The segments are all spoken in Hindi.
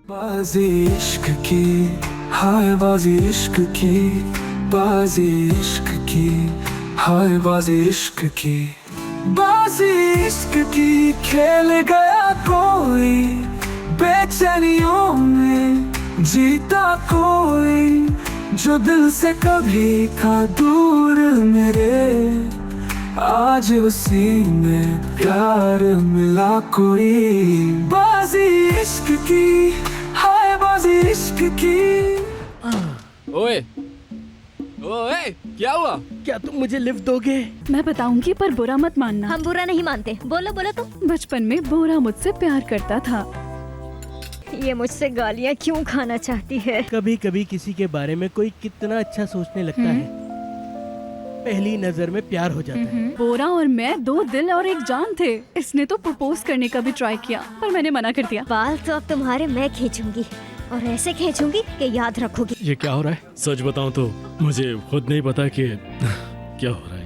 बाजी इश्क की, हाय बाजी इश्क की, बाजी इश्क की, हाय बाजी इश्क की, बाजी इश्क की खेल गया कोई, बेचैनियों में जीता कोई, जो दिल से कभी था दूर मेरे, आज उसी में प्यार मिला कोई। बाजी इश्क की, हाय बाजी इश्क की। ओए ओए, क्या हुआ? क्या तुम मुझे लिफ्ट दोगे? मैं बताऊंगी पर बुरा मत मानना। हम बुरा नहीं मानते। बोलो बोलो तुम। बचपन में बोरा मुझसे प्यार करता था। ये मुझसे गालियाँ क्यों खाना चाहती है? कभी कभी किसी के बारे में कोई कितना अच्छा सोचने लगता है, पहली नजर में प्यार हो जाता है। बोरा और मैं दो दिल और एक जान थे। इसने तो प्रपोज करने का भी ट्राई किया पर मैंने मना कर दिया। बाल तो अब तुम्हारे मैं खींचूंगी और ऐसे खींचूंगी कि याद रखोगी। ये क्या हो रहा है? सच बताऊं तो मुझे खुद नहीं पता कि क्या हो रहा है।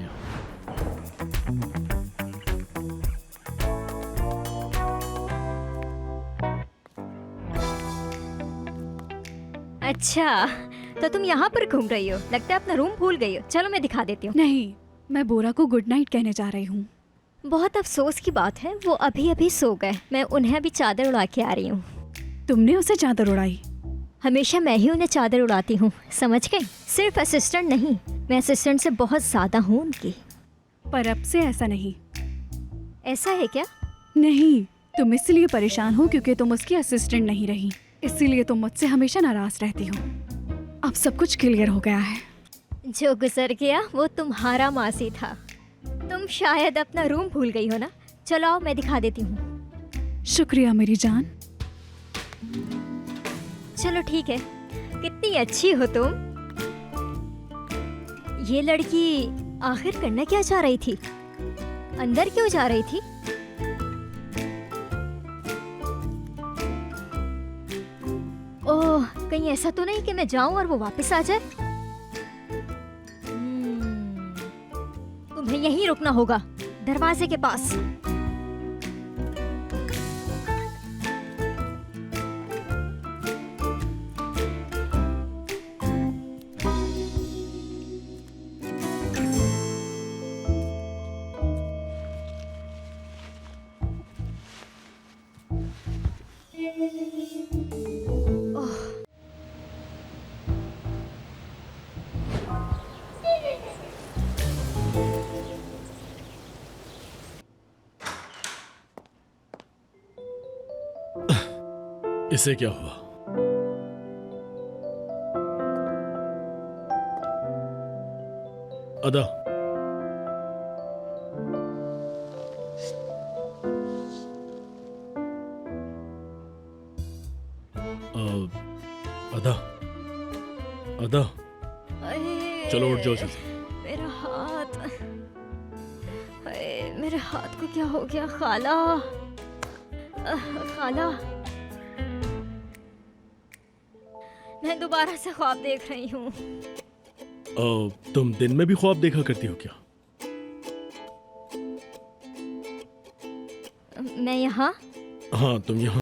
अच्छा, तो तुम यहाँ पर घूम रही हो? लगता है अपना रूम भूल गई हो। चलो मैं दिखा देती हूँ। नहीं, मैं बोरा को गुड नाइट कहने जा रही हूँ। बहुत अफसोस की बात है, वो अभी अभी सो गए। मैं उन्हें अभी चादर उड़ा के आ रही हूँ। तुमने उसे चादर उड़ाई? हमेशा मैं ही उन्हें चादर उड़ाती हूँ, समझ गई? सिर्फ असिस्टेंट नहीं, मैं असिस्टेंट से बहुत ज्यादा हूँ उनकी। पर अब से ऐसा नहीं। ऐसा है क्या? नहीं, तुम इसलिए परेशान हो क्योंकि तुम उसकी असिस्टेंट नहीं रही, इसीलिए तुम मुझसे हमेशा नाराज रहती हो। अब सब कुछ क्लियर हो गया है। जो गुजर गया वो तुम्हारा मासी था। तुम शायद अपना रूम भूल गई हो ना। चलो आओ, मैं दिखा देती हूँ। शुक्रिया मेरी जान। चलो ठीक है। कितनी अच्छी हो तुम। ये लड़की आखिर करना क्या चाह रही थी? अंदर क्यों जा रही थी? ओह, कहीं ऐसा तो नहीं कि मैं जाऊं और वो वापस आ जाए? तुम्हें यहीं रुकना होगा, दरवाजे के पास। इसे क्या हुआ? अदा, अदा, अदा, चलो उठ जाओ जल्दी। मेरा हाथ, मेरे हाथ को क्या हो गया? खाला, खाला, मैं दोबारा से ख्वाब देख रही हूँ। तुम दिन में भी ख्वाब देखा करती हो क्या? मैं यहाँ? हाँ, तुम यहाँ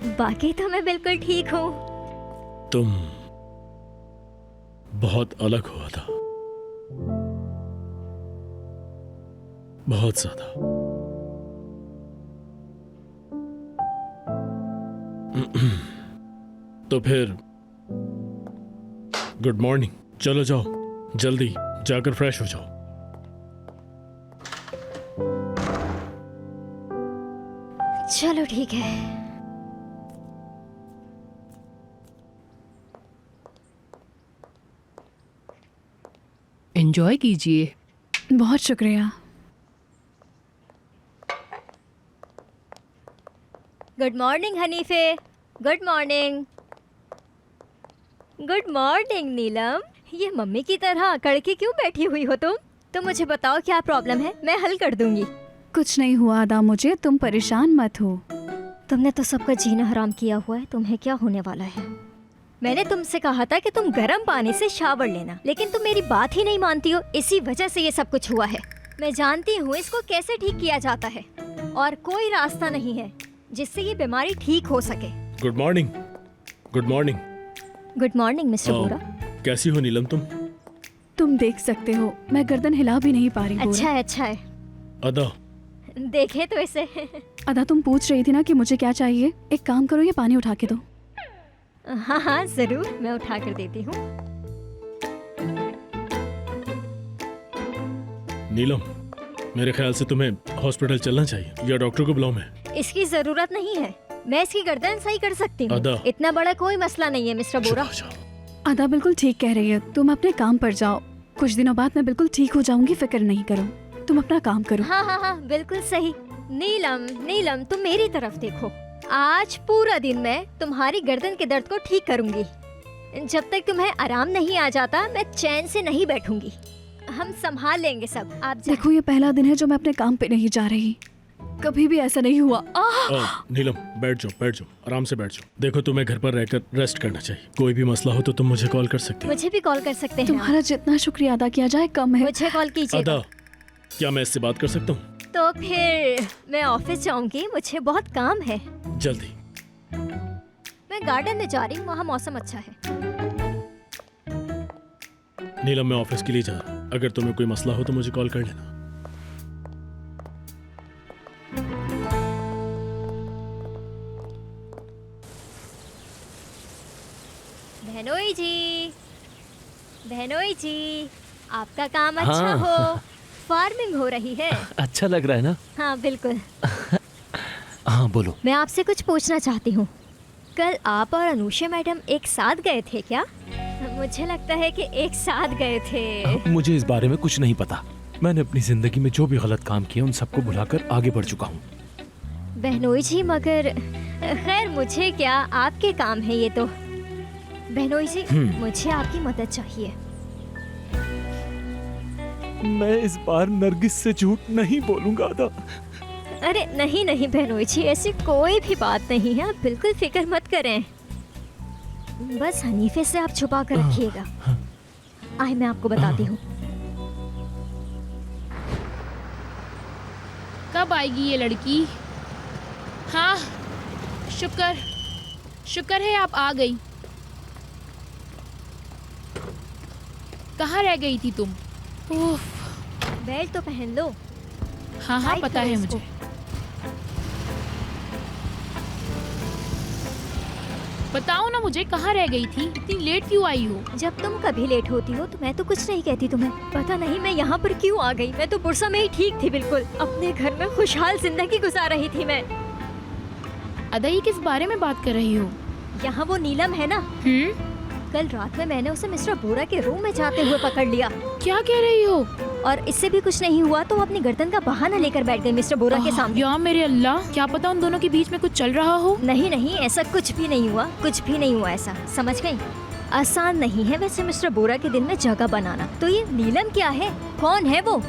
बाकी तो मैं बिल्कुल ठीक हूँ। तुम बहुत अलग हुआ था, बहुत ज्यादा। तो फिर गुड मॉर्निंग, चलो जाओ जल्दी जाकर फ्रेश हो जाओ। चलो ठीक है। एंजॉय कीजिए। बहुत शुक्रिया। Good morning Hanife. Good morning. Good morning Neelam. ये मम्मी की तरह अकड़ के क्यों बैठी हुई हो तुम? तो मुझे बताओ क्या प्रॉब्लम है, मैं हल कर दूंगी। कुछ नहीं हुआ अदा, मुझे तुम परेशान मत हो। तुमने तो सबका जीना हराम किया हुआ है, तुम्हें क्या होने वाला है? मैंने तुमसे कहा था कि तुम गर्म पानी से शावर लेना, लेकिन तुम मेरी बात ही नहीं मानती हो। इसी वजह से ये सब कुछ हुआ है। मैं जानती हूँ इसको कैसे ठीक किया जाता है, और कोई रास्ता नहीं है जिससे ये बीमारी ठीक हो सके। Good morning. Good morning. Good morning mister Bora. कैसी हो नीलम तुम? तुम देख सकते हो मैं गर्दन हिला भी नहीं पा रही। अच्छा है, अच्छा है। अदा, देखे तो इसे। अदा तुम पूछ रही थी ना कि मुझे क्या चाहिए। एक काम करो, ये पानी उठा के दो। हाँ हाँ जरूर, मैं उठा कर देती हूँ। नीलम, मेरे ख्याल से तुम्हें हॉस्पिटल चलना चाहिए, या डॉक्टर को बुलाऊं मैं? इसकी जरूरत नहीं है, मैं इसकी गर्दन सही कर सकती हूँ। अदा। इतना बड़ा कोई मसला नहीं है मिस्टर बोरा। चलो, जाओ। अदा बिल्कुल ठीक कह रही है, तुम अपने काम पर जाओ। कुछ दिनों बाद मैं बिल्कुल ठीक हो जाऊंगी, फिक्र नहीं करो। तुम अपना काम करो। हाँ हाँ हाँ बिल्कुल सही। नीलम नीलम तुम मेरी तरफ देखो। आज पूरा दिन मैं तुम्हारी गर्दन के दर्द को ठीक करूंगी। जब तक तुम्हें आराम नहीं आ जाता मैं चैन से नहीं बैठूंगी। हम संभाल लेंगे सब, आप जाओ। देखो ये पहला दिन है जो मैं अपने काम पे नहीं जा रही। कभी भी ऐसा नहीं हुआ। नीलम बैठ जाओ, आराम से बैठ जाओ। देखो तुम्हें घर पर रहकर रेस्ट करना चाहिए। कोई भी मसला हो तो तुम मुझे कॉल कर सकती हो। मुझे भी कॉल कर सकते हैं आप। तुम्हारा जितना शुक्रिया अदा किया जाए कम है। मुझे कॉल कीजिए। अदा, क्या मैं इससे बात कर सकता हूँ? तो फिर मैं ऑफिस जाऊंगी, मुझे बहुत काम है। जल्दी। मैं गार्डन में जा रही हूँ, वहाँ मौसम अच्छा है। नीलम मैं ऑफिस के लिए जा रहा हूँ, अगर तुम्हें कोई मसला हो तो मुझे कॉल कर लेना। बहनोई जी, बहनोई जी, आपका काम अच्छा हो। फार्मिंग हो रही है। अच्छा लग रहा है ना? हाँ बिल्कुल। हाँ बोलो। मैं आपसे कुछ पूछना चाहती हूँ। कल आप और अनुषा मैडम एक साथ गए थे क्या? मुझे लगता है कि एक साथ गए थे। मुझे इस बारे में कुछ नहीं पता। मैंने अपनी जिंदगी में जो भी गलत काम किए उन सबको भुलाकर आगे बढ़ चुका हूँ। बहनोई जी मगर खैर मुझे क्या, आपके काम है ये तो। बहनोई जी मुझे आपकी मदद चाहिए। मैं इस बार नरगिस से झूठ नहीं बोलूंगा अदा। अरे नहीं नहीं बहनोई जी, ऐसी कोई भी बात नहीं है, आप बिल्कुल फिक्र मत करें। बस हनीफे से आप छुपा कर रखिएगा। आए मैं आपको बताती हूँ। कब आएगी ये लड़की? हाँ शुक्र है आप आ गई। कहाँ रह गई थी तुम? उफ, बेल्ट तो पहन लो। हाँ टाइट पता करो है इसको। मुझे। बताओ ना मुझे, कहाँ रह गई थी? इतनी लेट क्यों आई हो? जब तुम कभी लेट होती हो तो मैं तो कुछ नहीं कहती तुम्हें। पता नहीं मैं यहाँ पर क्यों आ गई। मैं तो बुरसा में ही ठीक थी बिल्कुल। अपने घर में खुशहाल जिंदगी गुजार रही थी मैं। अदा ये किस बारे में बात कर रही हो? यहाँ वो नीलम है ना, कल रात में मैंने उसे मिस्टर बोरा के रूम में जाते हुए पकड़ लिया। क्या कह रही हो? और इससे भी कुछ नहीं हुआ तो वो अपनी गर्दन का बहाना लेकर बैठ गई मिस्टर बोरा के सामने। या मेरे अल्लाह, क्या पता उन दोनों के बीच में कुछ चल रहा हो। नहीं नहीं ऐसा कुछ भी नहीं हुआ, कुछ भी नहीं हुआ ऐसा, समझ गई? आसान नहीं है वैसे मिस्टर बोरा के दिल में जगह बनाना। तो ये नीलम क्या है, कौन है वो?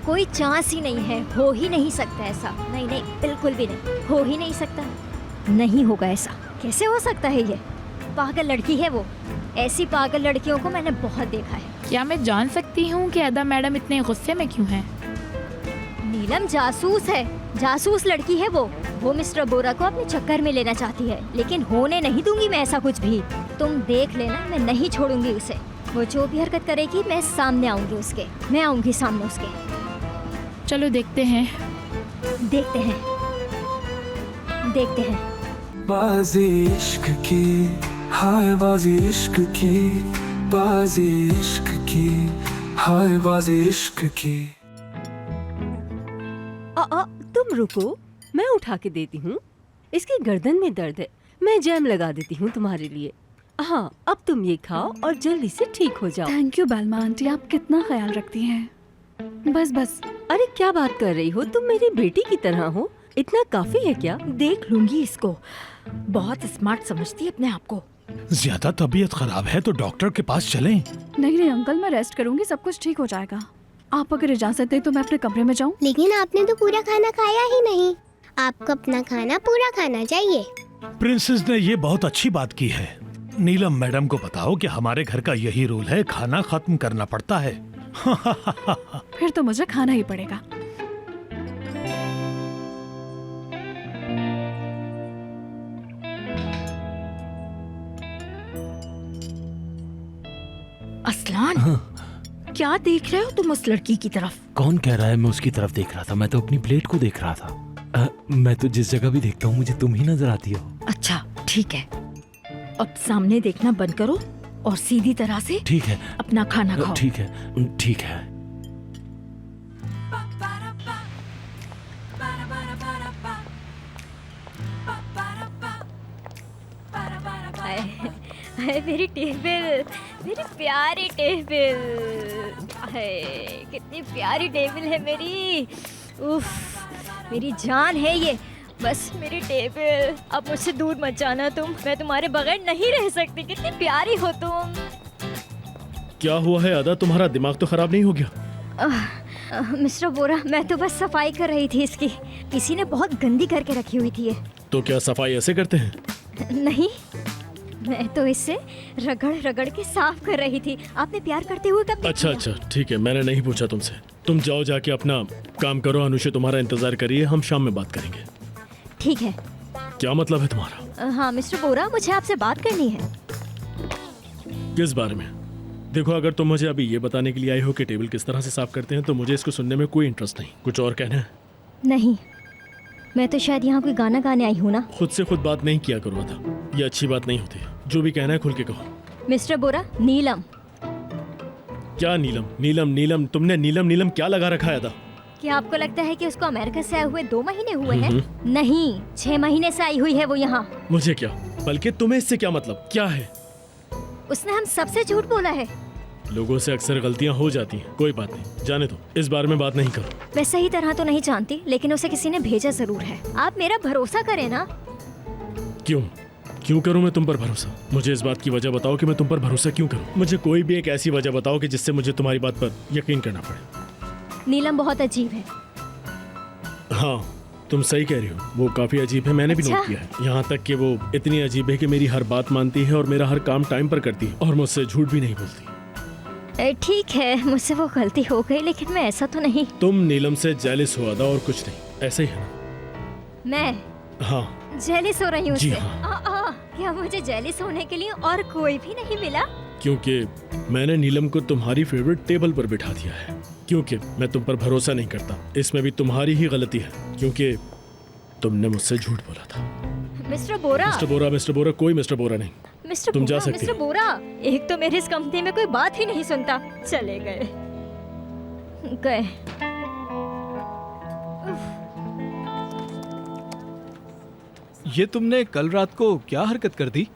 कोई चांस ही नहीं है, हो ही नहीं सकता ऐसा। नहीं नहीं बिल्कुल भी नहीं, हो ही नहीं सकता। नहीं होगा ऐसा, कैसे हो सकता है? ये पागल लड़की है वो। ऐसी पागल लड़कियों को मैंने बहुत देखा है। क्या मैं जान सकती हूँ कि अदा मैडम इतने गुस्से में क्यों हैं? नीलम जासूस है, जासूस लड़की है वो। वो मिस्टर बोरा को अपने चक्कर में लेना चाहती है, लेकिन होने नहीं दूंगी मैं ऐसा कुछ भी। तुम देख लेना, मैं नहीं छोड़ूंगी उसे। वो जो भी हरकत करेगी मैं सामने आऊंगी उसके, मैं आऊंगी सामने उसके। चलो देखते हैं। देखते हैं, देखते हैं। बाजी इश्क की, हाय बाजी इश्क की, बाजी इश्क की, हाय बाजी इश्क की। तुम रुको, मैं उठा के देती हूँ। इसकी गर्दन में दर्द है, मैं जैम लगा देती हूँ तुम्हारे लिए। हाँ, अब तुम ये खाओ और जल्दी से ठीक हो जाओ। थैंक यू बालमा आंटी, आप कितना ख्याल रखती हैं। बस बस। अरे क्या बात कर रही हो, तुम मेरी बेटी की तरह हो। इतना काफी है क्या? देख लूंगी इसको, बहुत स्मार्ट समझती है अपने आप को। ज्यादा तबीयत खराब है तो डॉक्टर के पास चलें। नहीं नहीं अंकल, मैं रेस्ट करूंगी, सब कुछ ठीक हो जाएगा। आप अगर इजाजत दें तो मैं अपने कमरे में जाऊं? लेकिन आपने तो पूरा खाना खाया ही नहीं। आपको अपना खाना पूरा खाना चाहिए। प्रिंसेस ने ये बहुत अच्छी बात की है। नीलम मैडम को बताओ कि हमारे घर का यही रूल है, खाना खत्म करना पड़ता है। फिर तो मुझे खाना ही पड़ेगा। असलान, क्या देख रहे हो तुम उस लड़की की तरफ? कौन कह रहा है मैं उसकी तरफ देख रहा था? मैं तो अपनी प्लेट को देख रहा था। मैं तो जिस जगह भी देखता हूँ मुझे तुम ही नजर आती हो। अच्छा ठीक है, अब सामने देखना बंद करो और सीधी तरह से ठीक है, अपना खाना खाओ। ठीक है, ठीक है। हाय मेरी टेबल, मेरी प्यारी टेबल। हाय कितनी प्यारी टेबल है मेरी। उफ, मेरी जान है ये। बस मेरी टेबल, अब मुझसे दूर मत जाना तुम, मैं तुम्हारे बगैर नहीं रह सकती। कितनी प्यारी हो तुम। क्या हुआ है अदा, तुम्हारा दिमाग तो खराब नहीं हो गया? मिस्टर बोरा, मैं तो बस सफाई कर रही थी इसकी। किसी ने बहुत गंदी करके रखी हुई थी ये। तो क्या सफाई ऐसे करते हैं? नहीं, मैं तो इससे रगड़ रगड़ के साफ कर रही थी। आपने प्यार करते हुए कब अच्छा अच्छा ठीक है, मैंने नहीं पूछा तुमसे। तुम जाओ, जाके अपना काम करो। अनुषा तुम्हारा इंतजार करिए, हम शाम में बात करेंगे। ठीक है। क्या मतलब है तुम्हारा? हाँ मिस्टर बोरा, मुझे आपसे बात करनी है। किस बारे में? देखो, अगर तुम मुझे अभी ये बताने के लिए आई हो कि टेबल किस तरह से साफ करते हैं तो मुझे इसको सुनने में कोई इंटरेस्ट नहीं। कुछ और कहना है? नहीं, मैं तो शायद यहाँ कोई गाना गाने आई हूँ ना। खुद से खुद बात नहीं किया करो था, ये अच्छी बात नहीं होती। जो भी कहना है खुल के कहो। मिस्टर बोरा, नीलम। क्या नीलम? नीलम नीलम, तुमने नीलम नीलम क्या लगा रखा है था? क्या आपको लगता है कि उसको अमेरिका से आए हुए 2 महीने हुए हैं? नहीं, 6 महीने से आई हुई है वो यहाँ। मुझे क्या, बल्कि तुम्हें इससे क्या मतलब? क्या है? उसने हम सबसे झूठ बोला है। लोगों से अक्सर गलतियाँ हो जाती हैं, कोई बात नहीं, जाने दो, इस बारे में बात नहीं करो। मैं सही तरह तो नहीं जानती, लेकिन उसे किसी ने भेजा जरूर है। आप मेरा भरोसा करें ना। क्यों क्यों करूं मैं तुम पर भरोसा? मुझे इस बात की वजह बताओ कि मैं तुम पर भरोसा क्यों करूं। मुझे कोई भी एक ऐसी वजह बताओ कि जिससे मुझे तुम्हारी बात पर यकीन करना पड़े। नीलम बहुत अजीब है। हाँ, तुम सही कह रही हो, वो काफी अजीब है, मैंने भी नोट किया है। यहाँ तक कि वो इतनी अजीब है कि मेरी हर बात मानती है और मेरा हर काम टाइम पर करती है और मुझसे झूठ भी नहीं बोलती। ठीक है, मुझसे वो गलती हो गई, लेकिन मैं ऐसा तो नहीं। तुम नीलम से जेलिस हुआ था और कुछ नहीं, ऐसा ही है ना? मैं? हाँ जेलिस हो रही हूँ जी उससे। हाँ। क्या मुझे जेलिस होने के लिए और कोई भी नहीं मिला? क्योंकि मैंने नीलम को तुम्हारी फेवरेट टेबल पर बिठा दिया है। क्योंकि मैं तुम पर भरोसा नहीं करता। इसमें भी तुम्हारी ही गलती है, क्योंकि तुमने मुझसे झूठ बोला था। मिस्टर बोरा, मिस्टर बोरा, कोई मिस्टर बोरा नहीं। मिस्टर तुम बोरा, जा सकती मिस्टर हो। बोरा, एक तो मेरे इस कंपनी में कोई बात ही नहीं सुनता। चले गए। ये तुमने कल रात को क्या हरकत कर दी?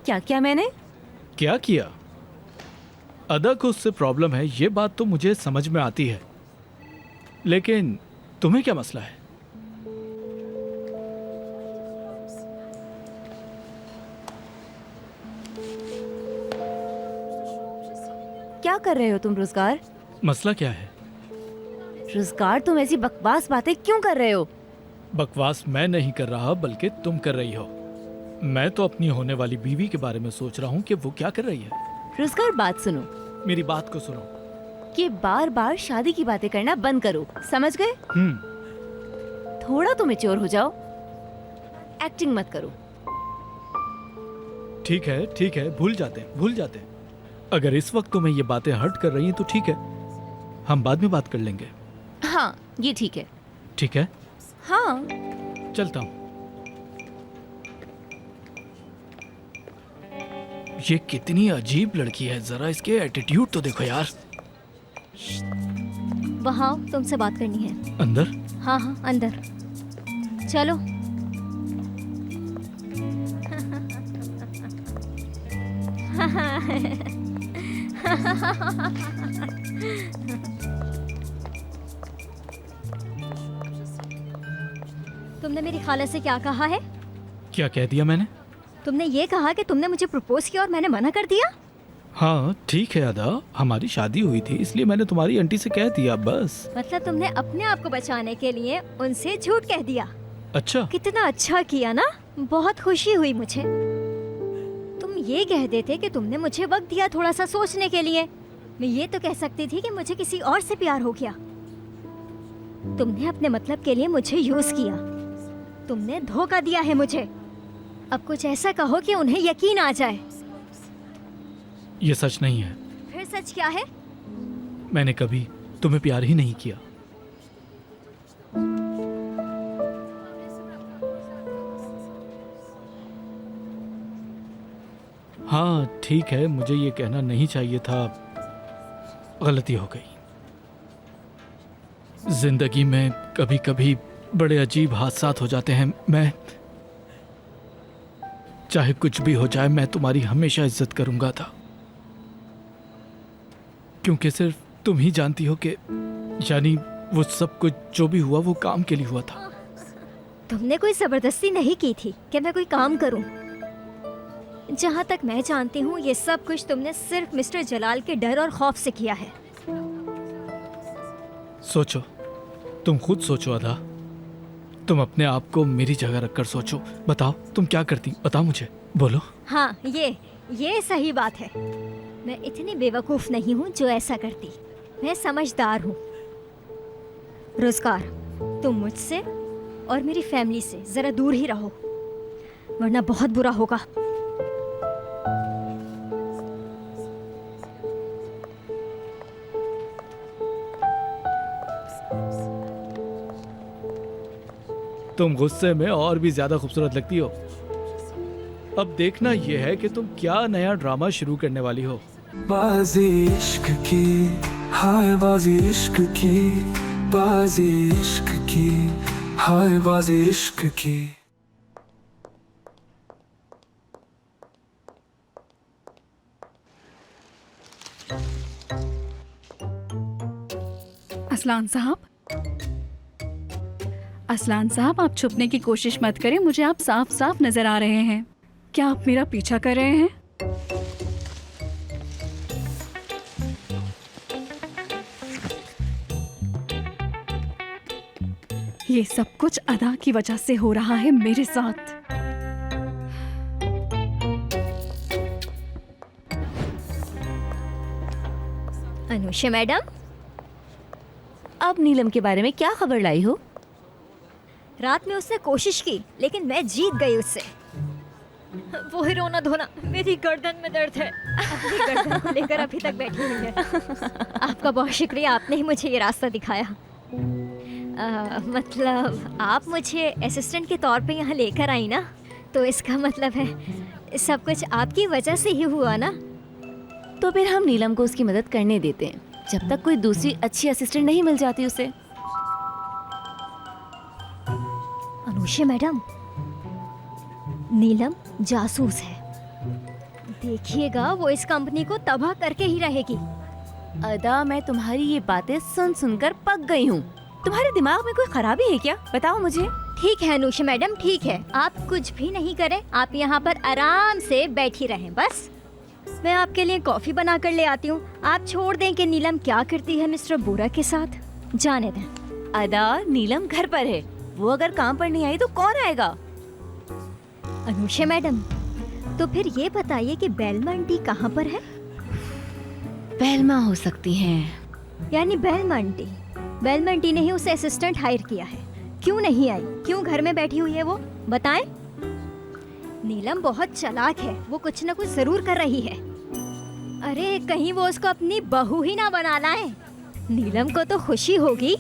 क्या क्या मैंने क्या किया? अदा को उससे प्रॉब्लम है, ये बात तो मुझे समझ में आती है, लेकिन तुम्हें क्या मसला है? क्या कर रहे हो तुम रोजगार? मसला क्या है? रोजगार, तुम ऐसी बकवास बातें क्यों कर रहे हो? बकवास मैं नहीं कर रहा, बल्कि तुम कर रही हो। मैं तो अपनी होने वाली बीवी के बारे में सोच रहा हूँ कि वो क्या कर रही है। रोजगार, बात सुनो। मेरी बात को सुनो। कि बार बार शादी की बातें करना बंद करो, समझ गए? थोड़ा तो मैच्योर हो जाओ। एक्टिंग मत करो। ठीक है, भूल जाते हैं। अगर इस वक्त तुम्हें ये बातें हर्ट कर रही हैं तो ठीक है, हम बाद में बात कर लेंगे। हाँ ये ठीक है। ठीक है, हाँ चलता हूँ। ये कितनी अजीब लड़की है, जरा इसके एटीट्यूड तो देखो यार। वहाँ तुमसे बात करनी है। अंदर? हाँ हाँ अंदर चलो। तुमने मेरी खाला से क्या कहा है? क्या कह दिया मैंने? तुमने ये कहा कि तुमने मुझे प्रपोज किया और मैंने मना कर दिया? हाँ ठीक है अदा, हमारी शादी हुई थी इसलिए मैंने तुम्हारी आंटी से कह दिया बस। मतलब तुमने अपने आप को बचाने के लिए उनसे झूठ कह दिया? अच्छा। कितना अच्छा किया ना, बहुत खुशी हुई मुझे। तुम ये कह देते कि तुमने मुझे वक्त दिया थोड़ा सा सोचने के लिए। मैं ये तो कह सकती थी कि मुझे किसी और से प्यार हो गया। तुमने अपने मतलब के लिए मुझे यूज किया, तुमने धोखा दिया है मुझे। अब कुछ ऐसा कहो कि उन्हें यकीन आ जाए। ये सच नहीं है। फिर सच क्या है? मैंने कभी तुम्हें प्यार ही नहीं किया। हाँ ठीक है, मुझे ये कहना नहीं चाहिए था, गलती हो गई। जिंदगी में कभी कभी बड़े अजीब हादसात हो जाते हैं। मैं चाहे कुछ भी हो जाए, मैं तुम्हारी हमेशा इज्जत करूंगा था, क्योंकि सिर्फ तुम ही जानती हो कि यानी वो सब कुछ जो भी हुआ वो काम के लिए हुआ था। तुमने कोई जबरदस्ती नहीं की थी कि मैं कोई काम करूं। जहां तक मैं जानती हूँ ये सब कुछ तुमने सिर्फ मिस्टर जलाल के डर और खौफ से किया है। सोचो, तुम खुद सोचो अदा, तुम अपने आप को मेरी जगह रखकर सोचो। बताओ तुम क्या करती, बताओ मुझे, बोलो। हाँ ये सही बात है। मैं इतनी बेवकूफ़ नहीं हूँ जो ऐसा करती। मैं समझदार हूँ। रोजगार, तुम मुझसे और मेरी फैमिली से ज़रा दूर ही रहो, वरना बहुत बुरा होगा। तुम गुस्से में और भी ज्यादा खूबसूरत लगती हो। अब देखना यह है कि तुम क्या नया ड्रामा शुरू करने वाली हो। बाजी इश्क की, हाय बाजी इश्क की, बाजी इश्क की, हाय बाजी इश्क की। असलान साहब, आप छुपने की कोशिश मत करें, मुझे आप साफ साफ नजर आ रहे हैं। क्या आप मेरा पीछा कर रहे हैं? ये सब कुछ अदा की वजह से हो रहा है मेरे साथ। अनुषा मैडम, अब नीलम के बारे में क्या खबर लाई हो? रात में उसने कोशिश की लेकिन मैं जीत गई उससे। वो ही रोना धोना, मेरी गर्दन में दर्द है, अपनी गर्दन को लेकर अभी तक बैठी हुई है। आपका बहुत शुक्रिया, आपने ही मुझे ये रास्ता दिखाया। मतलब आप मुझे असिस्टेंट के तौर पे यहाँ लेकर आई ना, तो इसका मतलब है सब कुछ आपकी वजह से ही हुआ ना। तो फिर हम नीलम को उसकी मदद करने देते हैं जब तक कोई दूसरी अच्छी असिस्टेंट नहीं मिल जाती उसे। अनुषा मैडम, नीलम जासूस है, देखिएगा वो इस कंपनी को तबाह करके ही रहेगी। अदा, मैं तुम्हारी ये बातें सुन सुनकर पक गई हूँ। तुम्हारे दिमाग में कोई खराबी है क्या? बताओ मुझे। ठीक है अनुषा मैडम, ठीक है, आप कुछ भी नहीं करें, आप यहाँ पर आराम से बैठी रहें। बस मैं आपके लिए कॉफी बना कर ले आती हूँ। आप छोड़ दें कि नीलम क्या करती है मिस्टर बोरा के साथ, जाने दें। अदा, नीलम घर पर है, वो अगर काम पर नहीं आई तो कौन आएगा? अनुषा मैडम, तो फिर ये बताइए कि बेलमा आंटी कहाँ पर है? बेलमा हो सकती हैं। यानी बेलमा आंटी, बेलमा आंटी ने ही उसे असिस्टेंट हायर किया है। क्यों नहीं आई? क्यों घर में बैठी हुई है वो? बताएं। नीलम बहुत चालाक है, वो कुछ न कुछ जरूर कर रही है। अरे कहीं वो उसको अपनी बहू ही ना बना लाए। नीलम को तो खुशी होगी,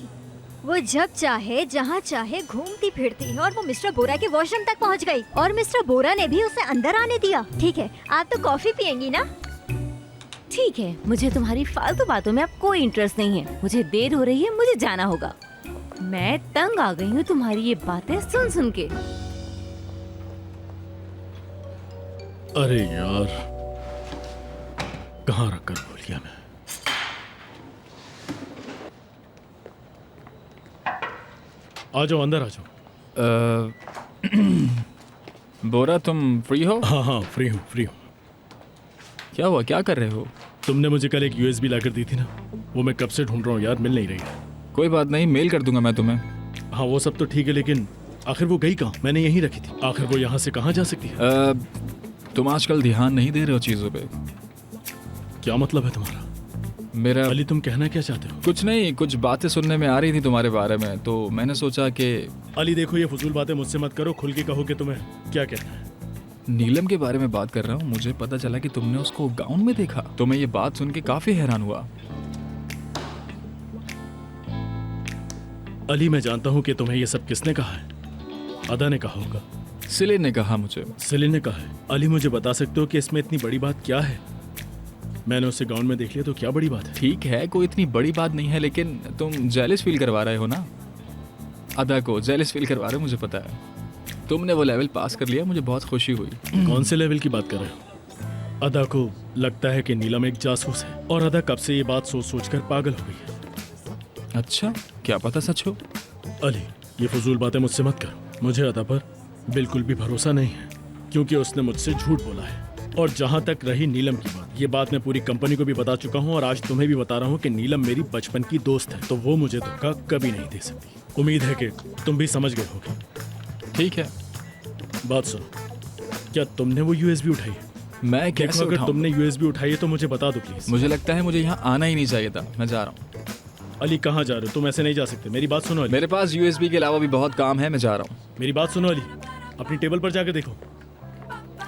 वो जब चाहे जहाँ चाहे घूमती फिरती है और वो मिस्टर बोरा के वॉशरूम तक पहुँच गई और मिस्टर बोरा ने भी उसे अंदर आने दिया। ठीक है, आप तो कॉफी पियेंगी ना? ठीक है, मुझे तुम्हारी फालतू बातों में अब कोई इंटरेस्ट नहीं है। मुझे देर हो रही है, मुझे जाना होगा। मैं तंग आ गई हूँ तुम्हारी ये बातें सुन सुन के। अरे यार, कहाँ रखकर भूल गया मैं। आ जाओ, अंदर आ जाओ। बोरा, तुम फ्री हो? हाँ हाँ, फ्री हूँ, फ्री हूँ। क्या हुआ, क्या कर रहे हो? तुमने मुझे कल एक यूएसबी लाकर दी थी ना, वो मैं कब से ढूंढ रहा हूँ यार, मिल नहीं रही है। कोई बात नहीं, मेल कर दूंगा मैं तुम्हें। हाँ वो सब तो ठीक है, लेकिन आखिर वो गई कहाँ? मैंने यहीं रखी थी। आखिर वो यहाँ से कहाँ जा सकती है? तुम आजकल ध्यान नहीं दे रहे हो चीजों पे। क्या मतलब है तुम्हारा? मेरा अली, तुम कहना क्या चाहते हो? कुछ नहीं, कुछ बातें सुनने में आ रही थी तुम्हारे बारे में, तो मैंने सोचा कि अली देखो, ये फजूल बातें मुझसे मत करो, खुल के कहो कि तुम्हें क्या कहना है। नीलम के बारे में बात कर रहा हूँ। मुझे पता चला कि तुमने उसको गाउन में देखा, तो मैं ये बात सुन के काफी हैरान हुआ। अली, मैं जानता हूँ कि तुम्हें ये सब किसने कहा है। अदा ने कहा होगा। सिलिन ने कहा मुझे। सिलिन ने कहा है। अली, मुझे बता सकते हो कि इसमें इतनी बड़ी बात क्या है? मैंने उसे गाउन में देख लिया तो क्या बड़ी बात है? ठीक है, कोई इतनी बड़ी बात नहीं है, लेकिन तुम जेलस फील करवा रहे हो ना। अदा को जेलस फील करवा रहे हो, मुझे पता है। तुमने वो लेवल पास कर लिया, मुझे बहुत खुशी हुई। कौन से लेवल की बात कर रहे हो? अदा को लगता है कि नीलम एक जासूस है और अदा कब से ये बात सोच सोच कर पागल हो गई है। अच्छा, क्या पता सच हो। अली, ये फजूल बातें मुझसे मत करो। मुझे अदा पर बिल्कुल भी भरोसा नहीं है, क्योंकि उसने मुझसे झूठ बोला है। और जहाँ तक रही नीलम की बात, ये बात मैं पूरी कंपनी को भी बता चुका हूँ और आज तुम्हें भी बता रहा हूँ कि नीलम मेरी बचपन की दोस्त है, तो वो मुझे धोखा कभी नहीं दे सकती। उम्मीद है कि तुम भी समझ गए होगे। ठीक है, बात सुनो, क्या तुमने वो यूएसबी उठाई है? मैं कैसे अगर तुमने यूएसबी उठाई है तो मुझे बता दो प्लीज। मुझे लगता है मुझे यहाँ आना ही नहीं चाहिए था। मैं जा रहा हूँ। अली, कहाँ जा रहे हो? तुम ऐसे नहीं जा सकते। मेरी बात सुनो अली। मेरे पास यूएसबी के अलावा भी बहुत काम है, मैं जा रहा हूँ। मेरी बात सुनो अली, अपनी टेबल पर जाकर देखो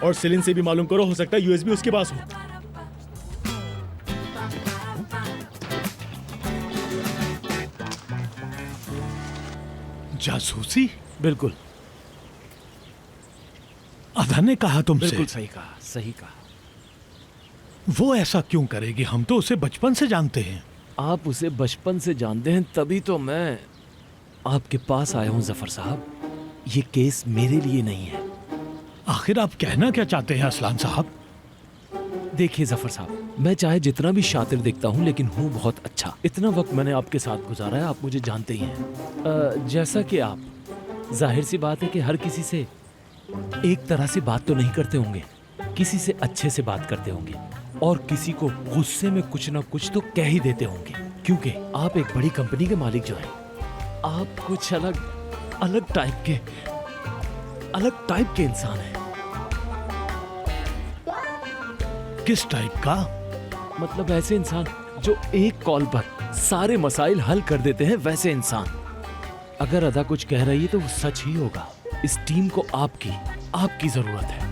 और सिलिन से भी मालूम करो, हो सकता है यूएसबी उसके पास हो। जासूसी? बिल्कुल। अदा ने कहा तुमसे? बिल्कुल सही कहा, सही कहा। वो ऐसा क्यों करेगी? हम तो उसे बचपन से जानते हैं। आप उसे बचपन से जानते हैं, तभी तो मैं आपके पास आया हूं जफर साहब। ये केस मेरे लिए नहीं है। आखिर आप कहना क्या चाहते हैं असलान साहब? देखिए जफर साहब, मैं चाहे जितना भी शातिर दिखता हूँ, लेकिन हूँ बहुत अच्छा। इतना वक्त मैंने आपके साथ गुजारा है, आप मुझे जानते ही हैं। जैसा कि आप, जाहिर सी बात है कि हर किसी से एक तरह से बात तो नहीं करते होंगे, किसी से अच्छे से बात करते होंगे और किसी को गुस्से में कुछ ना कुछ तो कह ही देते होंगे, क्योंकि आप एक बड़ी कंपनी के मालिक जो हैं, आप कुछ अलग टाइप के इंसान हैं। किस टाइप का? मतलब ऐसे इंसान जो एक कॉल पर सारे मसाइल हल कर देते हैं, वैसे इंसान। अगर अदा कुछ कह रही है तो वो सच ही होगा। इस टीम को आपकी जरूरत है।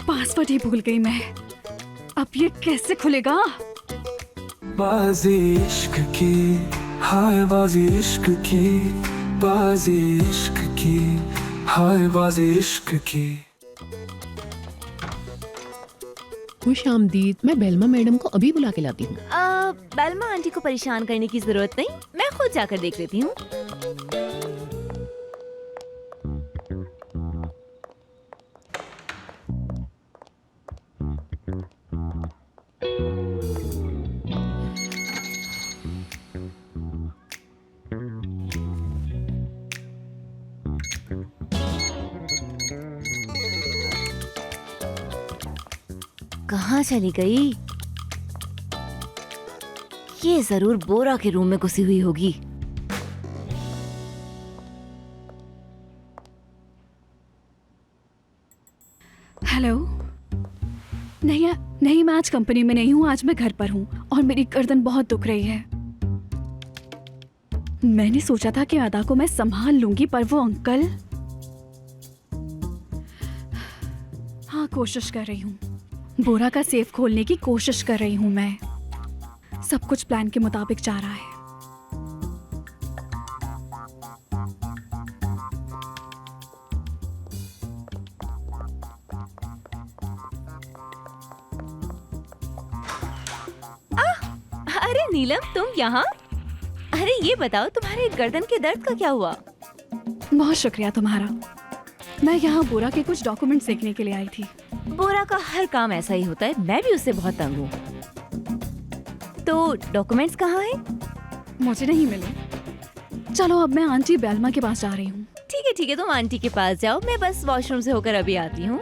पासवर्ड ही भूल गई मैं। अब ये कैसे खुलेगा? बाजी इश्क की, हाय बाजी इश्क की, बाजी इश्क की, हाय बाजी इश्क की। खुश आमदीद। मैं बेलमा मैडम को अभी बुला के लाती हूँ। बेलमा आंटी को परेशान करने की जरूरत नहीं, मैं खुद जाकर देख लेती हूँ। कहाँ चली गई? ये जरूर बोरा के रूम में घुसी हुई होगी। हेलो। नहीं नहीं, मैं आज कंपनी में नहीं हूँ, आज मैं घर पर हूँ और मेरी गर्दन बहुत दुख रही है। मैंने सोचा था कि अदा को मैं संभाल लूंगी, पर वो अंकल। हाँ, कोशिश कर रही हूँ। बोरा का सेफ खोलने की कोशिश कर रही हूँ मैं। सब कुछ प्लान के मुताबिक जा रहा है। अरे नीलम, तुम यहाँ? अरे ये बताओ, तुम्हारे गर्दन के दर्द का क्या हुआ? बहुत शुक्रिया तुम्हारा। मैं यहाँ बोरा के कुछ डॉक्यूमेंट्स देखने के लिए आई थी। बोरा का हर काम ऐसा ही होता है, मैं भी उससे बहुत तंग हूँ। तो डॉक्यूमेंट्स कहाँ हैं? मुझे नहीं मिले। चलो अब मैं आंटी बेलमा के पास जा रही हूँ। ठीक है, तुम आंटी के पास जाओ, मैं बस वॉशरूम से होकर अभी आती हूँ।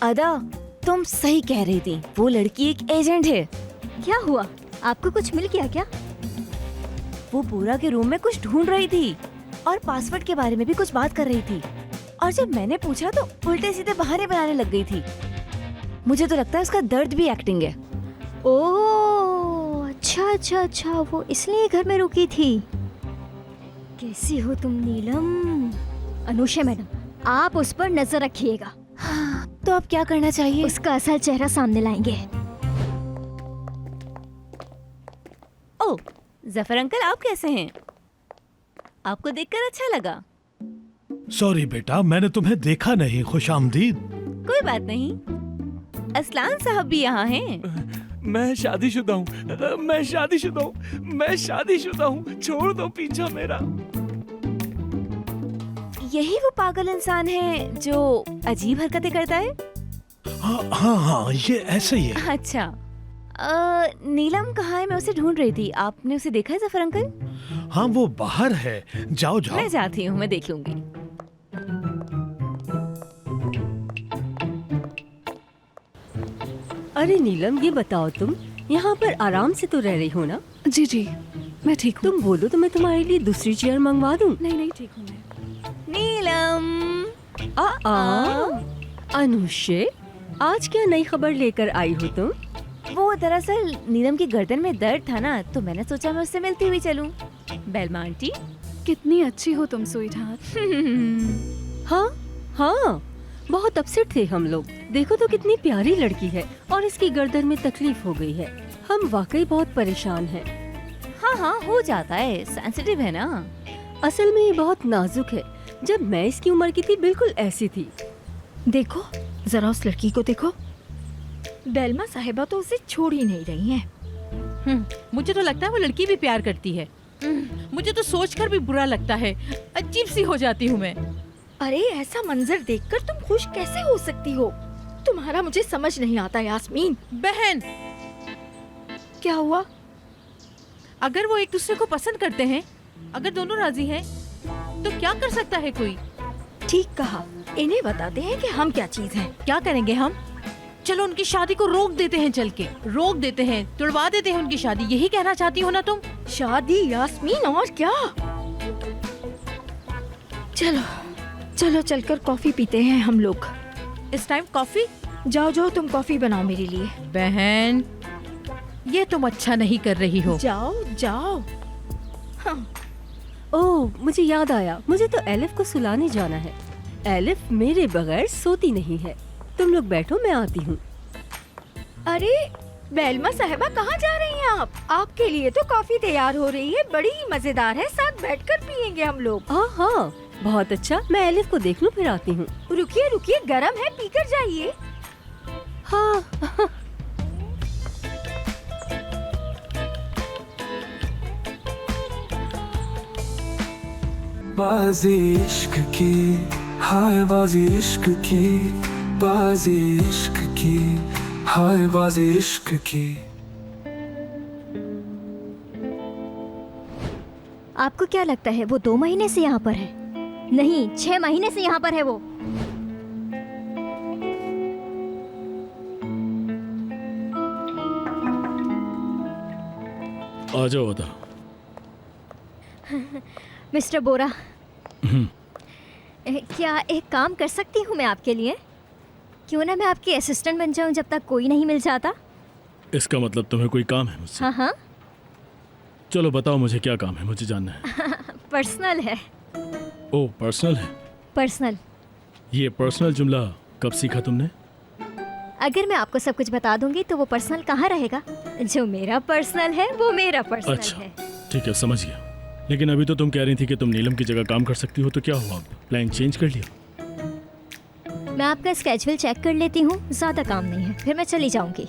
अदा, तुम सही कह रही थी, वो लड़की एक एजेंट है। क्या हुआ? आपको कुछ मिल गया क्या? वो बोरा के रूम में कुछ ढूंढ रही थी और पासवर्ड के बारे में भी कुछ बात कर रही थी, और जब मैंने पूछा तो उल्टे सीधे बहाने बनाने लग गई थी। मुझे तो लगता है उसका दर्द भी एक्टिंग है। ओह, अच्छा, वो इसलिए घर में रुकी थी। कैसी हो तुम नीलम? अनुषा मैडम, आप उस पर नजर रखिएगा। तो अब क्या करना चाहिए? उसका असल चेहरा सामने लाएंगे। ओ, जफर अंकल, आप कैसे हैं? आपको देखकर अच्छा लगा। सॉरी बेटा, मैंने तुम्हें देखा नहीं। खुशामदीद। कोई बात नहीं। असलान साहब भी यहाँ हैं। मैं शादीशुदा हूँ, मैं शादीशुदा हूँ। छोड़ दो पीछा मेरा। यही वो पागल इंसान है जो अजीब हरकतें करता है? हाँ, ये ऐसे ही है। अच्छा, नीलम कहाँ है? मैं उसे ढूंढ रही थी। आपने उसे देखा है जफर अंकल? हाँ, वो बाहर है। जाओ। मैं जाती हूँ, मैं देख लूंगी। अरे नीलम, ये बताओ, तुम यहाँ पर आराम से तो रह रही हो ना? जी, मैं ठीक हूँ। तुम बोलो तो मैं तुम्हारे लिए दूसरी चेयर मंगवा दूँ। नहीं, ठीक हूँ मैं। नीलम, अनुषे, आज क्या नई खबर लेकर आई हो तुम? वो दरअसल नीलम की गर्दन में दर्द था ना, तो मैंने सोचा मैं उससे मिलती हुई चलूं। बेलमा आंटी, कितनी अच्छी हो तुम स्वीटहार्ट। हाँ, बहुत अपसेट थे हम लोग। देखो तो कितनी प्यारी लड़की है और इसकी गर्दन में तकलीफ हो गई है। हम वाकई बहुत परेशान हैं। हाँ, हो जाता है, सेंसिटिव है ना। असल में ये बहुत नाजुक है। जब मैं इसकी उम्र की थी बिल्कुल ऐसी थी। देखो जरा उस लड़की को देखो। बेलमा साहिबा तो उसे छोड़ ही नहीं रही हैं। मुझे तो लगता है वो लड़की भी प्यार करती है। मुझे तो सोचकर भी बुरा लगता है, अजीब सी हो जाती हूँ मैं। अरे ऐसा मंजर देखकर तुम खुश कैसे हो सकती हो? तुम्हारा मुझे समझ नहीं आता यास्मीन। बहन, क्या हुआ? अगर वो एक दूसरे को पसंद करते हैं, अगर दोनों राजी हैं, तो क्या कर सकता है कोई? ठीक कहा। इन्हें बताते हैं कि हम क्या चीज हैं। क्या करेंगे हम? चलो उनकी शादी को रोक देते हैं, रोक देते हैं, तुड़वा देते हैं उनकी शादी। यही कहना चाहती हो ना तुम? शादी यास्मीन, और क्या? चलो चलकर कॉफी पीते हैं हम लोग। इस टाइम कॉफी? जाओ, तुम कॉफी बनाओ मेरे लिए। बहन, ये तुम अच्छा नहीं कर रही हो। जाओ। हाँ। ओह, मुझे याद आया, मुझे तो एलिफ को सुलाने जाना है। एलिफ मेरे बगैर सोती नहीं है। तुम लोग बैठो, मैं आती हूँ। अरे बेलमा साहिबा, कहाँ जा रही हैं आप? आपके लिए तो कॉफी तैयार हो रही है, बड़ी ही मजेदार है। साथ बैठकर पियेंगे हम लोग। हाँ, बहुत अच्छा। मैं एलिफ को देख लूँ, फिर आती हूँ। रुकिए, गरम है, पीकर जाइए। हाँ। बाजी इश्क की हाय बाजी इश्क की, बाजी इश्क की, हाय बाजी इश्क की। आपको क्या लगता है वो 2 महीने से यहाँ पर है? नहीं, 6 महीने से यहाँ पर है वो। आ जाओ अदा। मिस्टर बोरा, क्या एक काम कर सकती हूँ मैं आपके लिए? क्यों ना मैं आपकी असिस्टेंट बन जाऊँ जब तक कोई नहीं मिल जाता? इसका मतलब तुम्हें कोई काम है मुझसे? हाँ हाँ। चलो बताओ मुझे क्या काम है, मुझे जानना है। पर्सनल है। ओ पर्सनल है? पर्सनल। ये पर्सनल जुमला कब सीखा तुमने? अगर मैं आपको सब कुछ बता दूंगी तो वो पर्सनल कहाँ रहेगा? जो मेरा पर्सनल है वो मेरा पर्सनल अच्छा, है। ठीक है, समझ गया। लेकिन अभी तो तुम कह रही थी कि तुम नीलम की जगह काम कर सकती हो, तो क्या हुआ? अब प्लान चेंज कर लिया? मैं आपका स्केड्यूल चेक कर लेती हूँ, ज्यादा काम नहीं है, फिर मैं चली जाऊंगी।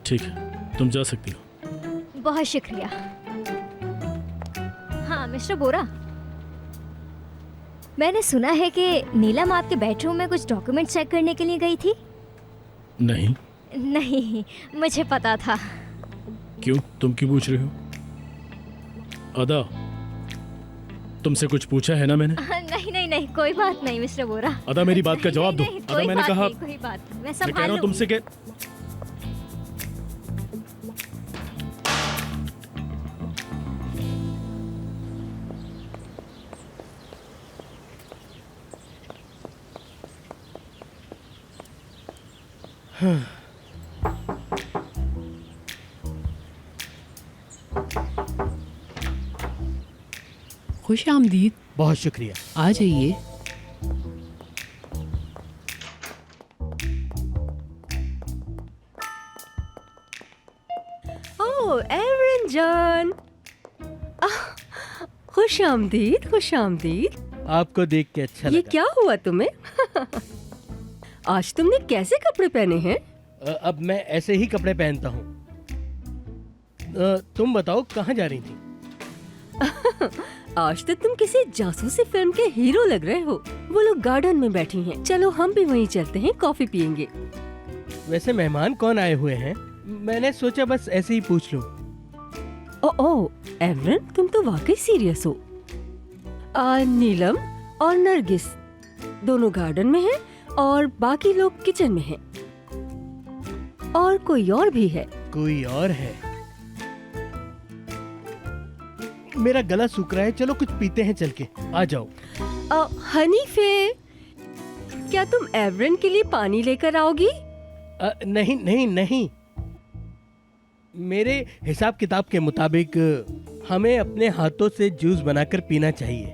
ठीक है, तुम जा सकती हो। बहुत शुक्रिया। हाँ मिस्टर बोरा, मैंने सुना है कि नीलम आपके बेडरूम में कुछ डॉक्यूमेंट चेक करने के लिए गई थी। नहीं। नहीं, मुझे पता था। क्यों? तुम क्यों पूछ रही हो? अदा, तुमसे कुछ पूछा है ना मैंने? नहीं नहीं नहीं, कोई बात नहीं मिस्टर बोरा। अदा मेरी बात का जवाब दो। अदा मैंने कहा, कोई बात नहीं, मैं मैं कह रहा संभाल हूँ तुमसे कि खुश आमदीद। बहुत शुक्रिया। आ जाइए। ओह एवरन जान, खुश आमदीद, खुश आमदीद। आपको देख के अच्छा ये लगा। क्या हुआ तुम्हें? आज तुमने कैसे कपड़े पहने हैं? अब मैं ऐसे ही कपड़े पहनता हूँ। तुम बताओ कहाँ जा रही थी? आज तो तुम किसी जासूसी फिल्म के हीरो लग रहे हो। वो लोग गार्डन में बैठी हैं। चलो हम भी वहीं चलते हैं, कॉफी पियेंगे। वैसे मेहमान कौन आए हुए हैं? मैंने सोचा बस ऐसे ही पूछ लूं। ओह एवरन, तुम तो वाकई सीरियस हो। नीलम और नरगिस दोनों गार्डन में हैं और बाकी लोग किचन में हैं। और कोई और भी है? कोई और है? मेरा गला सूख रहा है, चलो कुछ पीते हैं चल के। आ जाओ। हनीफे, क्या तुम एवरन के लिए पानी लेकर आओगी? नहीं नहीं नहीं, मेरे हिसाब किताब के मुताबिक हमें अपने हाथों से जूस बनाकर पीना चाहिए,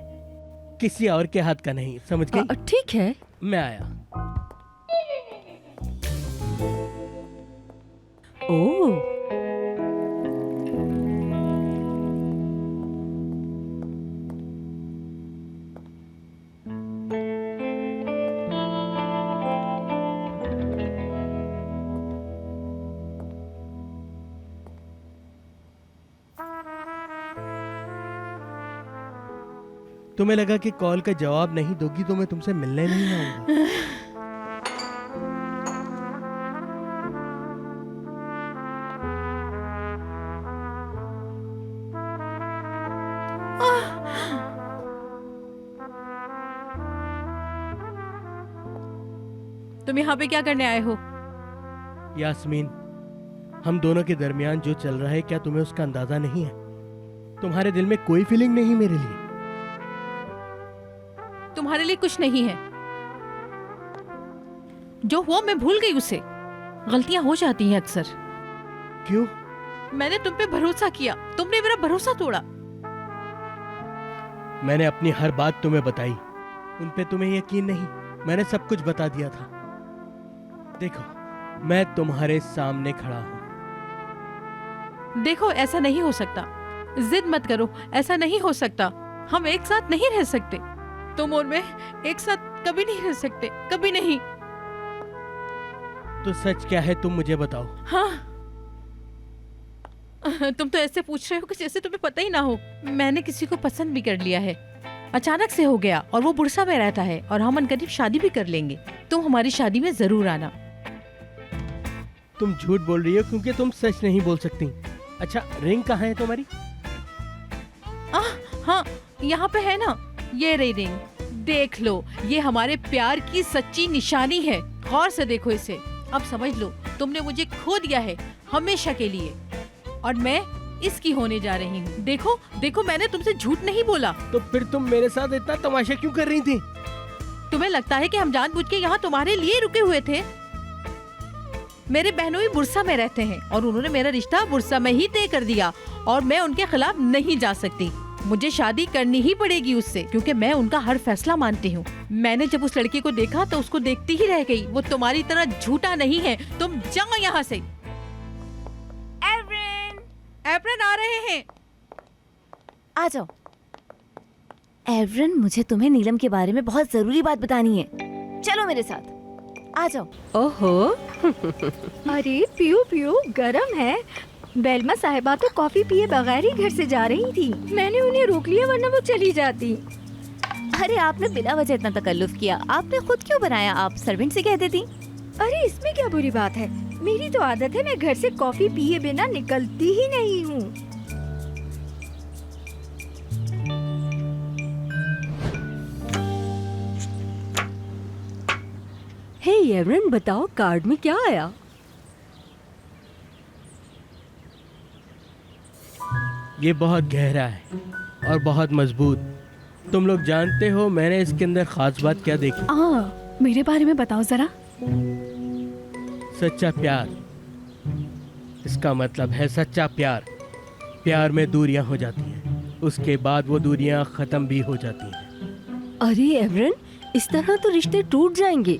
किसी और के हाथ का नहीं, समझ गई? ठीक है, मैं आया। ओह तुम्हें लगा कि कॉल का जवाब नहीं दोगी तो मैं तुमसे मिलने नहीं आऊंगा। तुम यहाँ पे क्या करने आए हो? यास्मीन, हम दोनों के दरमियान जो चल रहा है, क्या तुम्हें उसका अंदाजा नहीं है? तुम्हारे दिल में कोई फीलिंग नहीं मेरे लिए? तुम्हारे लिए कुछ नहीं है। जो हुआ मैं भूल गई उसे। गलतियां हो जाती हैं अक्सर। क्यों? मैंने तुम पे भरोसा किया, तुमने मेरा भरोसा तोड़ा। मैंने अपनी हर बात तुम्हें बताई, उन पे तुम्हें यकीन नहीं। मैंने सब कुछ बता दिया था। देखो, मैं तुम्हारे सामने खड़ा हूं। देखो, ऐसा नहीं हो सकता। जिद मत करो, ऐसा नहीं हो सकता। हम एक साथ नहीं रह सकते। तुम और मैं एक साथ कभी नहीं रह सकते, कभी नहीं। तो सच क्या है, तुम मुझे बताओ। हाँ, तुम तो ऐसे पूछ रहे हो कि जैसे तुम्हें पता ही ना हो। मैंने किसी को पसंद भी कर लिया है। अचानक से हो गया और वो बुरसा में रहता है और हम अनकरीब शादी भी कर लेंगे। तुम हमारी शादी में जरूर आना। तुम झूठ बोल रही हो क्योंकि तुम सच नहीं बोल सकती। अच्छा, रिंग कहाँ है तुम्हारी? हाँ, यहाँ पे है ना, ये रही रिंग। देख लो, ये हमारे प्यार की सच्ची निशानी है। गौर से देखो इसे। अब समझ लो, तुमने मुझे खो दिया है हमेशा के लिए और मैं इसकी होने जा रही हूँ। देखो देखो, मैंने तुमसे झूठ नहीं बोला। तो फिर तुम मेरे साथ इतना तमाशा क्यों कर रही थी? तुम्हें लगता है कि हम जानबूझ के यहाँ तुम्हारे लिए रुके हुए थे? मेरे बहनोई बुरसा में रहते हैं और उन्होंने मेरा रिश्ता बुरसा में ही तय कर दिया और मैं उनके खिलाफ नहीं जा सकती। मुझे शादी करनी ही पड़ेगी उससे, क्योंकि मैं उनका हर फैसला मानती हूँ। मैंने जब उस लड़की को देखा तो उसको देखती ही रह गई। वो तुम्हारी तरह झूठा नहीं है। तुम जाओ यहाँ से। एवरन आ रहे हैं। आ जाओ। एवरन, मुझे तुम्हें नीलम के बारे में बहुत जरूरी बात बतानी है। चलो मेरे साथ, आ जाओ। ओहो अरे पियो पियो, गरम है। बेलमा साहिबा तो कॉफी पिए बगैर ही घर से जा रही थी। मैंने उन्हें रोक लिया, वरना वो चली जाती। अरे आपने बिना वजह इतना तकल्लुफ किया। आपने खुद क्यों बनाया? आप सर्वेंट से कह देती। अरे इसमें क्या बुरी बात है? मेरी तो आदत है, मैं घर से कॉफी पिए बिना निकलती ही नहीं हूँ। हे एवरन, बताओ कार्ड में क्या आया? ये बहुत गहरा है और बहुत मजबूत। तुम लोग जानते हो मैंने इसके अंदर खास बात क्या देखी? मेरे बारे में बताओ जरा। सच्चा प्यार। इसका मतलब है सच्चा प्यार। प्यार में दूरियां हो जाती हैं, उसके बाद वो दूरियां खत्म भी हो जाती हैं। अरे एवरन, इस तरह तो रिश्ते टूट जाएंगे।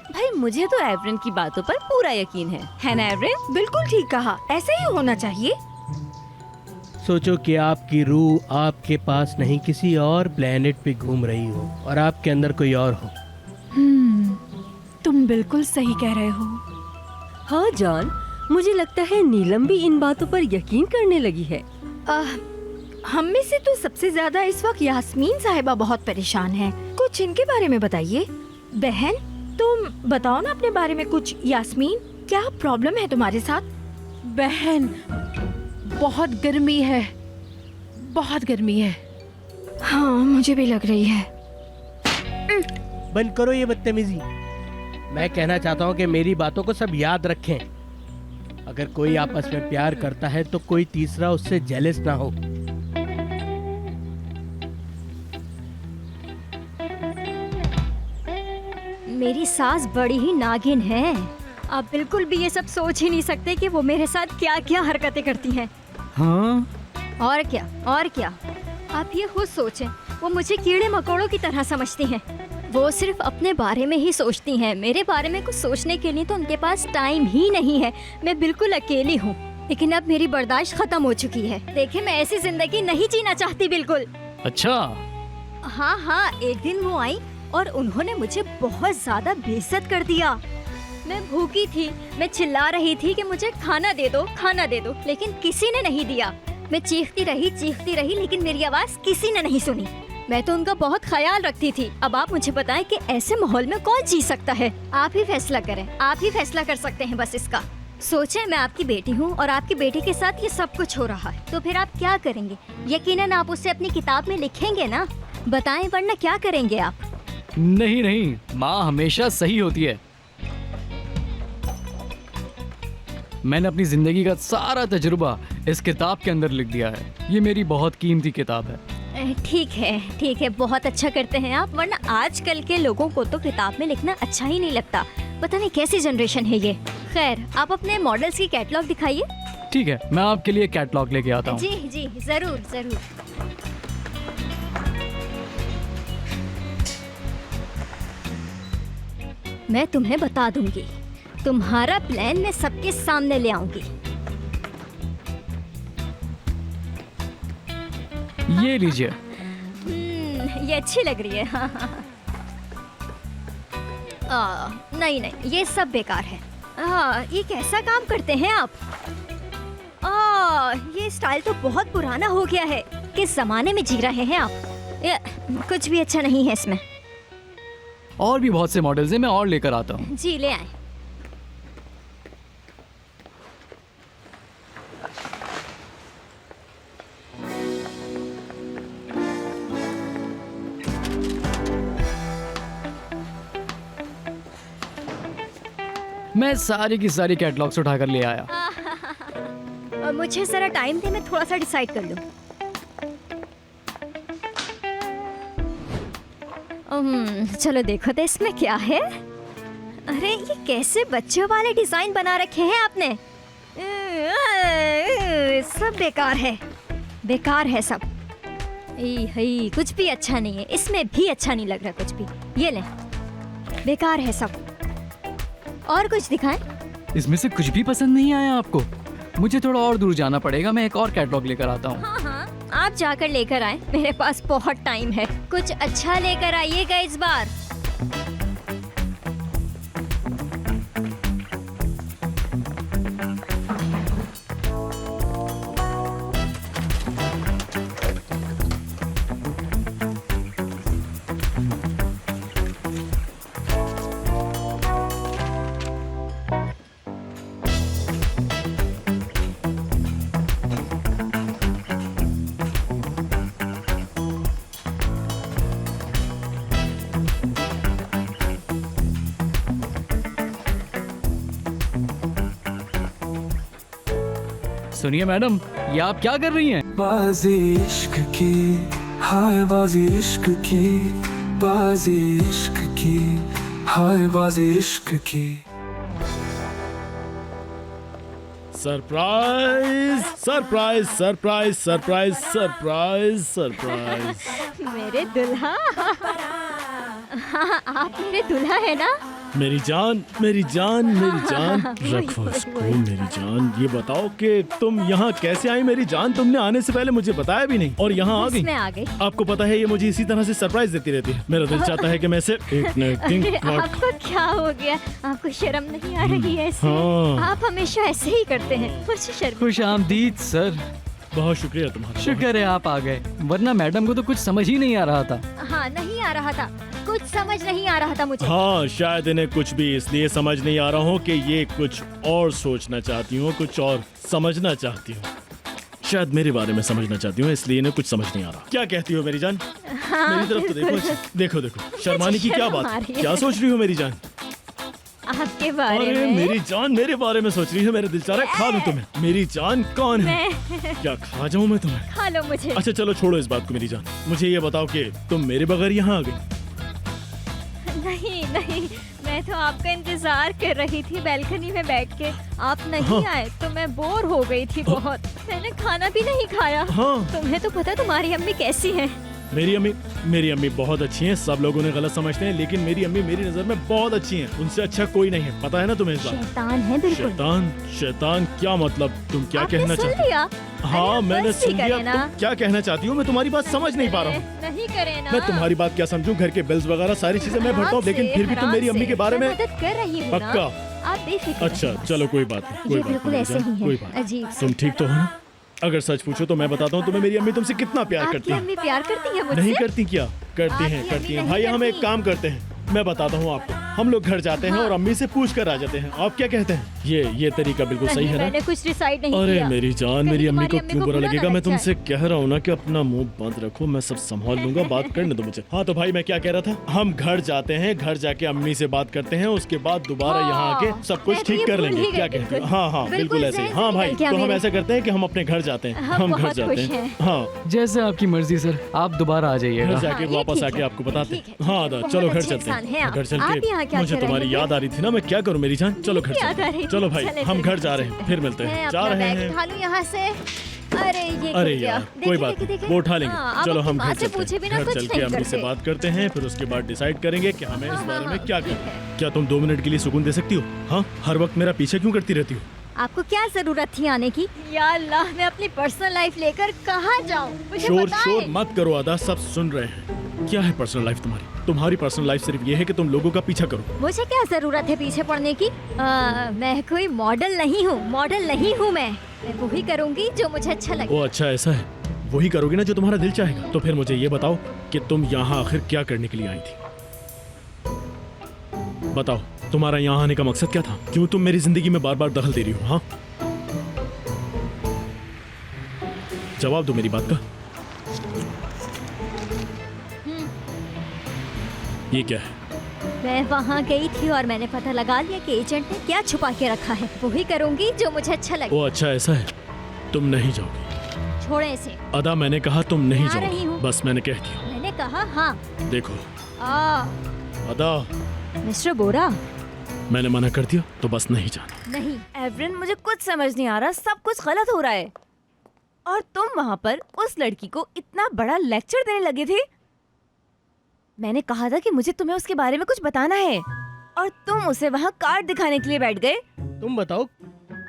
भाई, मुझे तो एवरन की बातों पर पूरा यकीन है ना एवरन? बिल्कुल ठीक कहा, ऐसे ही होना चाहिए। सोचो कि आपकी रूह आपके पास नहीं, किसी और प्लेनेट पे घूम रही हो और आपके अंदर कोई और हो। तुम बिल्कुल सही कह रहे हो। हाँ जॉन, मुझे लगता है नीलम भी इन बातों पर यकीन करने लगी है। हम में से तो सबसे ज्यादा इस वक्त यास्मीन साहिबा बहुत परेशान है। कुछ इनके बारे में बताइए। बहन, तुम बताओ ना अपने बारे में कुछ। यास्मीन, क्या प्रॉब्लम है तुम्हारे साथ? बहन, बहुत गर्मी है, बहुत गर्मी है। हाँ, मुझे भी लग रही है। बंद करो ये बदतमीजी। मैं कहना चाहता हूँ कि मेरी बातों को सब याद रखें। अगर कोई आपस में प्यार करता है तो कोई तीसरा उससे जेलस ना हो। मेरी सास बड़ी ही नागिन है। आप बिल्कुल भी ये सब सोच ही नहीं सकते कि वो मेरे साथ क्या क्या हरकतें करती हैं। हाँ, और क्या आप ये खुद सोचें, वो मुझे कीड़े मकोड़ों की तरह समझती हैं। वो सिर्फ अपने बारे में ही सोचती हैं, मेरे बारे में कुछ सोचने के लिए तो उनके पास टाइम ही नहीं है। मैं बिल्कुल अकेली हूँ, लेकिन अब मेरी बर्दाश्त खत्म हो चुकी है। देखिए, मैं ऐसी जिंदगी नहीं जीना चाहती बिल्कुल। अच्छा। हाँ, एक दिन वो आई और उन्होंने मुझे बहुत ज्यादा बेइज्जत कर दिया। मैं भूखी थी, मैं चिल्ला रही थी कि मुझे खाना दे दो, लेकिन किसी ने नहीं दिया। मैं चीखती रही, लेकिन मेरी आवाज किसी ने नहीं सुनी। मैं तो उनका बहुत ख्याल रखती थी। अब आप मुझे बताएं कि ऐसे माहौल में कौन जी सकता है? आप ही फैसला करें, आप ही फैसला कर सकते हैं बस इसका। सोचें, मैं आपकी बेटी हूँ और आपकी बेटी के साथ ये सब कुछ हो रहा है, तो फिर आप क्या करेंगे? यकीनन आप उसे अपनी किताब में लिखेंगे ना? बताएं, वरना क्या करेंगे आप? नहीं, माँ हमेशा सही होती है। मैंने अपनी जिंदगी का सारा तजुर्बा इस किताब के अंदर लिख दिया है। ये मेरी बहुत कीमती किताब है। ठीक है, बहुत अच्छा करते हैं आप, वरना आजकल के लोगों को तो किताब में लिखना अच्छा ही नहीं लगता। पता नहीं कैसी जनरेशन है ये। खैर, आप अपने मॉडल्स की कैटलॉग दिखाइए। ठीक है, मैं आपके लिए कैटलॉग लेके आता हूँ। जी, जरूर। मैं तुम्हें बता दूंगी, तुम्हारा प्लान मैं सबके सामने ले आऊंगी। ये लीजिए। ये अच्छी लग रही है। नहीं, ये सब बेकार है। ये कैसा काम करते हैं आप? ये स्टाइल तो बहुत पुराना हो गया है। किस जमाने में जी रहे हैं आप? ये कुछ भी अच्छा नहीं है इसमें। और भी बहुत से मॉडल्स हैं, मैं और लेकर आता हूँ। जी ले आए। मैं सारी की सारी कैटलॉग्स उठाकर ले आया। मुझे जरा टाइम दे, मैं थोड़ा सा डिसाइड कर लूं। चलो देखो तो इसमें क्या है। अरे ये कैसे बच्चों वाले डिजाइन बना रखे हैं आपने। सब बेकार है, बेकार है सब। कुछ भी अच्छा नहीं है, इसमें भी अच्छा नहीं लग रहा कुछ भी। ये ले, बेकार है सब। और कुछ दिखाएं? इसमें से कुछ भी पसंद नहीं आया आपको? मुझे थोड़ा और दूर जाना पड़ेगा, मैं एक और कैटलॉग लेकर आता हूँ। हाँ, आप जाकर लेकर आए, मेरे पास बहुत टाइम है। कुछ अच्छा लेकर आइएगा इस बार। सुनिए मैडम, ये आप क्या कर रही हैं? बाजी इश्क की, हाय बाजी इश्क की, बाजी इश्क की, हाय बाजी इश्क की। Surprise surprise surprise surprise surprise surprise. मेरे दुल्हा। हाँ, आप मेरे दुल्हा है ना? मेरी जान मेरी जान मेरी जान, रखो इसको मेरी जान। ये बताओ कि तुम यहाँ कैसे आई मेरी जान? तुमने आने से पहले मुझे बताया भी नहीं और यहाँ आ गई। मैं आ गई। आपको पता है ये मुझे इसी तरह से सरप्राइज देती रहती है। मेरा दिल चाहता है कि मैं इसे आपको क्या हो गया? आपको शर्म नहीं आ रही है ऐसे? हाँ। आप हमेशा ऐसे ही करते हैं, मुझे शर्म। खुश आमदीद सर। बहुत शुक्रिया तुम्हारा। शुक्र है आप आ गए, वरना मैडम को तो कुछ समझ ही नहीं आ रहा था। हाँ, नहीं आ रहा था, कुछ समझ नहीं आ रहा था मुझे। हाँ, शायद इन्हें कुछ भी इसलिए समझ नहीं आ रहा हूँ कि ये कुछ और सोचना चाहती हूँ, कुछ और समझना चाहती हूँ। शायद मेरे बारे में समझना चाहती हूँ, इसलिए इन्हें कुछ समझ नहीं आ रहा। क्या कहती हो मेरी जान? हाँ, मेरी तरफ तो देखो, देखो देखो, शर्माने की क्या बात है? क्या सोच रही हो मेरी जान? आपके बारे अरे में। मेरी जान मेरे बारे में सोच रही है? मेरे दिल चाह रहा है खा लूं तुम्हें। मेरी जान कौन है? क्या खा जाऊं मैं तुम्हें? खा लो मुझे। अच्छा चलो छोड़ो इस बात को मेरी जान, मुझे ये बताओ कि तुम मेरे बगैर यहाँ आ गई? नहीं नहीं, मैं तो आपका इंतजार कर रही थी बैल्कनी में बैठ के। आप नहीं हाँ। आए तो मैं बोर हो गई थी बहुत। मैंने खाना भी नहीं खाया। हाँ। तुम्हें तो पता तुम्हारी अम्मी कैसी है? मेरी अम्मी बहुत अच्छी हैं। सब लोग उन्हें गलत समझते हैं, लेकिन मेरी अम्मी मेरी नजर में बहुत अच्छी हैं। उनसे अच्छा कोई नहीं है, पता है ना तुम्हें इस बात? शैतान है बिल्कुल। शैतान? शैतान क्या मतलब? तुम क्या आपने कहना सुन चाहती लिया? हो? हाँ अरे मैंने बस ही सुन लिया। करें ना। तुम क्या कहना चाहती हो? मैं तुम्हारी बात समझ नहीं पा रहा हूँ। नहीं करे ना। मैं तुम्हारी बात क्या समझूं? घर के बिल्स वगैरह सारी चीजें मैं भरता हूँ, लेकिन फिर भी तुम मेरी अम्मी के बारे में मदद कर रही हूँ ना। पक्का? आप बेफिक्र अच्छा रहिए। चलो कोई बात नहीं, कोई ये बात बिल्कुल नहीं ऐसे मेरी जान, ही है। कोई बात नहीं। अजीब तुम ठीक तो हो ना? अगर सच पूछो तो मैं बताता हूँ तुम्हें, मेरी अम्मी तुमसे कितना प्यार आपकी करती है। अम्मी प्यार करती है मुझसे? नहीं करती क्या? करती आपकी हैं अम्मी करती हैं। नहीं भाई हम एक करती। काम करते हैं, मैं बताता हूँ आपको। हम लोग घर जाते हैं और अम्मी से पूछ कर आ जाते हैं। आप क्या कहते हैं? ये तरीका बिल्कुल सही है ना? मैंने कुछ डिसाइड नहीं अरे किया। मेरी जान, मेरी अम्मी को तुम्हारी अम्मी क्यों को बुरा बुरा लगेगा? ना मैं लग तुमसे जाए। कह रहा हूँ ना कि अपना मुंह बंद रखो, मैं सब संभाल लूंगा। बात करने दो मुझे। हाँ तो भाई मैं क्या कह रहा था, हम घर जाते हैं, घर जाके अम्मी से बात करते हैं, उसके बाद दोबारा यहाँ आके सब कुछ मैं तो ठीक ये कर भूल लेंगे। ही क्या गई कहते हो? बिल्कुल। हाँ हाँ बिल्कुल ऐसे ही। ज़हन से हाँ भाई निकल गया तो हम मेरे। ऐसा करते हैं कि हम अपने घर जाते हैं। हम हम घर बहुत जाते खुश हैं। हैं। हाँ जैसे आपकी मर्जी सर, आप दोबारा आ जाइएगा। घर जाके हाँ, ये वापस ठीक आके है। आपको बताते ठीक हैं। है, हाँ बहुत चलो घर अच्छे चलते इंसान हैं हैं। आप। घर चल आप के यहाँ क्या मुझे कर रहे तुम्हारी थे? याद आ रही थी ना, मैं क्या करूँ मेरी जान? चलो घर याद आ चलते रही हैं। थी। चलो भाई चले हम फिर घर जा रहे हैं, फिर मिलते मैं हैं। जा अपना रहे बैग हैं। उठा लूं यहाँ से। अरे ये अरे गिर गया। यार देखिए, कोई बात देखिए, नहीं, देखिए। वो उठा लेंगे। हाँ, आप चलो अपनी हम माँ घर से चलते पूछे हैं। बिना घर कुछ चल के नहीं अम्मी से करते। बात करते हैं, फिर उसके बाद डिसाइड करेंगे कि हमें इस बारे में हाँ, क्या ठीक करना है। है। क्या तुम 2 मिनट के लिए सुकून दे सकती हो? हाँ, हर वक्त मेरा पीछे क्यों करती रहती हो? आपको क्या जरूरत थी आने की? या अल्लाह, मैं अपनी पर्सनल लाइफ लेकर कहाँ जाऊँ? मुझे शोर बताएं। मत करो अदा, सब सुन रहे हैं। क्या है पर्सनल लाइफ तुम्हारी? तुम्हारी पर्सनल लाइफ सिर्फ ये है कि तुम लोगों का पीछा करो। मुझे क्या जरूरत है पीछे पड़ने की? मैं कोई मॉडल नहीं हूँ, मॉडल नहीं हूँ मैं वही करूँगी जो मुझे अच्छा लगे। ओ अच्छा ऐसा है, वही करोगी ना जो तुम्हारा दिल चाहेगा। तो फिर मुझे ये बताओ कि तुम यहाँ आखिर क्या करने के लिए आई थी? बताओ, तुम्हारा यहाँ आने का मकसद क्या था? क्यों तुम मेरी जिंदगी में बार बार दखल दे रही हो? हाँ, जवाब दो मेरी बात का। ये क्या है? मैं वहाँ गई थी और मैंने पता लगा लिया कि एजेंट ने क्या छुपा के रखा है। वही करूँगी जो मुझे अच्छा लगे। ओ अच्छा, ऐसा है। तुम नहीं जाओगी। छोड़े इसे। अदा, मैंने कहा तुम नहीं आ रही जाओगी। हूँ। बस मैंने कह दिया। मैंने कहा हाँ। देखो अदा, मिस्टर बोरा, मैंने मना कर दिया तो बस नहीं जाना। नहीं एवरिन, मुझे कुछ समझ नहीं आ रहा, सब कुछ गलत हो रहा है। और तुम वहाँ पर उस लड़की को इतना बड़ा लेक्चर देने लगे थे। मैंने कहा था कि मुझे तुम्हें उसके बारे में कुछ बताना है और तुम उसे वहाँ कार्ड दिखाने के लिए बैठ गए। तुम बताओ।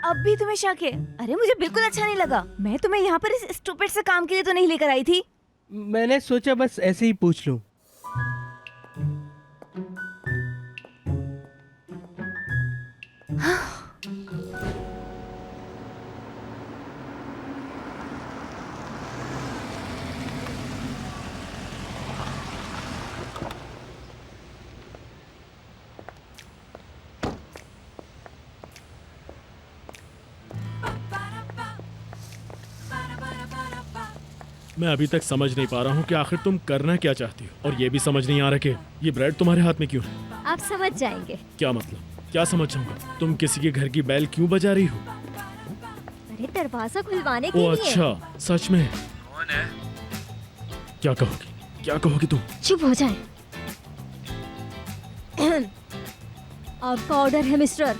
अब भी तुम्हें शक है? अरे मुझे बिल्कुल अच्छा नहीं लगा। मैं तुम्हें यहाँ पर इस स्टूपिड से काम के लिए तो नहीं लेकर आई थी। मैंने सोचा बस ऐसे ही पूछ लूं। मैं अभी तक समझ नहीं पा रहा हूँ कि आखिर तुम करना क्या चाहती हो, और ये भी समझ नहीं आ रहा कि ये ब्रेड तुम्हारे हाथ में क्यों है। आप समझ जाएंगे। क्या मतलब? क्या समझ जाऊंगा? तुम किसी के घर की बैल क्यों बजा रही हो? अरे दरवाजा खुलवाने के ओ लिए। अच्छा, सच में? कौन है? क्या कहोगी? क्या कहोगी तुम? चुप हो जाए। आपका ऑर्डर है मिस्टर।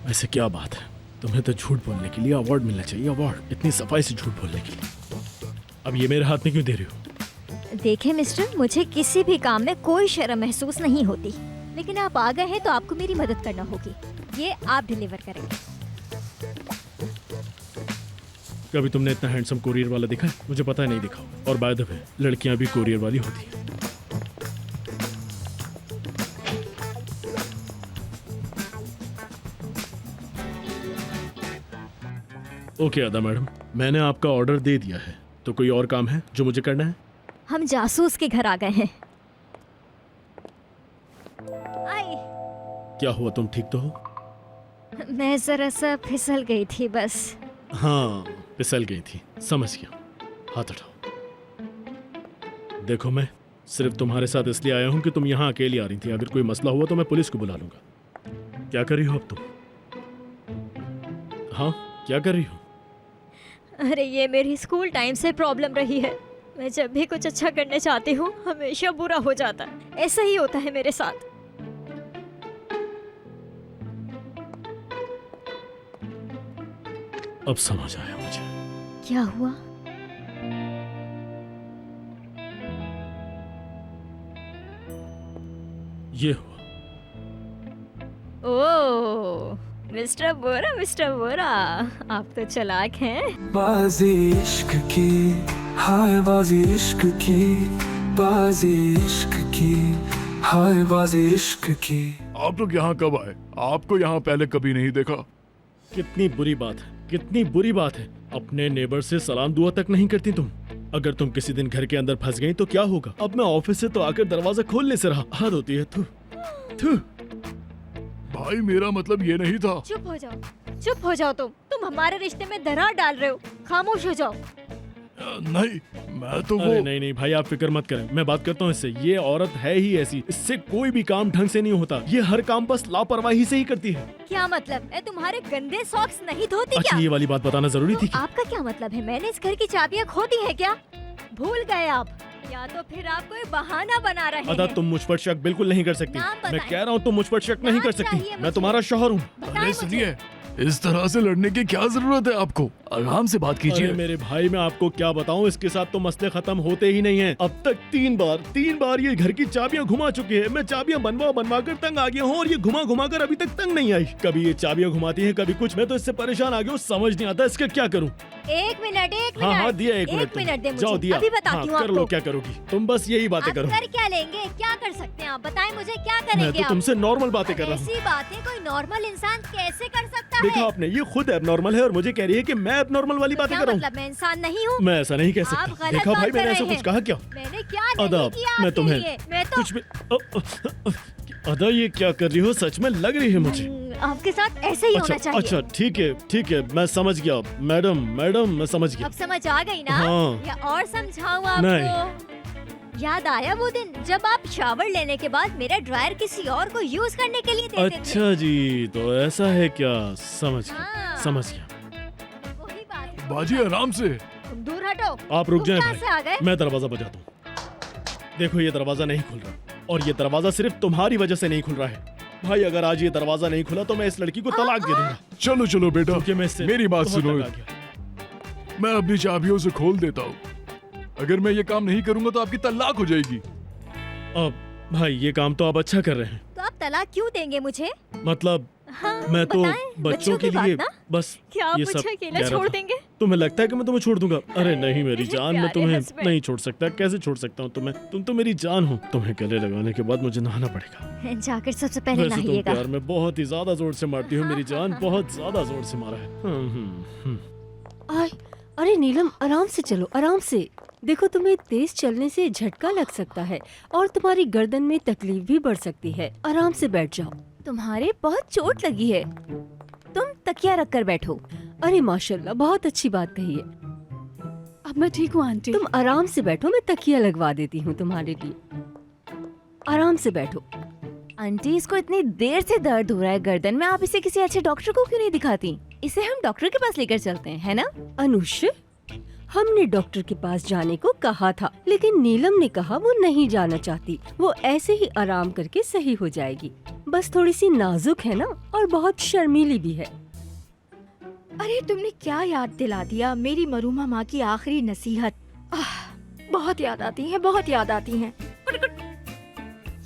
ऐसे क्या बात है? तुम्हें तो झूठ बोलने के लिए अवार्ड मिलना चाहिए। अवार्ड, इतनी सफाई से झूठ बोलने के लिए। अब ये मेरे हाथ में क्यों दे रही हो? देखिए मिस्टर, मुझे किसी भी काम में कोई शर्म महसूस नहीं होती, लेकिन आप आ गए हैं तो आपको मेरी मदद करना होगी। ये आप डिलीवर करेंगे। कभी तुमने इतना हैंडसम कोरियर वाला देखा है? मुझे पता है नहीं दिखा। और बाय द वे, लड़कियां भी कोरियर वाली होती हैं। ओके अदा मैडम, मैंने आपका ऑर्डर दे दिया है, तो कोई और काम है जो मुझे करना है? हम जासूस के घर आ गए हैं। क्या हुआ, तुम ठीक तो हो? मैं जरा सा फिसल गई थी बस। हाँ, फिसल गई थी, समझ गया। हाथ हटाओ। देखो, मैं सिर्फ तुम्हारे साथ इसलिए आया हूँ कि तुम यहाँ अकेली आ रही थी। अगर कोई मसला हुआ तो मैं पुलिस को बुला लूंगा। क्या कर रही हो अब तुम? हाँ, क्या कर रही हो? अरे ये मेरी स्कूल टाइम से प्रॉब्लम रही है। मैं जब भी कुछ अच्छा करने चाहती हूँ हमेशा बुरा हो जाता है। ऐसा ही होता है मेरे साथ। अब समझ आया मुझे। क्या हुआ? ये हुआ। ओह मिस्टर बोरा, आप तो चालाक हैं। बाजी इश्क की, हाय बाजी इश्क की, बाजी इश्क की, हाय बाजी इश्क की। आप लोग यहाँ कब आए? आपको यहाँ पहले कभी नहीं देखा। कितनी बुरी बात है, कितनी बुरी बात है। अपने नेबर से सलाम दुआ तक नहीं करती तुम। अगर तुम किसी दिन घर के अंदर फंस गई तो क्या होगा? अब मैं ऑफिस से तो आकर दरवाजा खोलने से रहा। हद होती है। थू थू। भाई मेरा मतलब ये नहीं था। चुप हो जाओ तुम हमारे रिश्ते में दरार डाल रहे हो। खामोश हो जाओ। नहीं, मैं तो अरे नहीं भाई, आप फिक्र मत करें, मैं बात करता हूँ इससे। ये औरत है ही ऐसी, इससे कोई भी काम ढंग से नहीं होता। ये हर काम बस लापरवाही से ही करती है। क्या मतलब? मैं तुम्हारे गंदे सॉक्स नहीं धोती अच्छा, क्या? ये वाली बात बताना जरूरी थी। आपका क्या मतलब है? मैंने इस घर की चाबियाँ खो दी है क्या? भूल गए आप? या तो फिर आप कोई बहाना बना रहे अदा, हैं। तुम मुझ पर शक बिल्कुल नहीं कर सकती। मैं कह रहा हूँ तुम मुझ पर शक नहीं कर सकती। मैं तुम्हारा शौहर हूँ। अरे सुनिए, इस तरह से लड़ने की क्या जरूरत है आपको? आराम से बात कीजिए। अरे मेरे भाई, मैं आपको क्या बताऊं, इसके साथ तो मसले खत्म होते ही नहीं हैं। अब तक तीन बार ये घर की चाबियां घुमा चुकी है। मैं चाबियां बनवा कर तंग आ गया हूँ, और ये घुमा कर अभी तक तंग नहीं आई। कभी ये चाबियां घुमाती है, कभी कुछ। मैं तो इससे परेशान आ गया हूँ, समझ नहीं आता इसका क्या करूँ। एक मिनट हाँ हाँ दिया एक एक मिनट दे जाओ मुझे, दिया। अभी बताती हाँ, हूँ कर लो आपको। क्या करोगी तुम, बस यही बातें आप करो। कर क्या लेंगे, क्या कर सकते हैं आप बताएं मुझे, क्या मैं करेंगे तो आप? तुमसे नॉर्मल बातें कर रहा हूँ। ऐसी बातें कोई नॉर्मल इंसान कैसे कर सकता देखा है? आपने, ये खुद एबनॉर्मल है और मुझे कह रही है कि मैं एबनॉर्मल वाली बातें क्या कर रहा हूँ। मतलब मैं इंसान नहीं हूँ? मैं ऐसा नहीं कह आप सकता। गलत देखा बात भाई कर मैंने ऐसा रहे कुछ हैं। कहा क्या? मैंने क्या नहीं अदा किया मैं आपके तुम्हें लिए? मैं तो कुछ भी अदा ये क्या कर रही हो, सच में लग रही है मुझे। आपके साथ ऐसे ही होना चाहिए। अच्छा ठीक है मैं समझ गया। मैडम मैं समझ गया। अब समझ आ गई ना? हाँ। या और समझाऊं आपको? याद आया वो दिन जब आप शावर लेने के बाद मेरा ड्रायर किसी और को यूज करने के लिए देते थे? अच्छा जी, तो ऐसा है क्या? समझ हाँ। गया समझ गया। वही बात है। बाजी आराम से। तुम दूर हटो। आप रुक तुम जाएं कहाँ से आ भाई, गए? मैं दरवाजा बजाता हूँ। देखो ये दरवाजा नहीं खुल रहा, और ये दरवाजा सिर्फ तुम्हारी वजह से नहीं खुल रहा है। भाई अगर आज ये दरवाजा नहीं खुला तो मैं इस लड़की को तलाक दे दूंगा। चलो चलो बेटा, क्योंकि मैं इससे मेरी बात बहुत सुनो। तंग आ गया। मैं अपनी चाबियों से खोल देता हूँ। अगर मैं ये काम नहीं करूंगा तो आपकी तलाक हो जाएगी। अब भाई ये काम तो आप अच्छा कर रहे हैं। तो आप तलाक क्यों देंगे मुझे? मतलब हाँ, मैं तो बताएं, बच्चों के की बात लिए ना? बस क्या आप ये मुझे सब अकेला कह रहा छोड़ था। देंगे? तुम्हें लगता है कि मैं तुम्हें छोड़ दूंगा? अरे नहीं मेरी जान, मैं प्यारे तुम्हें husband। नहीं छोड़ सकता। कैसे छोड़ सकता हूँ तुम्हें? तुम तो मेरी जान हो। तुम्हें गले लगाने के बाद मुझे नहाना पड़ेगा। जाकर सबसे पहले वैसे तुम नहाइएगा। प्यार में बहुत ही ज्यादा जोर से मारती हो मेरी जान, बहुत ज्यादा जोर से मारा है। आय, अरे नीलम आराम से चलो, आराम से। देखो तुम्हें तेज चलने से झटका लग सकता है और तुम्हारी गर्दन में तकलीफ भी बढ़ सकती है। आराम से बैठ जाओ। तुम्हारे बहुत चोट लगी है, तुम तकिया रख कर बैठो। अरे माशाल्लाह, बहुत अच्छी बात कही है। अब मैं ठीक हूँ आंटी। तुम आराम से बैठो, मैं तकिया लगवा देती हूँ तुम्हारे लिए। आराम से बैठो। आंटी इसको इतनी देर से दर्द हो रहा है गर्दन में, आप इसे किसी अच्छे डॉक्टर को क्यों नहीं दिखाती? इसे हम डॉक्टर के पास लेकर चलते हैं, है ना? अनुष, हमने डॉक्टर के पास जाने को कहा था, लेकिन नीलम ने कहा वो नहीं जाना चाहती। वो ऐसे ही आराम करके सही हो जाएगी। बस थोड़ी सी नाजुक है ना, और बहुत शर्मीली भी है। अरे तुमने क्या याद दिला दिया मेरी मरूमा माँ की आखिरी नसीहत। बहुत याद आती है, बहुत याद आती हैं।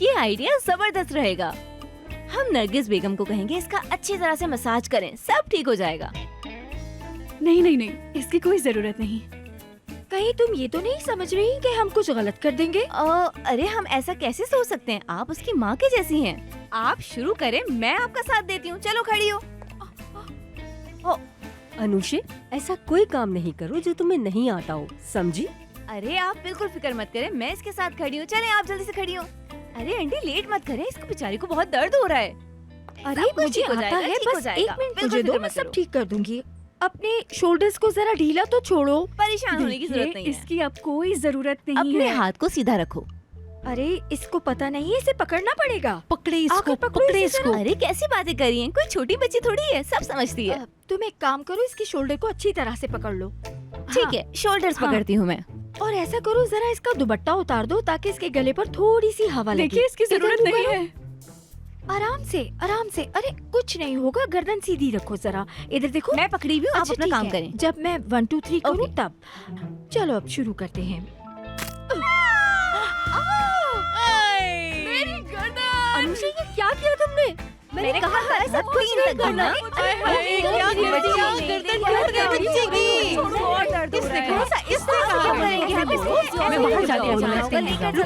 ये आइडिया जबरदस्त रहेगा। हम नरगिस बेगम को कहेंगे इसका अच्छी तरह से मसाज करें, सब ठीक हो जाएगा। नहीं, इसकी कोई जरूरत नहीं। कहीं तुम ये तो नहीं समझ रही कि हम कुछ गलत कर देंगे? अरे हम ऐसा कैसे सोच सकते हैं? आप उसकी माँ के जैसी हैं। आप शुरू करें, मैं आपका साथ देती हूँ। चलो खड़ी हो। अनुषे, ऐसा कोई काम नहीं करो जो तुम्हें नहीं आता हो, समझी? अरे आप बिल्कुल फिक्र मत करें, मैं इसके साथ खड़ी हूँ। चलें आप जल्दी से खड़ी हो। अरे आंटी लेट मत करें, इसको बेचारी को बहुत दर्द हो रहा है। अरे मुझे आता है, बस एक मिनट मुझे दो, मैं सब ठीक कर दूंगी। अपने शोल्डर्स को जरा ढीला तो छोड़ो। परेशान होने की जरूरत नहीं है। इसकी अब कोई जरूरत नहीं अपने है। हाथ को सीधा रखो। अरे इसको पता नहीं है, इसे पकड़ना पड़ेगा। पकड़े इसको, आकर पकड़ो पकड़े इसे इसको। जरा। अरे कैसी बातें कर रही हैं? कोई छोटी बच्ची थोड़ी है, सब समझती है। तुम एक काम करो, इसकी शोल्डर को अच्छी तरह से पकड़ लो। ठीक है, शोल्डर्स पकड़ती हूँ मैं। और ऐसा करो, जरा इसका दुपट्टा उतार दो ताकि इसके गले पर थोड़ी सी हवा लगे। देखिए इसकी जरूरत नहीं है। आराम से, आराम से। अरे कुछ नहीं होगा, गर्दन सीधी रखो जरा। इधर देखो, मैं पकड़ी हुई हूँ, आप अच्छा, अपना ठीक काम है। करें। जब मैं 1 2 3 करूँ तब। चलो अब शुरू करते हैं। मेरी गर्दन। अनुषा, ये क्या किया तुमने? मैंने कहा था ऐसा कुछ नहीं करना।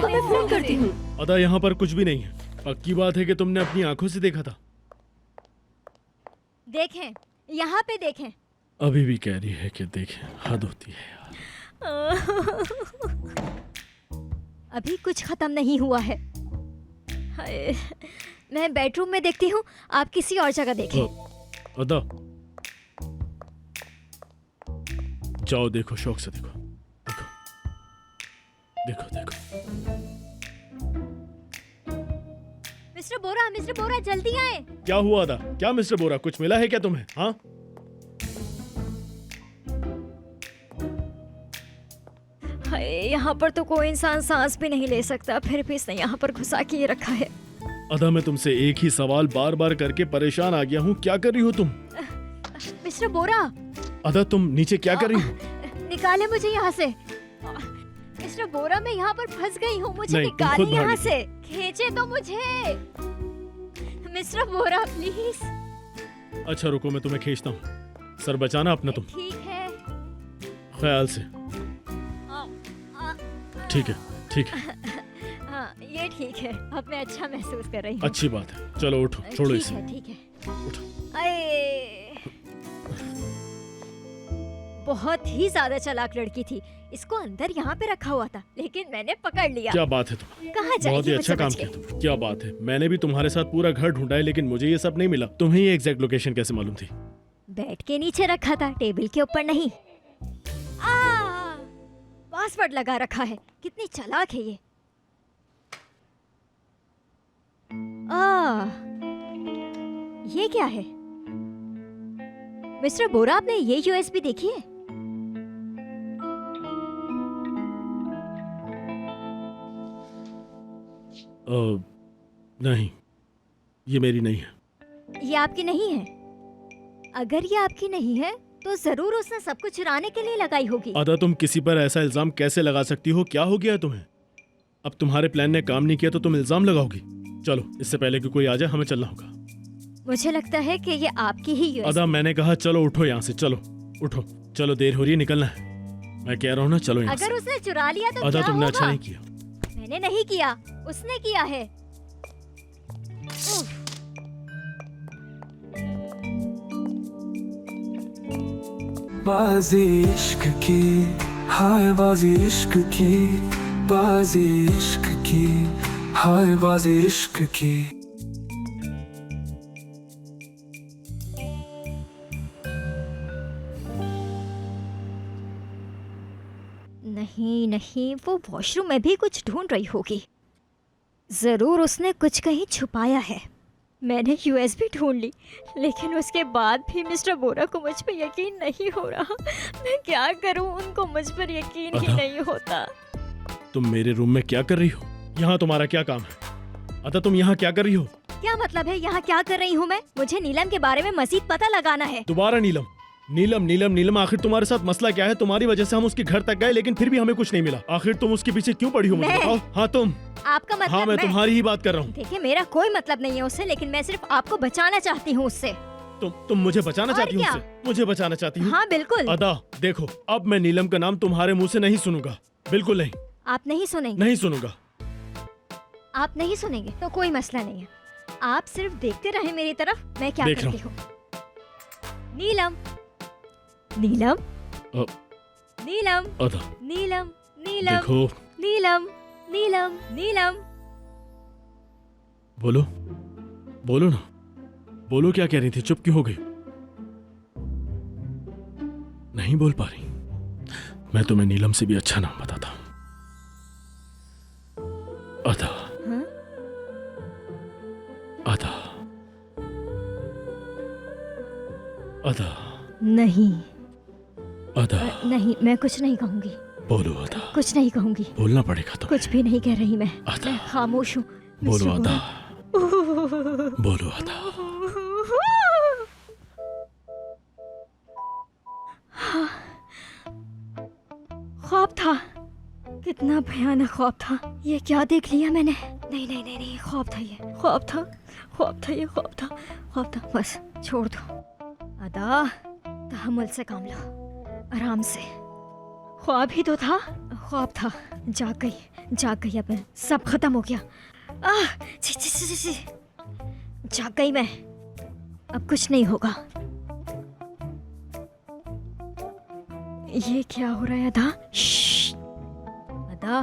मैं फोन करती हूँ। अदा यहाँ पर कुछ भी नहीं है। पक्की बात है कि तुमने अपनी आंखों से देखा था। देखें, यहाँ पे देखें। अभी भी कह रही है कि देखें, हद होती है यार। अभी कुछ खत्म नहीं हुआ है। हाय, मैं बेडरूम में देखती हूँ, आप किसी और जगह देखें। अदा जाओ, देखो, शौक से देखो, देखो देखो देखो। मिस्टर बोरा जल्दी आए। क्या हुआ अदा? क्या मिस्टर बोरा, कुछ मिला है क्या तुम्हें? हाँ हाय, यहाँ पर तो कोई इंसान सांस भी नहीं ले सकता, फिर भी इसने यहाँ पर घुसा के ये रखा है। अदा मैं तुमसे एक ही सवाल बार बार करके परेशान आ गया हूँ। क्या कर रही हो तुम? मिस्टर बोरा, अदा तुम नीचे क्या कर रही हो? निकाले मुझे यहाँ से। मिस्टर बोरा, मैं यहाँ पर फंस गई हूँ, मुझे नहीं, तुम निकालिए खुद यहाँ भागी। से। खींचे तो मुझे। Mister Bora please. अच्छा रुको, मैं तुम्हें खींचता हूँ। सर बचाना अपना तुम। ठीक है। ख्याल से। ठीक है, ठीक है, हाँ ये ठीक है, अब मैं अच्छा महसूस कर रही हूँ। अच्छी बात है। चलो उठो, छोड़ो इसे। ठीक है। अये, बहुत ही ज्यादा चालाक लड़की थी। इसको अंदर यहाँ पे रखा हुआ था, लेकिन मैंने पकड़ लिया। क्या बात है तुम, कहाँ जाएगी? बहुत ही अच्छा काम किया तुम। क्या बात है, मैंने भी तुम्हारे साथ पूरा घर ढूंढा है, लेकिन मुझे ये सब नहीं मिला। तुम्हें ये एग्जैक्ट लोकेशन कैसे मालूम थी? बेड के नीचे रखा था, टेबल के ऊपर नहीं। पासवर्ड लगा रखा है। कितनी चालाक है ये। ये क्या है? मिस्टर बोरा, आपने ये यूएसबी देखी है? नहीं, ये मेरी नहीं है। ये आपकी नहीं है? अगर ये आपकी नहीं है तो जरूर उसने सब कुछ चुराने के लिए लगाई होगी। अदा, तुम किसी पर ऐसा इल्जाम कैसे लगा सकती हो? क्या हो गया तुम्हें? अब तुम्हारे प्लान ने काम नहीं किया तो तुम इल्जाम लगाओगी? चलो, इससे पहले कि कोई आ जाए हमें चलना होगा। मुझे लगता है कि ये आपकी ही यूएसबी। अदा, मैंने कहा चलो उठो यहाँ से, चलो उठो, चलो देर हो रही है, निकलना है। मैं कह रहा हूँ ना, चलो यहाँ से। अगर उसने चुरा लिया तो अदा, क्या तुमने होगा? अच्छा नहीं किया। मैंने नहीं किया, उसने किया है। उफ। बाजी इश्क की, हाय बाजी इश्क की, बाजी इश्क की, हाय बाजी इश्क की। नहीं नहीं, वो वॉशरूम में भी कुछ ढूंढ रही होगी। जरूर उसने कुछ कहीं छुपाया है। मैंने यूएसबी ढूंढ ली, लेकिन उसके बाद भी मिस्टर बोरा को मुझ पर यकीन नहीं हो रहा। मैं क्या करूं, उनको मुझ पर यकीन ही नहीं होता। तुम मेरे रूम में क्या कर रही हो? यहाँ तुम्हारा क्या काम है? अदा, तुम यहाँ क्या कर रही हो? क्या मतलब है यहाँ क्या कर रही हूँ मैं? मुझे नीलम के बारे में मजीद पता लगाना है। दोबारा नीलम? नीलम नीलम नीलम, आखिर तुम्हारे साथ मसला क्या है? तुम्हारी वजह से हम उसके घर तक गए, लेकिन फिर भी हमें कुछ नहीं मिला। आखिर तुम उसके पीछे क्यों पड़ी हो, मुझे बताओ। हाँ तुम। आपका मतलब? हाँ, मैं तुम्हारी ही बात कर रहा हूँ। देखिए, मेरा कोई मतलब नहीं है उससे, लेकिन मैं सिर्फ आपको बचाना चाहती हूँ उससे। तुम मुझे बचाना चाहती हो उससे? मुझे बचाना चाहती हो? हाँ बिल्कुल। अदा देखो, अब मैं नीलम का नाम तुम्हारे मुंह से नहीं सुनूंगा, बिल्कुल नहीं। आप नहीं सुनेंगे? नहीं सुनूंगा। आप नहीं सुनेंगे तो कोई मसला नहीं है। आप सिर्फ देखते रहे मेरी तरफ, मैं क्या करती हूँ। नीलम, नीलम, नीलम, अदा, नीलम, नीलम, देखो, नीलम, नीलम, नीलम। बोलो, बोलो ना, बोलो, क्या कह रही थी? चुप क्यों हो गई? नहीं बोल पा रही? मैं तुम्हें नीलम से भी अच्छा नाम बताता हूँ। अदा। हाँ? अदा। अदा। नहीं। अदा। नहीं, मैं कुछ नहीं कहूँगी। बोलो अदा। कुछ नहीं कहूँगी। बोलना पड़ेगा तुम्हें। कुछ भी नहीं कह रही मैं। अदा। मैं खामोश हूँ। बोलो अदा। बोलो अदा। ख्वाब था, कितना भयानक ख्वाब था। ये क्या देख लिया मैंने? नहीं नहीं नहीं नहीं, ख्वाब था ये, ख्वाब था, ख्वाब था ये, ख्वाब था, ख्वाब था। बस छोड़ दो अदा, तहम्मुल से काम लो, आराम से। ख्वाब ही तो था, ख्वाब था। जाग गई अब मैं, सब खत्म हो गया। छी छी छी छी, जाग गई मैं, अब कुछ नहीं होगा। ये क्या हो रहा है अदा? अदा,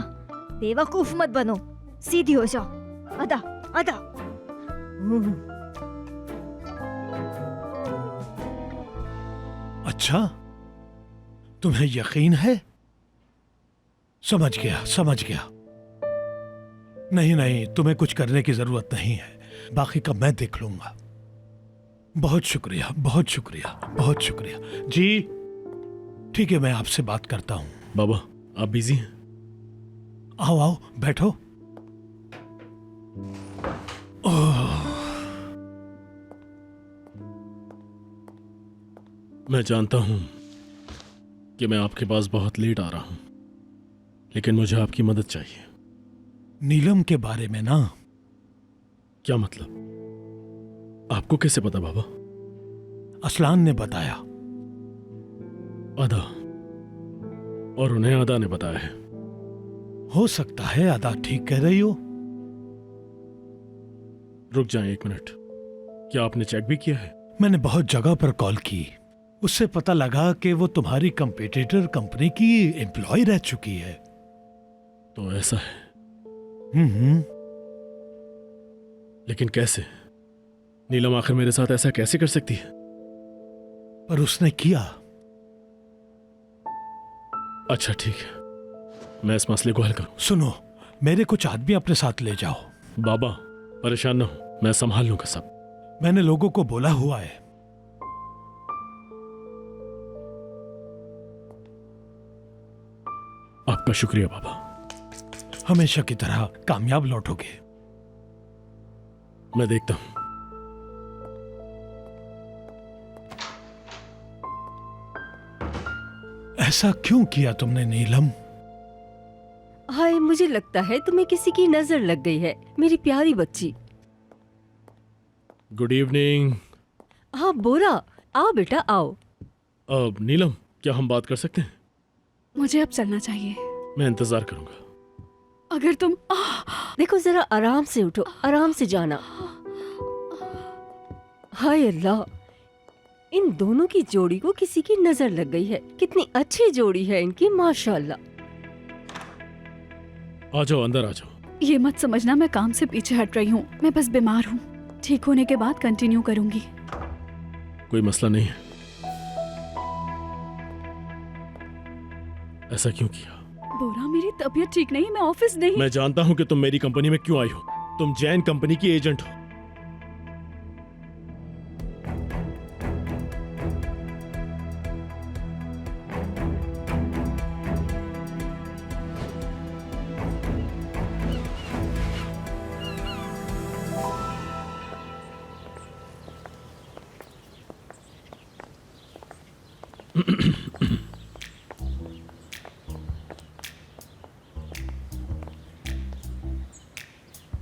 बेवकूफ मत बनो, सीधी हो जाओ। अदा, अदा। अच्छा, तुम्हें यकीन है? समझ गया, समझ गया। नहीं नहीं, तुम्हें कुछ करने की जरूरत नहीं है, बाकी का मैं देख लूंगा। बहुत शुक्रिया, बहुत शुक्रिया, बहुत शुक्रिया जी। ठीक है, मैं आपसे बात करता हूँ। बाबा, आप बिजी हैं? आओ आओ, बैठो। मैं जानता हूं कि मैं आपके पास बहुत लेट आ रहा हूं, लेकिन मुझे आपकी मदद चाहिए। नीलम के बारे में ना? क्या मतलब? आपको कैसे पता बाबा? असलान ने बताया। अदा, और उन्हें अदा ने बताया है। हो सकता है अदा ठीक कह रही हो। रुक जाएं 1 मिनट, क्या आपने चेक भी किया है? मैंने बहुत जगह पर कॉल की, उससे पता लगा कि वो तुम्हारी कंपटीटर कंपनी की एम्प्लॉय रह चुकी है। तो ऐसा है? लेकिन कैसे? नीलम आखिर मेरे साथ ऐसा कैसे कर सकती है? पर उसने किया। अच्छा ठीक है, मैं इस मसले को हल करूं। सुनो, मेरे कुछ आदमी अपने साथ ले जाओ। बाबा परेशान न हो, मैं संभाल लूंगा सब। मैंने लोगों को बोला हुआ है। आपका शुक्रिया बाबा। हमेशा की तरह कामयाब लौटोगे। मैं देखता हूं। ऐसा क्यों किया तुमने नीलम? हाय, मुझे लगता है तुम्हें किसी की नजर लग गई है, मेरी प्यारी बच्ची। Good evening. हाँ बोरा, आओ बेटा आओ। अब नीलम, क्या हम बात कर सकते हैं? मुझे अब चलना चाहिए। मैं इंतजार करूंगा। अगर तुम देखो जरा आराम से उठो, आराम से जाना। हाय अल्लाह, इन दोनों की जोड़ी को किसी की नजर लग गई है। कितनी अच्छी जोड़ी है इनकी, माशाल्लाह। आ जाओ, अंदर आ जाओ। ये मत समझना मैं काम से पीछे हट रही हूँ, मैं बस बीमार हूँ। ठीक होने के बाद कंटिन्यू करूंगी। कोई मसला नहीं है। ऐसा क्यों किया? बोरा, मेरी तबीयत ठीक नहीं, मैं ऑफिस नहीं। मैं जानता हूं कि तुम मेरी कंपनी में क्यों आई हो। तुम जैन कंपनी की एजेंट हो।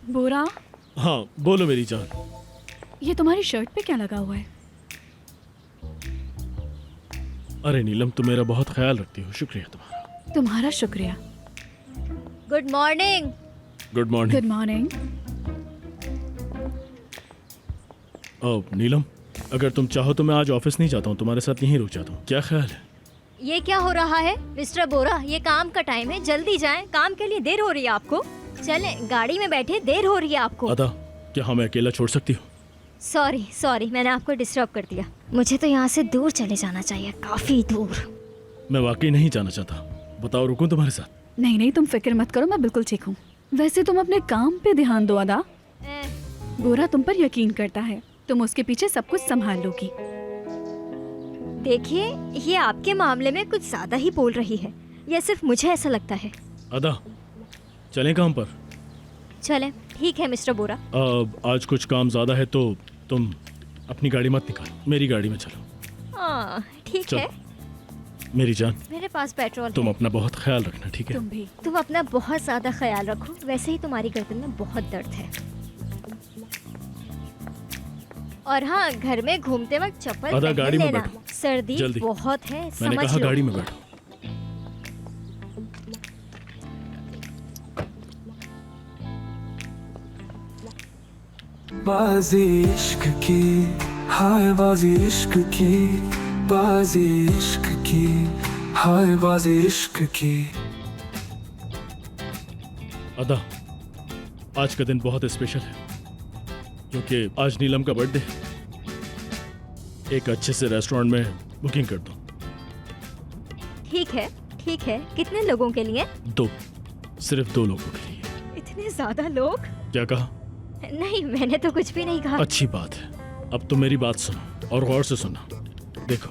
बोरा, हाँ बोलो मेरी जान। ये तुम्हारी शर्ट पे क्या लगा हुआ है? अरे नीलम, तुम मेरा बहुत ख्याल रखती हो, शुक्रिया तुम्हारा। तुम्हारा शुक्रिया। Good morning. Good morning. Good morning. अब नीलम, अगर तुम चाहो तो मैं आज ऑफिस नहीं जाता हूँ, तुम्हारे साथ यहीं रुक जाता हूँ, क्या ख्याल है? ये क्या हो रहा है मिस्टर बोरा? ये काम का टाइम है, जल्दी जाएं। काम के लिए देर हो रही है आपको। चलें, गाड़ी में बैठे, देर हो रही है आपको। अदा, क्या हमें अकेला छोड़ सकती हो? सॉरी सॉरी, मैंने आपको डिस्टर्ब कर दिया। मुझे तो यहाँ से दूर चले जाना चाहिए, काफी दूर। मैं वाकई नहीं जाना चाहता। बताओ, रुकूं तुम्हारे साथ? नहीं नहीं, तुम फिक्र मत करो, मैं बिल्कुल ठीक हूँ। वैसे तुम अपने काम पे ध्यान दो अदा। बोरा तुम पर यकीन करता है, तुम उसके पीछे सब कुछ संभाल लोगी। देखिए, ये आपके मामले में कुछ ज्यादा ही बोल रही है, या सिर्फ मुझे ऐसा लगता है? अदा, चलें काम पर? चलें, ठीक है मिस्टर बोरा। अब आज कुछ काम ज्यादा है तो तुम अपनी गाड़ी मत निकालो, मेरी गाड़ी में चलो। हाँ ठीक चलो। है मेरी जान, मेरे पास पेट्रोल तुम है। अपना बहुत ख्याल रखना, ठीक है? तुम भी। तुम अपना बहुत ज्यादा ख्याल रखो। वैसे ही तुम्हारी गर्दन में बहुत दर्द है। और हाँ, घर में घूमते वक्त चप्पल अदा, पहन गाड़ी में लेना। बैठो। सर्दी जल्दी। बहुत है, मैंने समझ कहा लो। गाड़ी में बैठो। बाजी इश्क की, हाय बाजी इश्क की, बाजी इश्क की, हाय बाजी इश्क की। अदा, आज का दिन बहुत स्पेशल है क्योंकि आज नीलम का बर्थडे है। एक अच्छे से रेस्टोरेंट में बुकिंग कर दो। ठीक है ठीक है। कितने लोगों के लिए? 2, सिर्फ 2 लोगों के लिए। इतने ज्यादा लोग? क्या कहा? नहीं, मैंने तो कुछ भी नहीं कहा। अच्छी बात है। अब तुम मेरी बात सुनो और गौर से सुनो। देखो,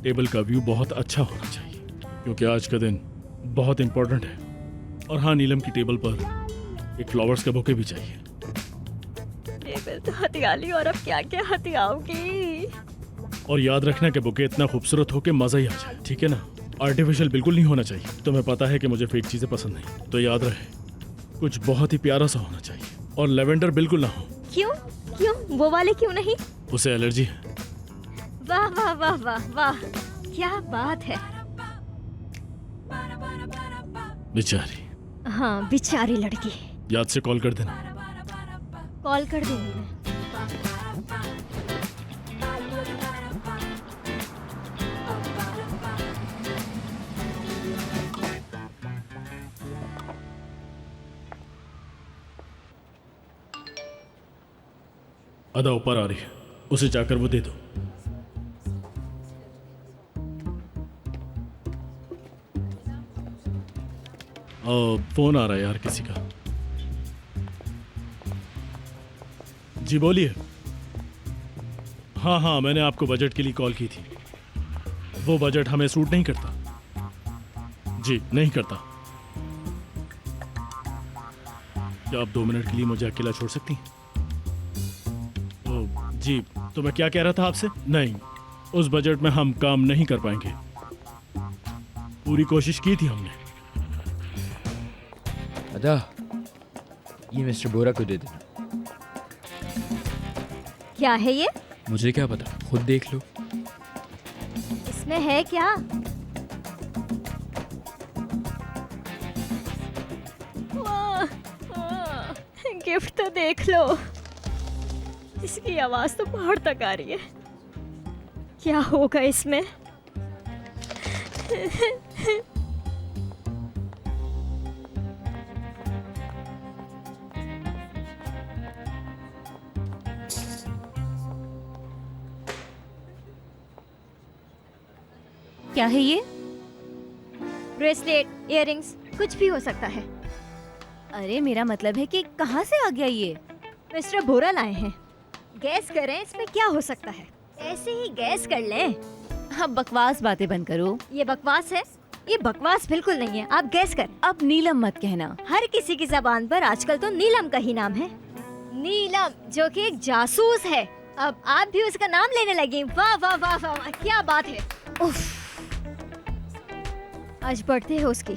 टेबल का व्यू बहुत अच्छा होना चाहिए क्योंकि आज का दिन बहुत इंपॉर्टेंट है। और हाँ, नीलम की टेबल पर एक फ्लावर्स का बुके भी चाहिए। टेबल तो हथियाली, और अब क्या क्या हथियाओगी? और याद रखना कि बुके इतना खूबसूरत हो कि मजा ही आ जाए, ठीक है ना? आर्टिफिशियल बिल्कुल नहीं होना चाहिए। तुम्हें पता है कि मुझे फेक चीजें पसंद नहीं, तो याद रहे कुछ बहुत ही प्यारा सा होना चाहिए। और लेवेंडर बिल्कुल ना हो। क्यों क्यों? वो वाले क्यों नहीं? उसे एलर्जी है। वाह वाह वाह वाह वाह, क्या बात है। बेचारी। हाँ, बेचारी लड़की। याद से कॉल कर देना। कॉल कर दूंगी मैं। अदा ऊपर आ रही है, उसे जाकर वो दे दो। फोन आ रहा है यार किसी का। जी बोलिए। हाँ हाँ, मैंने आपको बजट के लिए कॉल की थी। वो बजट हमें सूट नहीं करता। जी नहीं करता। क्या आप 2 मिनट के लिए मुझे अकेला छोड़ सकती हैं? जी, तो मैं क्या कह रहा था आपसे? नहीं, उस बजट में हम काम नहीं कर पाएंगे। पूरी कोशिश की थी हमने। अदा, ये मिस्टर बोरा को दे देना। क्या है ये? मुझे क्या पता, खुद देख लो। इसमें है क्या? गिफ्ट तो देख लो। इसकी आवाज तो पहाड़ तक आ रही है। क्या होगा इसमें? क्या है ये? ब्रेसलेट, इयररिंग्स, कुछ भी हो सकता है। अरे मेरा मतलब है कि कहाँ से आ गया ये? मिस्टर बोरा लाए हैं। गैस करें इसमें क्या हो सकता है। ऐसे ही गैस कर लें। अब बकवास बातें बंद करो। ये बकवास है? ये बकवास बिल्कुल नहीं है। आप गैस कर। अब नीलम मत कहना। हर किसी की जबान पर आजकल तो नीलम का ही नाम है। नीलम, जो कि एक जासूस है। अब आप भी उसका नाम लेने लगी। वाह वाह वाह वाह, वाह, क्या बात है। उफ। आज बर्थडे है उसकी।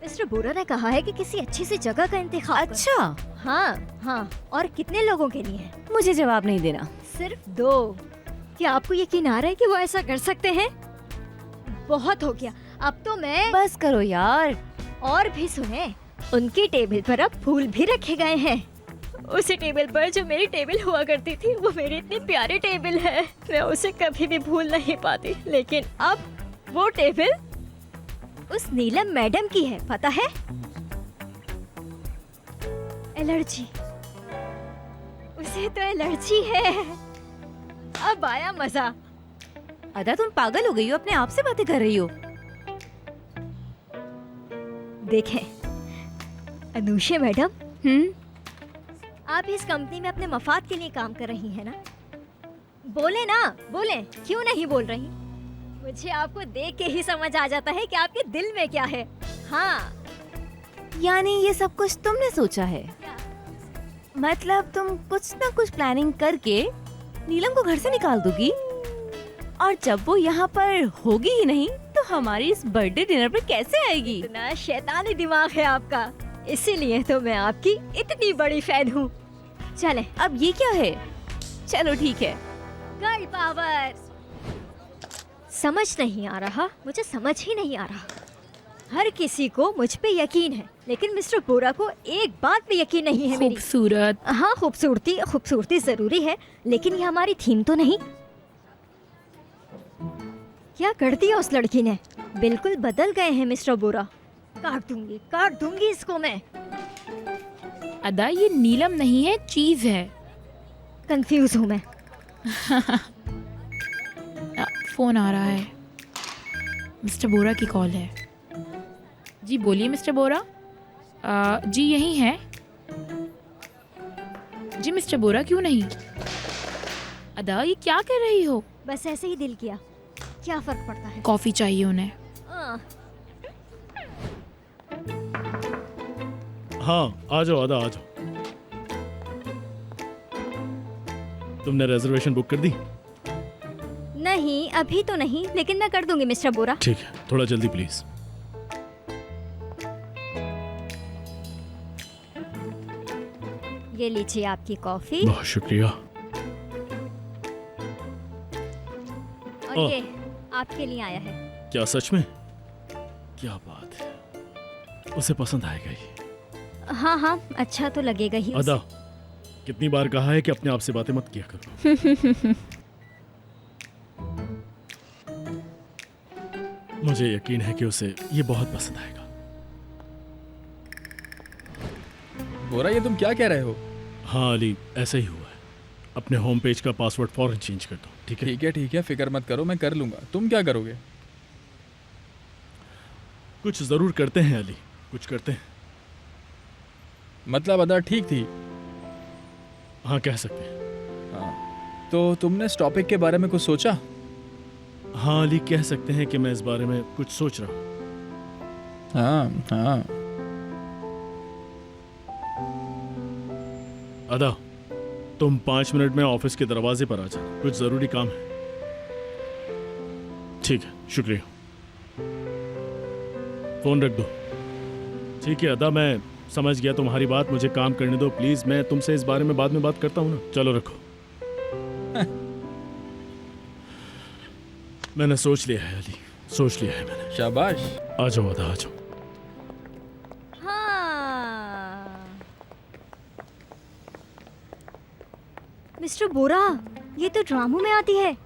मिस्टर बोरा ने कहा है कि किसी अच्छी सी जगह का इंतखाब। अच्छा। हाँ हाँ, और कितने लोगों के लिए है? मुझे जवाब नहीं देना। सिर्फ 2। क्या आपको यकीन आ रहा है कि वो ऐसा कर सकते हैं? बहुत हो गया, अब तो मैं। बस करो यार। और भी सुने, उनकी टेबल पर अब फूल भी रखे गए हैं। उसी टेबल पर जो मेरी टेबल हुआ करती थी, वो मेरी इतनी प्यारी टेबल है, मैं उसे कभी भी भूल नहीं पाती। लेकिन अब वो टेबल उस नीलम मैडम की है, पता है? एलर्जी, उसे तो एलर्जी है। अब आया मजा। अदा, तुम पागल हो गई हो? अपने आप से बातें कर रही हो? देखें अनुषा मैडम, आप इस कंपनी में अपने मफाद के लिए काम कर रही हैं ना? बोले ना, बोले, क्यों नहीं बोल रही? मुझे आपको देख के ही समझ आ जाता है कि आपके दिल में क्या है। हाँ, यानी ये सब कुछ तुमने सोचा है? मतलब तुम कुछ ना कुछ प्लानिंग करके नीलम को घर से निकाल दोगी, और जब वो यहाँ पर होगी ही नहीं तो हमारी इस बर्थडे डिनर पर कैसे आएगी? इतना शैतानी दिमाग है आपका, इसीलिए तो मैं आपकी इतनी बड़ी फैन हूँ। चले। अब ये क्या है? चलो ठीक है। Girl power. समझ नहीं आ रहा, मुझे समझ ही नहीं आ रहा। हर किसी को मुझ पे यकीन है, लेकिन मिस्टर बोरा को एक बात पे यकीन नहीं है। मेरी खूबसूरत। हाँ, खूबसूरती जरूरी है, लेकिन ये हमारी थीम तो नहीं। क्या कर दिया उस लड़की ने? बिल्कुल बदल गए हैं मिस्टर बोरा। काट दूंगी इसको मैं। अदा, ये नीलम नहीं है, चीज है। कंफ्यूज हूँ मैं। फोन आ रहा है। मिस्टर बोरा की कॉल है। जी बोलिए मिस्टर बोरा। जी यही है। जी मिस्टर बोरा, क्यों नहीं? अदा, ये क्या कर रही हो? बस ऐसे ही दिल किया, क्या फर्क पड़ता है। कॉफी चाहिए उन्हें। हाँ आ जाओ अदा, आ जाओ। तुमने रिजर्वेशन बुक कर दी? नहीं, अभी तो नहीं, लेकिन मैं कर दूंगी मिस्टर बोरा। ठीक है, थोड़ा जल्दी प्लीज। ये लीजिए आपकी कॉफी। बहुत शुक्रिया। और ये आपके लिए आया है। क्या सच में? क्या बात है, उसे पसंद आएगा ही। हाँ हाँ, अच्छा तो लगेगा ही अदा, कितनी बार कहा है कि अपने आप से बातें मत किया करो। मुझे यकीन है कि उसे ये बहुत पसंद आएगा। बोरा, ये तुम क्या कह रहे हो? हाँ अली, ऐसा ही हुआ है। अपने होम पेज का पासवर्ड फौरन चेंज कर दो, ठीक है? ठीक है ठीक है, फिक्र मत करो, मैं कर लूंगा। तुम क्या करोगे? कुछ जरूर करते हैं अली, कुछ करते हैं। मतलब अदा ठीक थी? हाँ कह सकते हैं। हाँ, तो तुमने इस टॉपिक के बारे में कुछ सोचा? हाँ अली, कह सकते हैं कि मैं इस बारे में कुछ सोच रहा हूँ। हाँ हाँ। अदा, तुम 5 मिनट में ऑफिस के दरवाजे पर आ जाना, कुछ जरूरी काम है। ठीक है, शुक्रिया। फोन रख दो। ठीक है अदा, मैं समझ गया तुम्हारी बात, मुझे काम करने दो प्लीज। मैं तुमसे इस बारे में बाद में बात करता हूँ ना। चलो रखो। मैंने सोच लिया है अली, सोच लिया है मैंने। शाबाश। आ जाओ अदा, आ जाओ। हाँ मिस्टर बोरा, ये तो ड्रामों में आती है।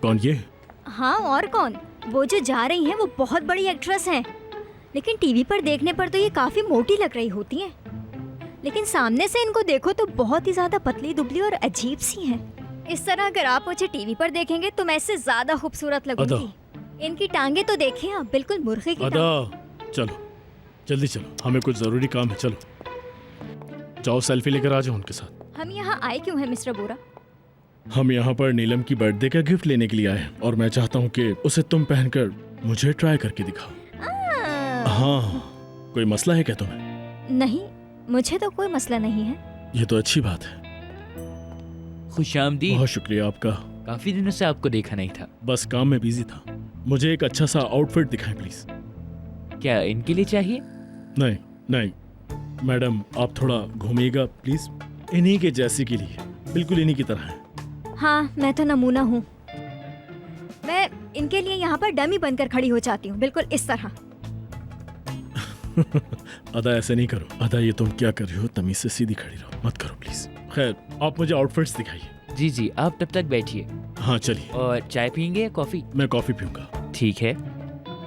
कौन ये? हाँ और कौन, वो जो जा रही हैं वो बहुत बड़ी एक्ट्रेस हैं, लेकिन टीवी पर देखने पर तो ये काफी मोटी लग रही होती हैं, लेकिन सामने से इनको देखो तो बहुत ही ज्यादा पतली दुबली और अजीब सी हैं। इस तरह अगर आप मुझे टीवी पर देखेंगे तो मैं इससे ज्यादा खूबसूरत लगूंगी। इनकी टांगे तो देखें आप, बिल्कुल मुर्गे की अदा चलो जल्दी चलो, हमें कुछ जरूरी काम है। चलो जाओ, सेल्फी लेकर आ जाओ उनके साथ। हम यहाँ आए क्यों हैं मिस्टर बोरा? हम यहाँ पर नीलम की बर्थडे का गिफ्ट लेने के लिए आए हैं और मैं चाहता हूँ कि उसे तुम पहनकर मुझे ट्राई करके दिखाओ। हाँ, कोई मसला है क्या तुम्हें? नहीं, मुझे तो कोई मसला नहीं है। ये तो अच्छी बात है। खुशामदीद। बहुत शुक्रिया आपका। काफी दिनों से आपको देखा नहीं था। बस काम में बिजी था। मुझे एक अच्छा सा आउटफिट दिखाएं प्लीज। क्या इनके लिए चाहिए? नहीं नहीं मैडम, आप थोड़ा घूमिएगा प्लीज। इन्हीं के जैसी के लिए, बिल्कुल इन्हीं की तरह है। हाँ, मैं तो नमूना हूँ। मैं इनके लिए यहाँ पर डमी बनकर खड़ी हो जाती हूँ, बिल्कुल इस तरह। अदा ऐसे नहीं करो। अदा ये तुम क्या कर रही हो? तमीज से सीधी खड़ी रहो, मत करो प्लीज। खैर, आप मुझे आउटफिट्स दिखाइए। जी जी, आप तब तक बैठिए। हाँ चलिए। और चाय पियेंगे या कॉफी? मैं कॉफी पीऊंगा। ठीक है।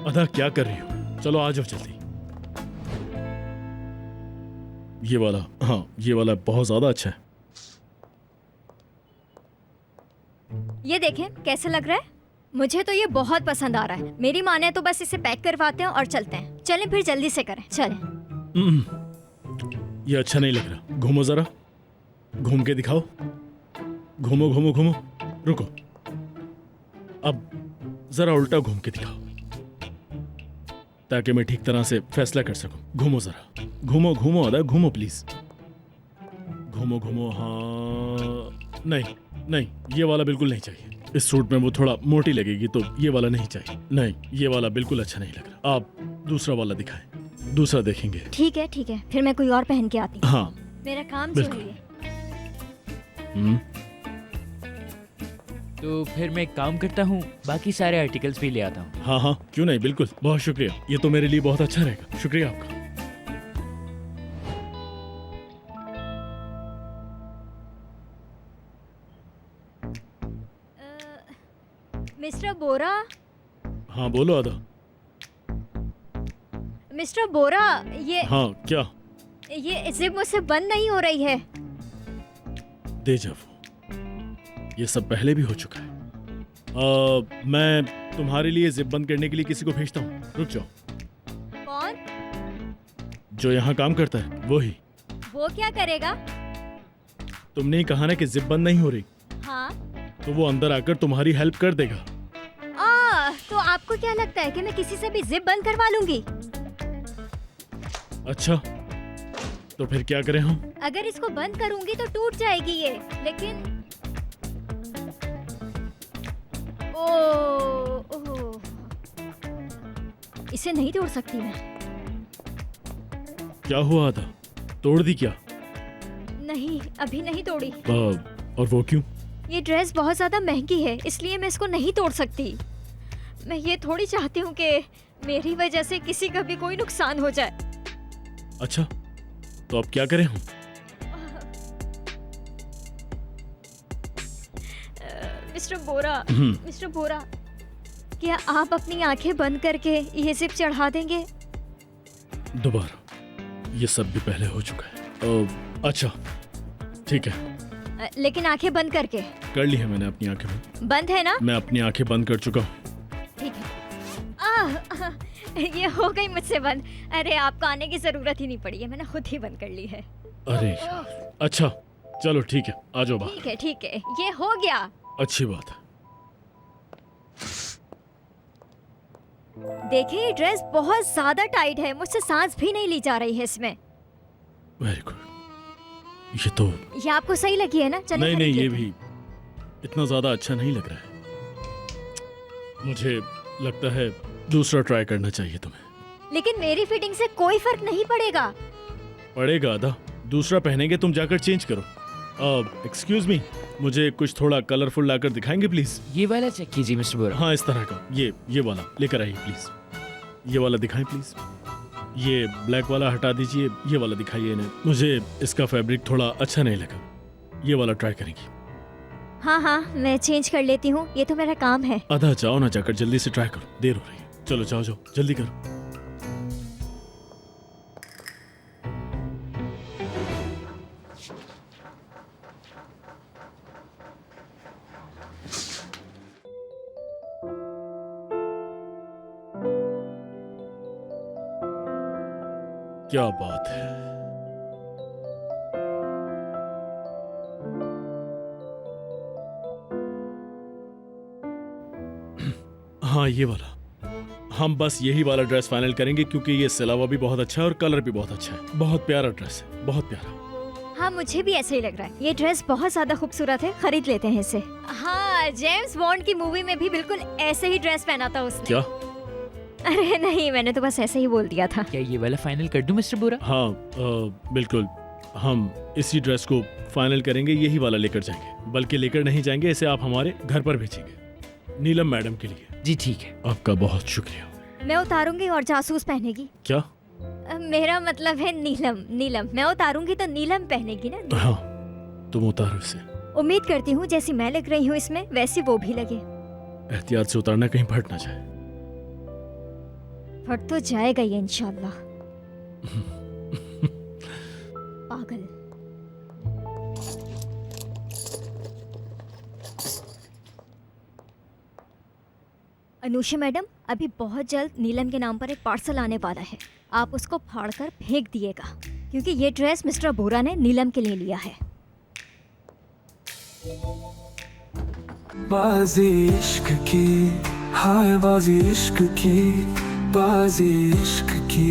अदा क्या कर रही हो? चलो आ जाओ जल्दी। ये वाला, हाँ ये वाला बहुत ज्यादा अच्छा है। ये देखें कैसे लग रहा है? मुझे तो ये बहुत पसंद आ रहा है। मेरी माने तो बस इसे पैक करवाते हैं और चलते हैं। चलें फिर, जल्दी से करें, चलें। ये अच्छा नहीं लग रहा। घूमो जरा, घूम के दिखाओ। घूमो घूमो घूमो। रुको, अब जरा उल्टा घूम के दिखाओ ताकि मैं ठीक तरह से फैसला कर सकूं। घूमो जरा, घूमो घूमो अदा, घूमो प्लीज। घूमो घूमो। हाँ नहीं नहीं, ये वाला बिल्कुल नहीं चाहिए। इस सूट में वो थोड़ा मोटी लगेगी, तो ये वाला नहीं चाहिए। नहीं, ये वाला बिल्कुल अच्छा नहीं लग रहा। आप दूसरा वाला दिखाएं। दूसरा देखेंगे। ठीक है ठीक है, फिर मैं कोई और पहन के आती हूँ। हाँ मेरा काम जो है ये। तो फिर मैं एक काम करता हूँ, बाकी सारे आर्टिकल्स भी ले आता हूँ। हाँ हाँ क्यों नहीं, बिल्कुल। बहुत शुक्रिया, ये तो मेरे लिए बहुत अच्छा रहेगा। शुक्रिया आपका। मिस्टर बोरा। हाँ बोलो अदा। मिस्टर बोरा, ये हाँ क्या? ये जिप मुझसे बंद नहीं हो रही है। देजावू, ये सब पहले भी हो चुका है। मैं तुम्हारे लिए जिप बंद करने के लिए किसी को भेजता हूँ। रुक जाओ। कौन? जो यहाँ काम करता है वो ही। वो क्या करेगा? तुमने ही कहा ना कि जिप बंद नहीं हो रही, हाँ तो वो अंदर आकर तुम्हारी हेल्प कर देगा। तो आपको क्या लगता है कि मैं किसी से भी जिप बंद करवा लूंगी? अच्छा, तो फिर क्या करें हम? अगर इसको बंद करूंगी तो टूट जाएगी ये, लेकिन ओह, इसे नहीं तोड़ सकती मैं। क्या हुआ था? तोड़ दी क्या? नहीं, अभी नहीं तोड़ी। और वो क्यों? ये ड्रेस बहुत ज्यादा महंगी है, इसलिए मैं इसको नहीं तोड़ सकती। मैं ये थोड़ी चाहती हूँ कि मेरी वजह से किसी का भी कोई नुकसान हो जाए। अच्छा, तो अब क्या करें हम? मिस्टर बोरा, मिस्टर बोरा, क्या आप अपनी आंखें बंद करके ये जिप चढ़ा देंगे? दोबारा, ये सब भी पहले हो चुका है। अच्छा, ठीक है। लेकिन आंखें बंद करके। कर ली है मैंने अपनी आंखें बंद है ना? मैं अपनी आंखें बंद कर चुका हूँ। ठीक है। ये हो गई मुझसे बंद। अरे आपको आने की जरूरत ही नहीं पड़ी है, मैंने खुद ही बंद कर ली है। अरे अच्छा, चलो ठीक है, आ जाओ बाहर। ठीक है, ये हो गया। अच्छी बात है। देखिए ये ड्रेस बहुत ज्यादा टाइट है, मुझसे सांस भी नहीं ली जा रही है इसमें। Very good. ये तो ये आपको सही लगी है ना? चलिए नहीं, ये भी इतना ज्यादा अच्छा नहीं लग रहा है। मुझे लगता है दूसरा ट्राई करना चाहिए तुम्हें। लेकिन मेरी फिटिंग से कोई फर्क नहीं पड़ेगा। पड़ेगा आधा। दूसरा पहनेंगे, तुम जाकर चेंज करो। एक्सक्यूज मी, मुझे कुछ थोड़ा कलरफुल लाकर दिखाएंगे प्लीज? ये वाला चेक कीजिए मिस्टर बोरा। हाँ, इस तरह का, ये वाला लेकर आइए प्लीज। ये वाला दिखाएं प्लीज। ये ब्लैक वाला हटा दीजिए, ये वाला दिखाइए इन्हें। मुझे इसका फैब्रिक थोड़ा अच्छा नहीं लगा। ये वाला ट्राई करेंगी? हाँ, मैं चेंज कर लेती हूँ, ये तो मेरा काम है। आधा जाओ ना, जाकर जल्दी से ट्राई करो, देर हो रही है। चलो जाओ, जल्दी करो। क्या बात है। हाँ, ये वाला। हम बस यही वाला ड्रेस फाइनल करेंगे क्योंकि ये सिलावा भी बहुत अच्छा है और कलर भी बहुत अच्छा है। बहुत प्यारा ड्रेस है, बहुत प्यारा। हाँ, मुझे भी ऐसे ही लग रहा है। ये ड्रेस बहुत ज्यादा खूबसूरत है, खरीद लेते हैं इसे। हाँ, जेम्स बॉन्ड की मूवी में भी बिल्कुल ऐसे ही ड्रेस पहना था उसने। क्या? अरे नहीं, मैंने तो बस ऐसे ही बोल दिया था। क्या ये वाला फाइनल कर दूं मिस्टर बोरा? हाँ, बिल्कुल। हम इसी ड्रेस को फाइनल करेंगे, यही वाला लेकर जाएंगे। बल्कि लेकर नहीं जाएंगे, इसे आप हमारे घर पर भेजेंगे नीलम मैडम के लिए। जी ठीक है। आपका बहुत शुक्रिया। मैं उतारूंगी और जासूस पहनेगी। क्या? मेरा मतलब है नीलम। मैं उतारूंगी तो नीलम पहनेगी ना। हाँ, तुम उतारो इसे। उम्मीद करती हूँ जैसी मैं लग रही हूँ इसमें, वैसी वो भी लगे। एहतियात से उतारना, कहीं फट ना जाए। फट तो जाएगा ये इंशाल्लाह। पागल। अनुषा मैडम, अभी बहुत जल्द नीलम के नाम पर एक पार्सल आने वाला है। आप उसको फाड़कर फेंक दिएगा क्योंकि ये ड्रेस मिस्टर बोरा ने नीलम के लिए लिया है। बाजी इश्क की, हाय बाजी इश्क की, बाजी इश्क की,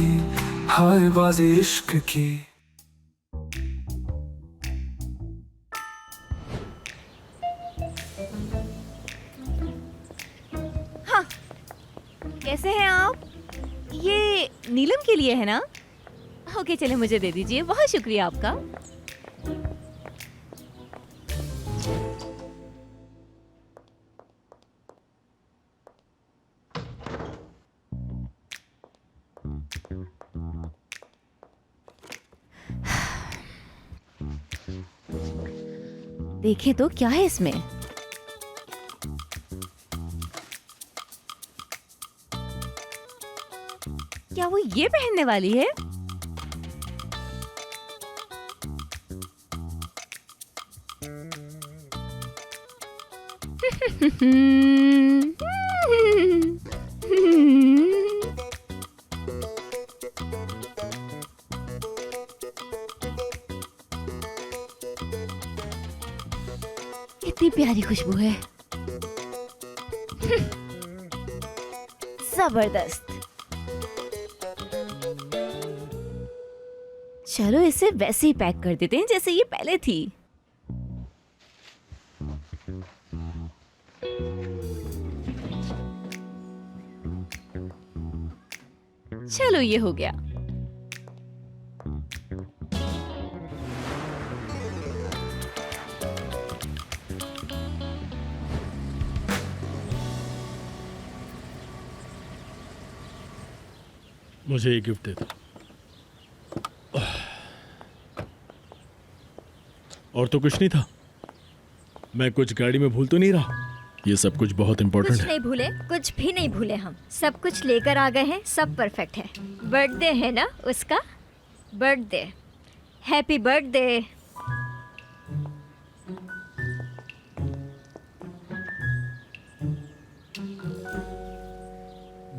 हाय बाजी इश्क की। हाँ, कैसे हैं आप? ये नीलम के लिए है ना? ओके, चले मुझे दे दीजिए। बहुत शुक्रिया आपका। देखें तो क्या है इसमें। क्या वो ये पहनने वाली है? कितनी प्यारी खुशबू है। जबरदस्त। चलो इसे वैसे ही पैक कर देते हैं जैसे ये पहले थी। चलो ये हो गया। मुझे ये गिफ्ट दे दो। और तो कुछ नहीं था। मैं कुछ गाड़ी में भूल तो नहीं रहा? ये सब कुछ बहुत इम्पोर्टेंट कुछ है। नहीं भूले, कुछ भी नहीं भूले। हम सब कुछ लेकर आ गए हैं, सब परफेक्ट है। बर्थडे है ना उसका, बर्थडे, हैप्पी बर्थडे।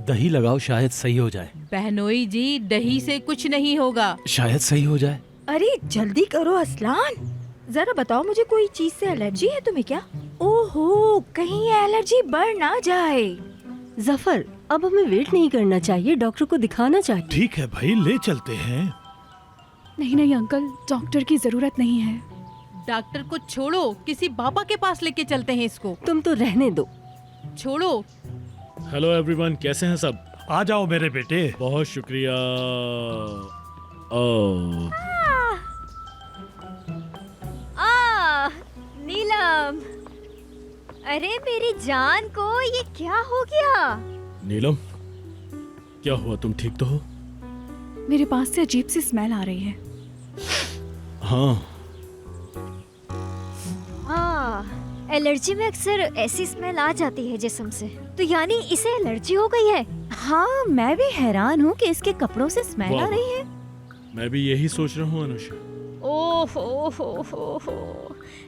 दही लगाओ, शायद सही हो जाए। बहनोई जी, दही से कुछ नहीं होगा। शायद सही हो जाए। अरे जल्दी करो असलान, जरा बताओ मुझे, कोई चीज से एलर्जी है तुम्हें क्या? ओहो, कहीं ये एलर्जी बढ़ ना जाए। जफर, अब हमें वेट नहीं करना चाहिए, डॉक्टर को दिखाना चाहिए। ठीक है भाई, ले चलते हैं। नहीं नहीं अंकल, डॉक्टर की जरूरत नहीं है। डॉक्टर को छोड़ो, किसी बाबा के पास लेके चलते हैं इसको। तुम तो रहने दो, छोड़ो। हेलो एवरीवन, कैसे हैं सब? आ जाओ मेरे बेटे। बहुत शुक्रिया। नीलम, अरे मेरी जान को ये क्या हो गया? नीलम, क्या हुआ? तुम ठीक तो हो? मेरे पास से अजीब सी स्मेल आ रही है। हाँ, एलर्जी में अक्सर ऐसी स्मेल आ जाती है जिस्म से। तो यानी इसे एलर्जी हो गई है? हाँ, मैं भी हैरान हूँ कि इसके कपड़ों से स्मेल आ रही है। मैं भी यही सोच रहा हूँ अनुषा। ओहो,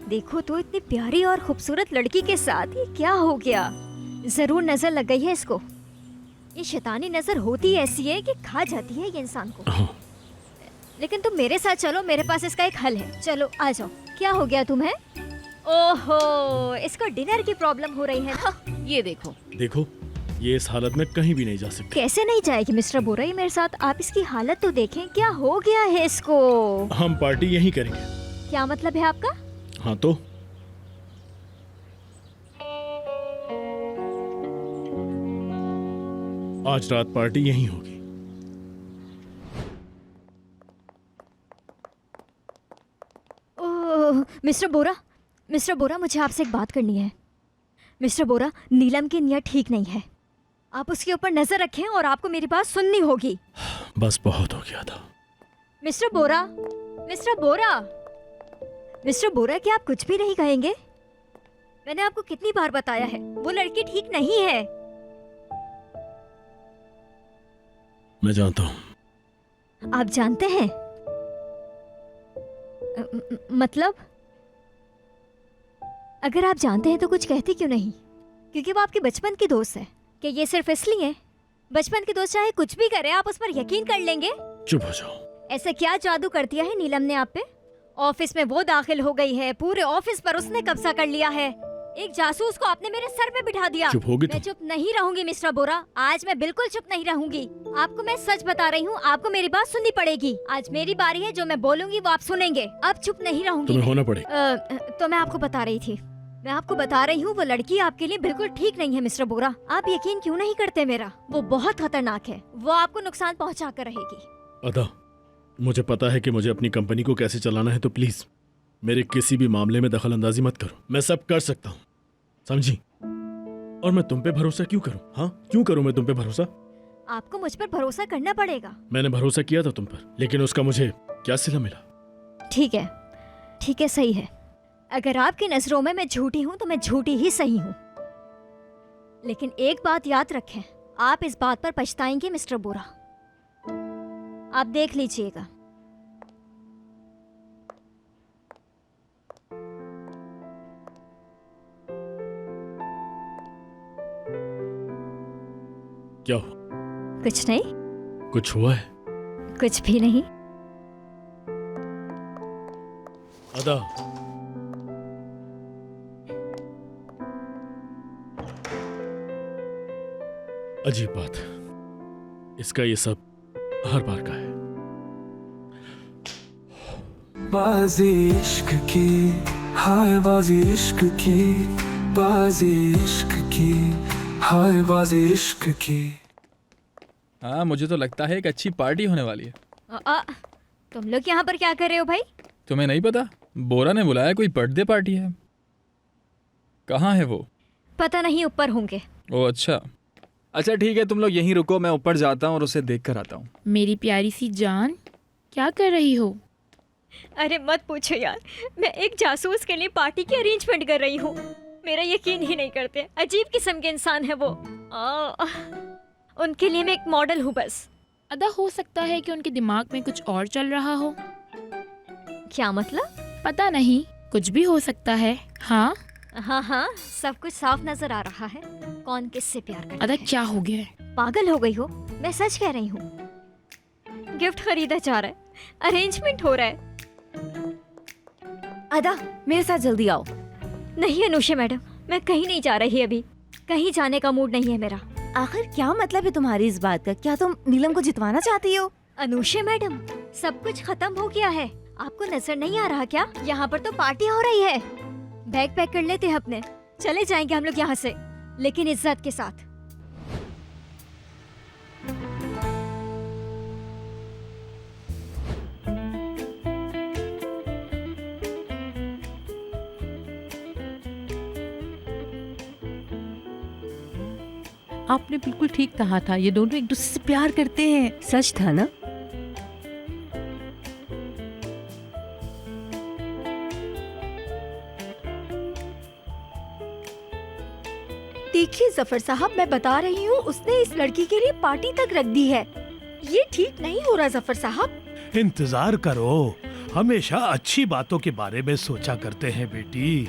देखो तो इतनी प्यारी और खूबसूरत लड़की के साथ ये क्या हो गया? जरूर नजर लग गई है इसको। ये शैतानी नजर होती ऐसी है कि खा जाती है ये इंसान को। लेकिन तुम मेरे साथ चलो, मेरे पास इसका एक हल है। चलो आ जाओ। क्या हो गया तुम्हें? ओहो, इसको डिनर की प्रॉब्लम हो रही है ना? ये देखो। देखो, ये इस हालत में कहीं भी नहीं जा सकती। कैसे नहीं जाएगी मिस्टर बोरा मेरे साथ? आप इसकी हालत तो देखें, क्या हो गया है इसको। हम पार्टी यहीं करेंगे। क्या मतलब है आपका? हाँ तो आज रात पार्टी यहीं होगी। ओह, मिस्टर बोरा, मुझे आपसे एक बात करनी है। मिस्टर बोरा, नीलम की नीयत ठीक नहीं है। आप उसके ऊपर नजर रखें और आपको मेरी बात सुननी होगी। बस बहुत हो गया था। मिस्टर बोरा, क्या आप कुछ भी नहीं कहेंगे? मैंने आपको कितनी बार बताया है, वो लड़की ठीक नहीं है। मैं जानता हूँ। आप जानते हैं? मतलब अगर आप जानते हैं तो कुछ कहते क्यों नहीं? क्योंकि वो आपके बचपन की दोस्त है। कि ये सिर्फ इसलिए? बचपन की दोस्त चाहे कुछ भी करे, आप उस पर यकीन कर लेंगे? चुप हो जाओ। ऐसा क्या जादू कर दिया है नीलम ने आप पे? ऑफिस में वो दाखिल हो गई है, पूरे ऑफिस पर उसने कब्जा कर लिया है। एक जासूस को आपने मेरे सर पे बिठा दिया। चुप होगी मैं चुप नहीं रहूंगी मिस्टर बोरा, आज मैं बिल्कुल चुप नहीं रहूंगी। आपको मैं सच बता रही हूँ, आपको मेरी बात सुननी पड़ेगी। आज मेरी बारी है, जो मैं बोलूंगी वो आप सुनेंगे। अब चुप नहीं रहूंगी। तुम्हें होना पड़े। तो मैं आपको बता रही हूँ, वो लड़की आपके लिए बिल्कुल ठीक नहीं है मिस्टर बोरा। आप यकीन क्यों नहीं करते मेरा? वो बहुत खतरनाक है, वो आपको नुकसान पहुँचा कर रहेगी। अदा, मुझे पता है कि मुझे अपनी कंपनी को कैसे चलाना है, तो प्लीज मेरे किसी भी मामले में दखल अंदाजी मत करो। मैं सब कर सकता हूँ, समझी? और मैं तुम पे भरोसा क्यों करूँ? हाँ, क्यों करूँ मैं तुम पे भरोसा? आपको मुझ पर भरोसा करना पड़ेगा। मैंने भरोसा किया था तुम पर, लेकिन उसका मुझे क्या सिला मिला? ठीक है, सही है। अगर आपकी नजरों में मैं झूठी हूँ तो मैं झूठी ही सही हूँ। लेकिन एक बात याद रखें, आप इस बात पर पछताएंगे मिस्टर बोरा। आप देख लीजिएगा। क्या हुआ? कुछ नहीं। कुछ हुआ है? कुछ भी नहीं। अदा, अजीब बात, इसका ये सब हर बार का है। बाजी इश्क की, हाय बाजी इश्क की, बाजी इश्क की, हाय बाजी इश्क की। हाँ, मुझे तो लगता है एक अच्छी पार्टी होने वाली है। तुम लोग यहाँ पर क्या कर रहे हो भाई? तुम्हें नहीं पता? बोरा ने बुलाया, कोई बर्थडे पार्टी है। कहाँ है वो? पता नहीं, ऊपर होंगे। ओ अच्छा, अच्छा ठीक है, तुम लोग यहीं रुको, मैं ऊपर जाता हूँ और उसे देख कर आता हूँ। मेरी प्यारी सी जान, क्या कर रही हो? अरे मत पूछो यार, मैं एक जासूस के लिए पार्टी की अरेंजमेंट कर रही हूँ। मेरा यकीन ही नहीं करते, अजीब किस्म के इंसान है वो। उनके लिए मैं एक मॉडल हूँ बस। अदा हो सकता है कि उनके दिमाग में कुछ और चल रहा हो। क्या मतलब? पता नहीं, कुछ भी हो सकता है। हाँ हाँ, सब कुछ साफ नजर आ रहा है। कौन किससे प्यार करता अदा है। क्या हो गया है? पागल हो गई हो? मैं सच कह रही हूँ। गिफ्ट खरीदा जा रहा है, अरेंजमेंट हो रहा है। अदा मेरे साथ जल्दी आओ। नहीं अनुषा मैडम, मैं कहीं नहीं जा रही अभी। कहीं जाने का मूड नहीं है मेरा। आखिर क्या मतलब है तुम्हारी इस बात का? क्या तुम नीलम को जितवाना चाहती हो? अनुषा मैडम, सब कुछ खत्म हो गया है। आपको नजर नहीं आ रहा क्या? यहाँ पर तो पार्टी हो रही है। बैग पैक कर लेते हैं अपने, चले जाएंगे हम लोग यहाँ से, लेकिन इज्जत के साथ। आपने बिल्कुल ठीक कहा था, ये दोनों एक दूसरे से प्यार करते हैं। सच था ना? देखिए जफर साहब, मैं बता रही हूँ, उसने इस लड़की के लिए पार्टी तक रख दी है। ये ठीक नहीं हो रहा जफर साहब। इंतजार करो, हमेशा अच्छी बातों के बारे में सोचा करते हैं बेटी।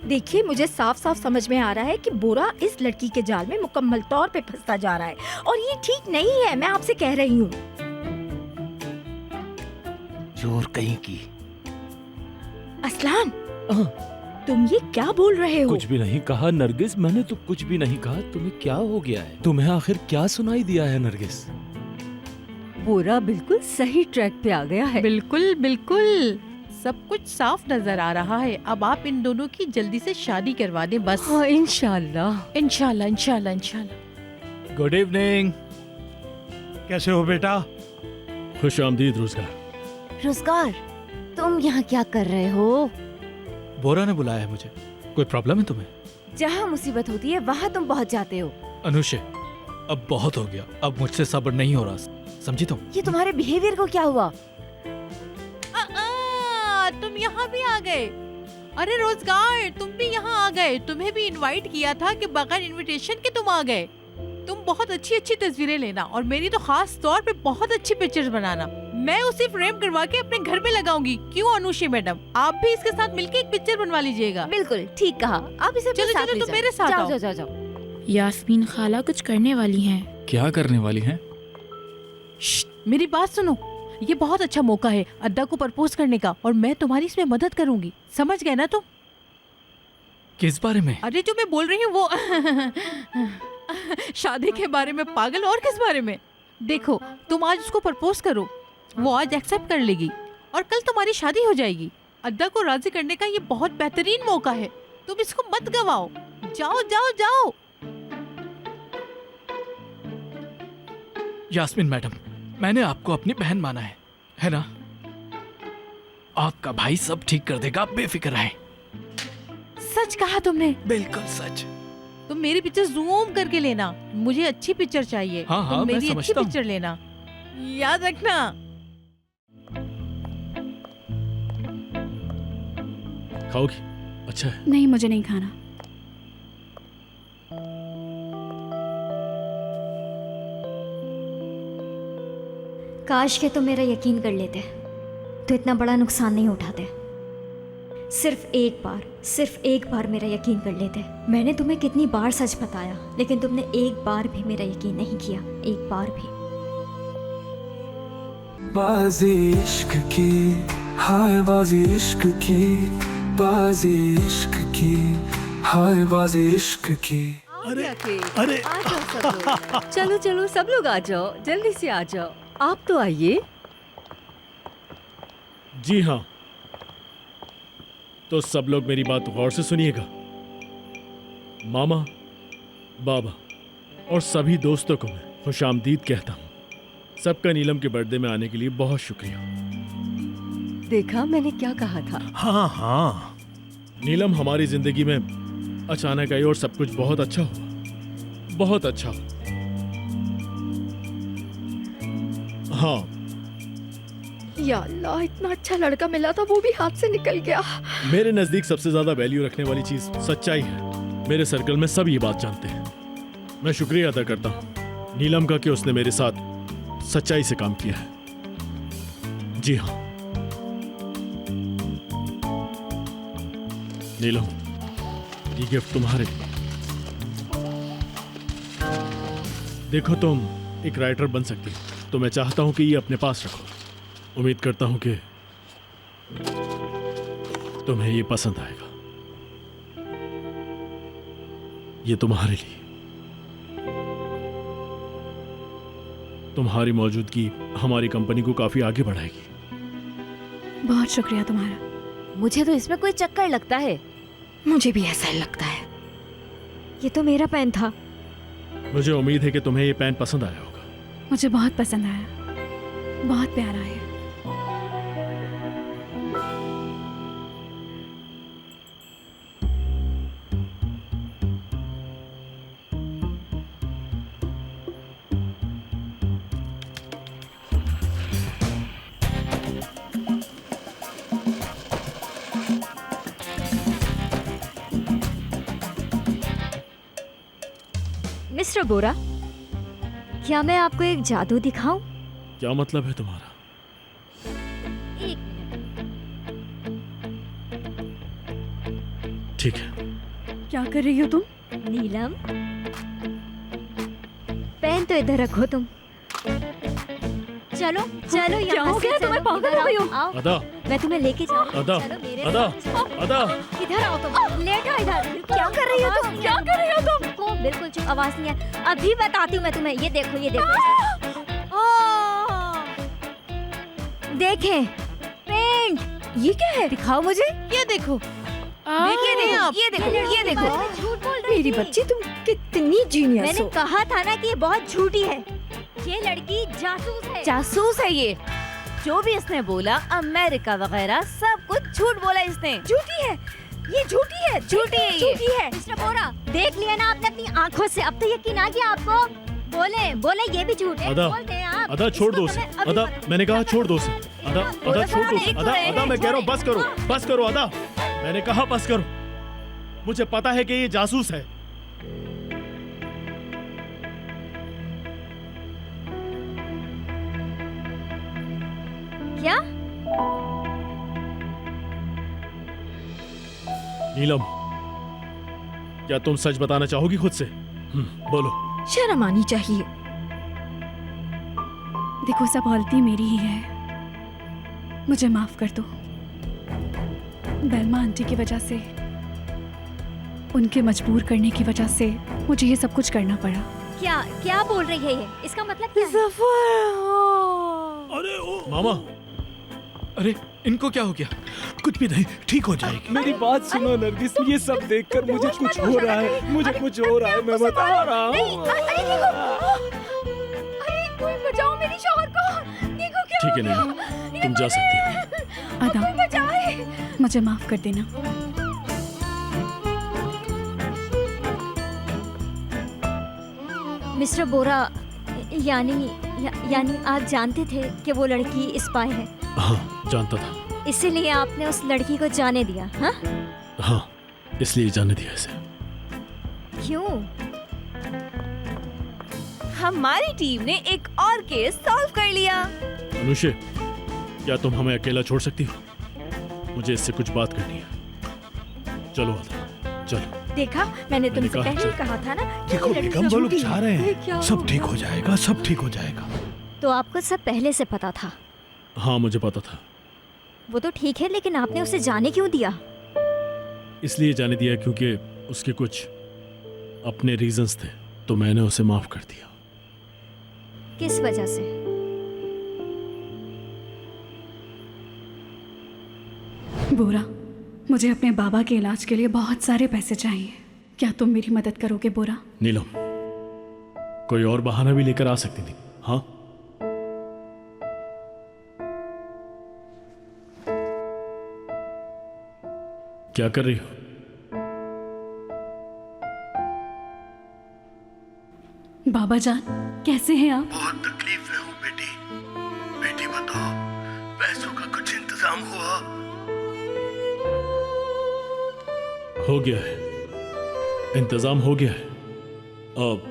देखिए, मुझे साफ साफ समझ में आ रहा है कि बोरा इस लड़की के जाल में मुकम्मल तौर पे फंसता जा रहा है, और ये ठीक नहीं है। मैं आपसे कह रही हूँ। जोर कहीं की। असलान, तुम ये क्या बोल रहे हो? कुछ भी नहीं कहा नरगिस, मैंने तो कुछ भी नहीं कहा। तुम्हें क्या हो गया है? तुम्हें आखिर क्या सुनाई दिया है नरगिस? बोरा बिल्कुल सही ट्रैक पे आ गया है। बिल्कुल बिल्कुल, सब कुछ साफ नजर आ रहा है। अब आप इन दोनों की जल्दी से शादी करवा दें बस। हाँ, इंशाल्लाह इंशाल्लाह इंशाल्लाह इंशाल्लाह। Good evening. कैसे हो बेटा? खुश आमदीद रोजगार। रोजगार, तुम यहाँ क्या कर रहे हो? बोरा ने बुलाया है मुझे। कोई प्रॉब्लम है तुम्हें? जहाँ मुसीबत होती है वहाँ तुम पहुँच जाते हो। अनुषे, अब बहुत हो गया, अब मुझसे सब्र नहीं हो रहा, समझी तुम? ये तुम्हारे बिहेवियर को क्या हुआ? तुम यहाँ भी आ गए। अरे रोजगार, तुम भी यहाँ आ गए। तुम्हें भी इनवाइट किया था कि बगैर इनविटेशन के तुम आ गए। तुम बहुत अच्छी अच्छी तस्वीरें लेना, और मेरी तो खास तौर पे बहुत अच्छी पिक्चर्स बनाना। मैं उसे फ्रेम करवा के अपने घर में लगाऊंगी। क्यों अनुषा मैडम, आप भी इसके साथ मिलके एक पिक्चर बनवा लीजिएगा। बिल्कुल ठीक कहा। आप इसे चलो चलो, तुम मेरे साथ आओ। जाओ जाओ। यास्मीन खाला कुछ करने वाली हैं। क्या करने वाली हैं? मेरी बात सुनो, ये बहुत अच्छा मौका है अद्दा को प्रपोज करने का, और मैं तुम्हारी इसमें मदद करूंगी। समझ गए ना तुम? किस बारे में? अरे जो मैं बोल रही हूँ वो शादी के बारे में पागल। और किस बारे में? देखो, तुम आज उसको प्रपोज करो, वो आज एक्सेप्ट कर लेगी, और कल तुम्हारी शादी हो जाएगी। अद्दा को राजी करने का ये बहुत बेहतरीन मौका है, तुम इसको मत गवाओ। जाओ जाओ जाओ। यास्मीन मैडम, मैंने आपको अपनी बहन माना है ना? आपका भाई सब ठीक कर देगा, आप बेफिक्र रहें। सच कहा तुमने। बिल्कुल सच। तुम मेरी पिक्चर जूम करके लेना, मुझे अच्छी पिक्चर चाहिए। हाँ, तुम मैं मेरी अच्छी समझता हूँ। पिक्चर लेना, याद रखना। खाओगी? अच्छा है। नहीं, मुझे नहीं खाना। काश के तुम मेरा यकीन कर लेते तो इतना बड़ा नुकसान नहीं उठाते। सिर्फ एक बार मेरा यकीन कर लेते। मैंने तुम्हें कितनी बार सच बताया, लेकिन तुमने एक बार भी मेरा यकीन नहीं किया, एक बार भी। बाजी इश्क की, हाय बाजी इश्क की, बाजी इश्क की, हाय बाजी इश्क की। अरे आ जाओ सब लोग। चलो चलो सब लोग आ जाओ, जल्दी से आ जाओ। आप तो आइए। जी हाँ, तो सब लोग मेरी बात गौर से सुनिएगा। मामा, बाबा और सभी दोस्तों को मैं खुशामदीद कहता हूँ। सबका नीलम के बर्थडे में आने के लिए बहुत शुक्रिया। देखा, मैंने क्या कहा था। हाँ हाँ, नीलम हमारी जिंदगी में अचानक आई और सब कुछ बहुत अच्छा हुआ, बहुत अच्छा हुआ। हाँ। या अल्लाह, इतना अच्छा लड़का मिला था, वो भी हाथ से निकल गया। मेरे नजदीक सबसे ज्यादा वैल्यू रखने वाली चीज सच्चाई है। मेरे सर्कल में सब ये बात जानते हैं। मैं शुक्रिया अदा करता हूँ नीलम का कि उसने मेरे साथ सच्चाई से काम किया है। जी हाँ नीलम, ये गिफ्ट तुम्हारे लिए। देखो, तुम एक राइटर बन सकती हो, तो मैं चाहता हूं कि ये अपने पास रखो। उम्मीद करता हूं कि तुम्हें ये पसंद आएगा। ये तुम्हारे लिए। तुम्हारी मौजूदगी हमारी कंपनी को काफी आगे बढ़ाएगी। बहुत शुक्रिया तुम्हारा। मुझे तो इसमें कोई चक्कर लगता है। मुझे भी ऐसा ही लगता है। ये तो मेरा पेन था। मुझे उम्मीद है कि तुम्हें ये पेन पसंद आया होगा। मुझे बहुत पसंद आया, बहुत प्यारा है। मिस्टर बोरा, क्या मैं आपको एक जादू दिखाऊं? क्या मतलब है तुम्हारा? एक ठीक है। क्या कर रही हो तुम? नीलम, पेन तो इधर रखो तुम। चलो चलो, क्या हो गया तुम्हें? पागल हो गई हो? आओ, अदा, मैं तुम्हें लेके जा रही हूँ। अदा, चलो मेरे अदा, साथ। अदा। इधर आओ तुम, लेटो इधर। क्या कर रही हो तुम? क्या कर रही हो तुम? को बिल्कुल चुप, आवाज नहीं है। अभी बताती हूँ मैं तुम्हें। ये देखो, ये देखो। देखें, पेंट। ये क्या है? दिखाओ मुझे। ये देखो, देखिए नहीं आप। ये देखो, ये देखो। झूठ बोल रही मेरी थी। बच्ची, तुम कितनी जीनियस मैंने हो। कहा था ना कि ये बहुत झूठी है। ये लड़की जासूस है। जासूस है ये। जो भी इसने बोला, अमेरिका वगैरह सब कुछ झूठ बोला इसने। झूठी है, ये झूठी है, झूठी है ये। झूठी है। मिस्टर बोरा, देख लिया ना आपने अपनी आंखों से। अब तो यकीन आ गया आपको। बोले बोले ये भी झूठ है। अदा, बोलते हैं आप। अदा छोड़ दो उसे। अदा, मैंने कहा छोड़ दो उसे। अदा, अदा छोड़ दो उसे। अदा, अदा मैं कह रहा हूँ बस करो, बस करो अदा। मैंने कहा बस करो। मुझे पता है कि ये जासूस है। क्या? नीलम, क्या तुम सच बताना चाहोगी खुद से? बोलो। शर्म आनी चाहिए। देखो, सब गलती मेरी ही है, मुझे माफ कर दो। बेलमा आंटी की वजह से, उनके मजबूर करने की वजह से मुझे ये सब कुछ करना पड़ा। क्या क्या बोल रही है ये? इसका मतलब क्या है? अरे ओ मामा, अरे इनको क्या हो गया? कुछ भी नहीं, ठीक हो जाएगी। मेरी बात सुनो नरगिस, ये सब देखकर मुझे कुछ हो रहा है, मुझे कुछ हो रहा है, मैं बता रहा हूँ। कोई बचाओ मेरी शौहर को। देखो क्या ठीक है नीलम, तुम जा सकती हो। अदा, कोई बचाए। मुझे माफ कर देना। मिस्टर बोरा, यानी आप जानते थे कि वो लड़की स्पाई है? हाँ, जानता था। इसीलिए आपने उस लड़की को जाने दिया? हाँ हाँ, इसलिए जाने दिया इसे। क्यों? हमारी टीम ने एक और केस सॉल्व कर लिया। अनुषे, क्या तुम हमें अकेला छोड़ सकती हो? मुझे इससे कुछ बात करनी है। चलो अदा, चलो। देखा, मैंने तुमसे कहा, पहले ही कहा था ना कि देखो ये लड़की बेगम, वो लोग झूठी जा है। रहे ये हैं, क्या सब ठीक हो जाएगा, सब ठीक हो जाएगा। तो आपको सब पहले से पता था? हाँ, मुझे पता था। वो तो ठीक है, लेकिन आपने उसे जाने क्यों दिया? इसलिए जाने दिया क्योंकि उसके कुछ अपने रीजंस थे, तो मैंने उसे माफ कर दिया। किस वजह से? बोरा, मुझे अपने बाबा के इलाज के लिए बहुत सारे पैसे चाहिए। क्या तुम मेरी मदद करोगे बोरा? नीलम, कोई और बहाना भी लेकर आ सकती थी। हाँ, क्या कर रही हो? बाबा जान, कैसे हैं आप? बहुत तकलीफ में हूँ बेटी। हो गया है, इंतजाम हो गया है। अब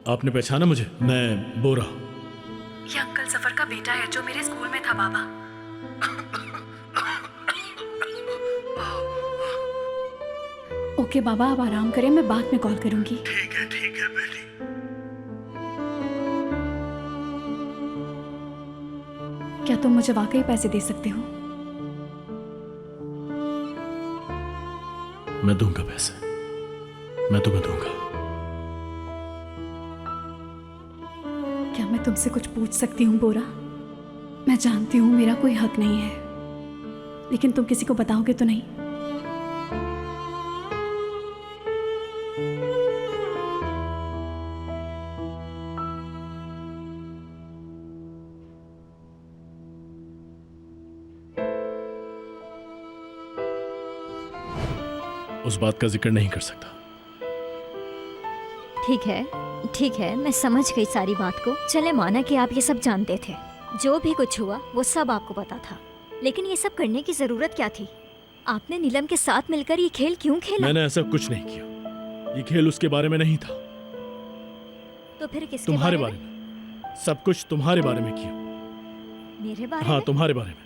आपने पहचाना मुझे? मैं बोरा। ये अंकल जफर का बेटा है जो मेरे स्कूल में था बाबा। ओके बाबा, आप आराम करें, मैं बाद में कॉल करूंगी। ठीक है बेटी। क्या तुम मुझे वाकई पैसे दे सकते हो? मैं दूंगा पैसे, मैं तुम्हें दूंगा। क्या मैं तुमसे कुछ पूछ सकती हूँ बोरा? मैं जानती हूँ मेरा कोई हक नहीं है, लेकिन तुम किसी को बताओगे तो नहीं? उस बात का जिक्र नहीं कर सकता। ठीक है, मैं समझ गई सारी बात को। चले माना कि आप ये सब जानते थे, जो भी कुछ हुआ वो सब आपको पता था, लेकिन ये सब करने की जरूरत क्या थी? आपने नीलम के साथ मिलकर ये खेल क्यों खेला? मैंने ऐसा कुछ नहीं किया, ये खेल उसके बारे में नहीं था। तो फिर किसके तुम्हारे बारे में? सब कुछ तुम्हारे बारे में किया। मेरे बारे हाँ, में? तुम्हारे बारे में।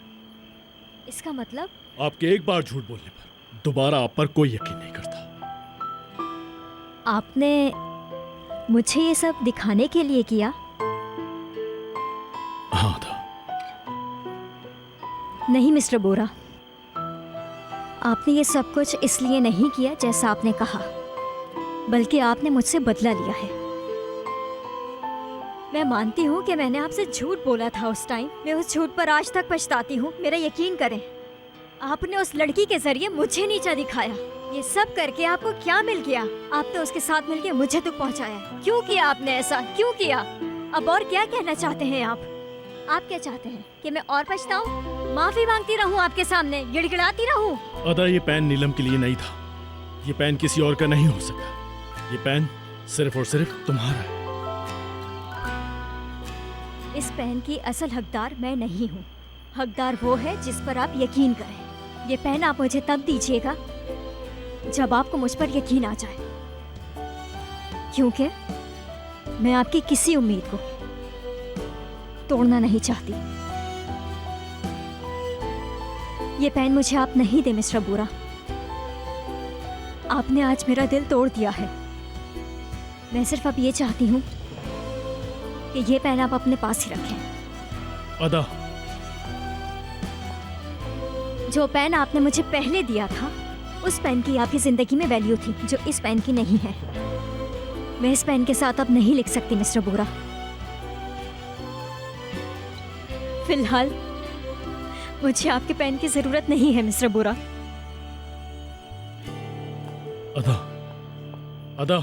इसका मतलब? आपके एक बार झूठ बोलने पर दोबारा आप पर कोई यकीन नहीं करता। आपने मुझे ये सब दिखाने के लिए किया? हाँ था। नहीं मिस्टर बोरा, आपने ये सब कुछ इसलिए नहीं किया जैसा आपने कहा, बल्कि आपने मुझसे बदला लिया है। मैं मानती हूँ कि मैंने आपसे झूठ बोला था उस टाइम। मैं उस झूठ पर आज तक पछताती हूँ, मेरा यकीन करें। आपने उस लड़की के जरिए मुझे नीचा दिखाया। ये सब करके आपको क्या मिल गया? आपने उसके साथ मिलकर मुझे दुख पहुंचाया। क्यों किया आपने ऐसा? क्यों किया? अब और क्या कहना चाहते हैं आप? आप क्या चाहते हैं कि मैं और पछताऊं? माफी मांगती रहूं आपके सामने, गिड़गिड़ाती रहूं? अदा, ये पेन नीलम के लिए नहीं था। ये पेन किसी और का नहीं हो सकता। ये पेन सिर्फ और सिर्फ तुम्हारा है। इस पेन की असल हकदार मैं नहीं हूँ। हकदार वो है जिस पर आप यकीन करें। ये पेन आप मुझे तब दीजिएगा जब आपको मुझ पर यकीन आ जाए, क्योंकि मैं आपकी किसी उम्मीद को तोड़ना नहीं चाहती। ये पेन मुझे आप नहीं दे मिस्टर बोरा। आपने आज मेरा दिल तोड़ दिया है। मैं सिर्फ अब ये चाहती हूँ कि ये पेन आप अपने पास ही रखें। अदा, जो पेन आपने मुझे पहले दिया था, उस पेन की आपकी जिंदगी में वैल्यू थी जो इस पेन की नहीं है। मैं इस पेन के साथ अब नहीं लिख सकती मिस्टर बोरा। फिलहाल मुझे आपके पेन की जरूरत नहीं है मिस्टर बोरा। अदा, अदा,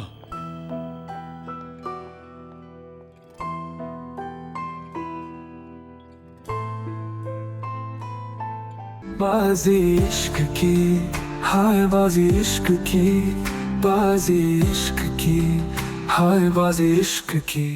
बाजी इश्क की, हाय बाजी इश्क की, बाजी इश्क की, हाय बाजी इश्क की।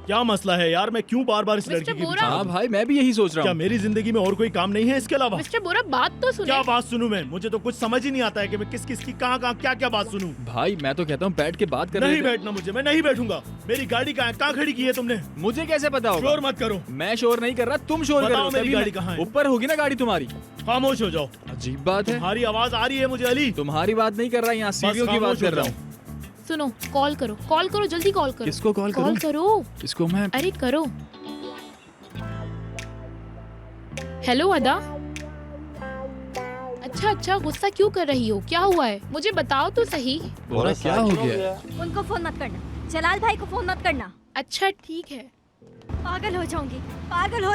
क्या मसला है यार? मैं क्यों बार बार इस लड़की की? हाँ भाई, मैं भी यही सोच रहा हूँ। क्या मेरी जिंदगी में और कोई काम नहीं है इसके अलावा? मिस्टर बोरा, बात तो सुनिए। क्या बात सुनूं मैं? मुझे तो कुछ समझ ही नहीं आता है कि मैं किस किस की कहाँ कहाँ क्या क्या बात सुनूं। भाई मैं तो कहता हूँ बैठ के बात कर। नहीं बैठना मुझे, मैं नहीं बैठूंगा। मेरी गाड़ी कहाँ है? कहाँ खड़ी की है तुमने? मुझे कैसे पता होगा? शोर मत करो। मैं शोर नहीं कर रहा, तुम शोर कर रहे हो। मेरी गाड़ी कहाँ है? ऊपर होगी ना गाड़ी तुम्हारी। खामोश हो जाओ। अजीब बात है। तुम्हारी आवाज आ रही है मुझे अली। तुम्हारी बात नहीं कर रहा, यहाँ सीढ़ियों की बात कर रहा हूँ। सुनो, कॉल करो, कॉल करो, जल्दी कॉल करो। किसको कॉल करूं? कॉल करो। किसको? मैं? अरे करो। हेलो अदा। अच्छा, गुस्सा क्यों कर रही हो? क्या हुआ है? मुझे बताओ तो सही। बोरा, क्या हो गया? उनको फोन मत करना, जलाल भाई को फोन मत करना। अच्छा ठीक है। पागल हो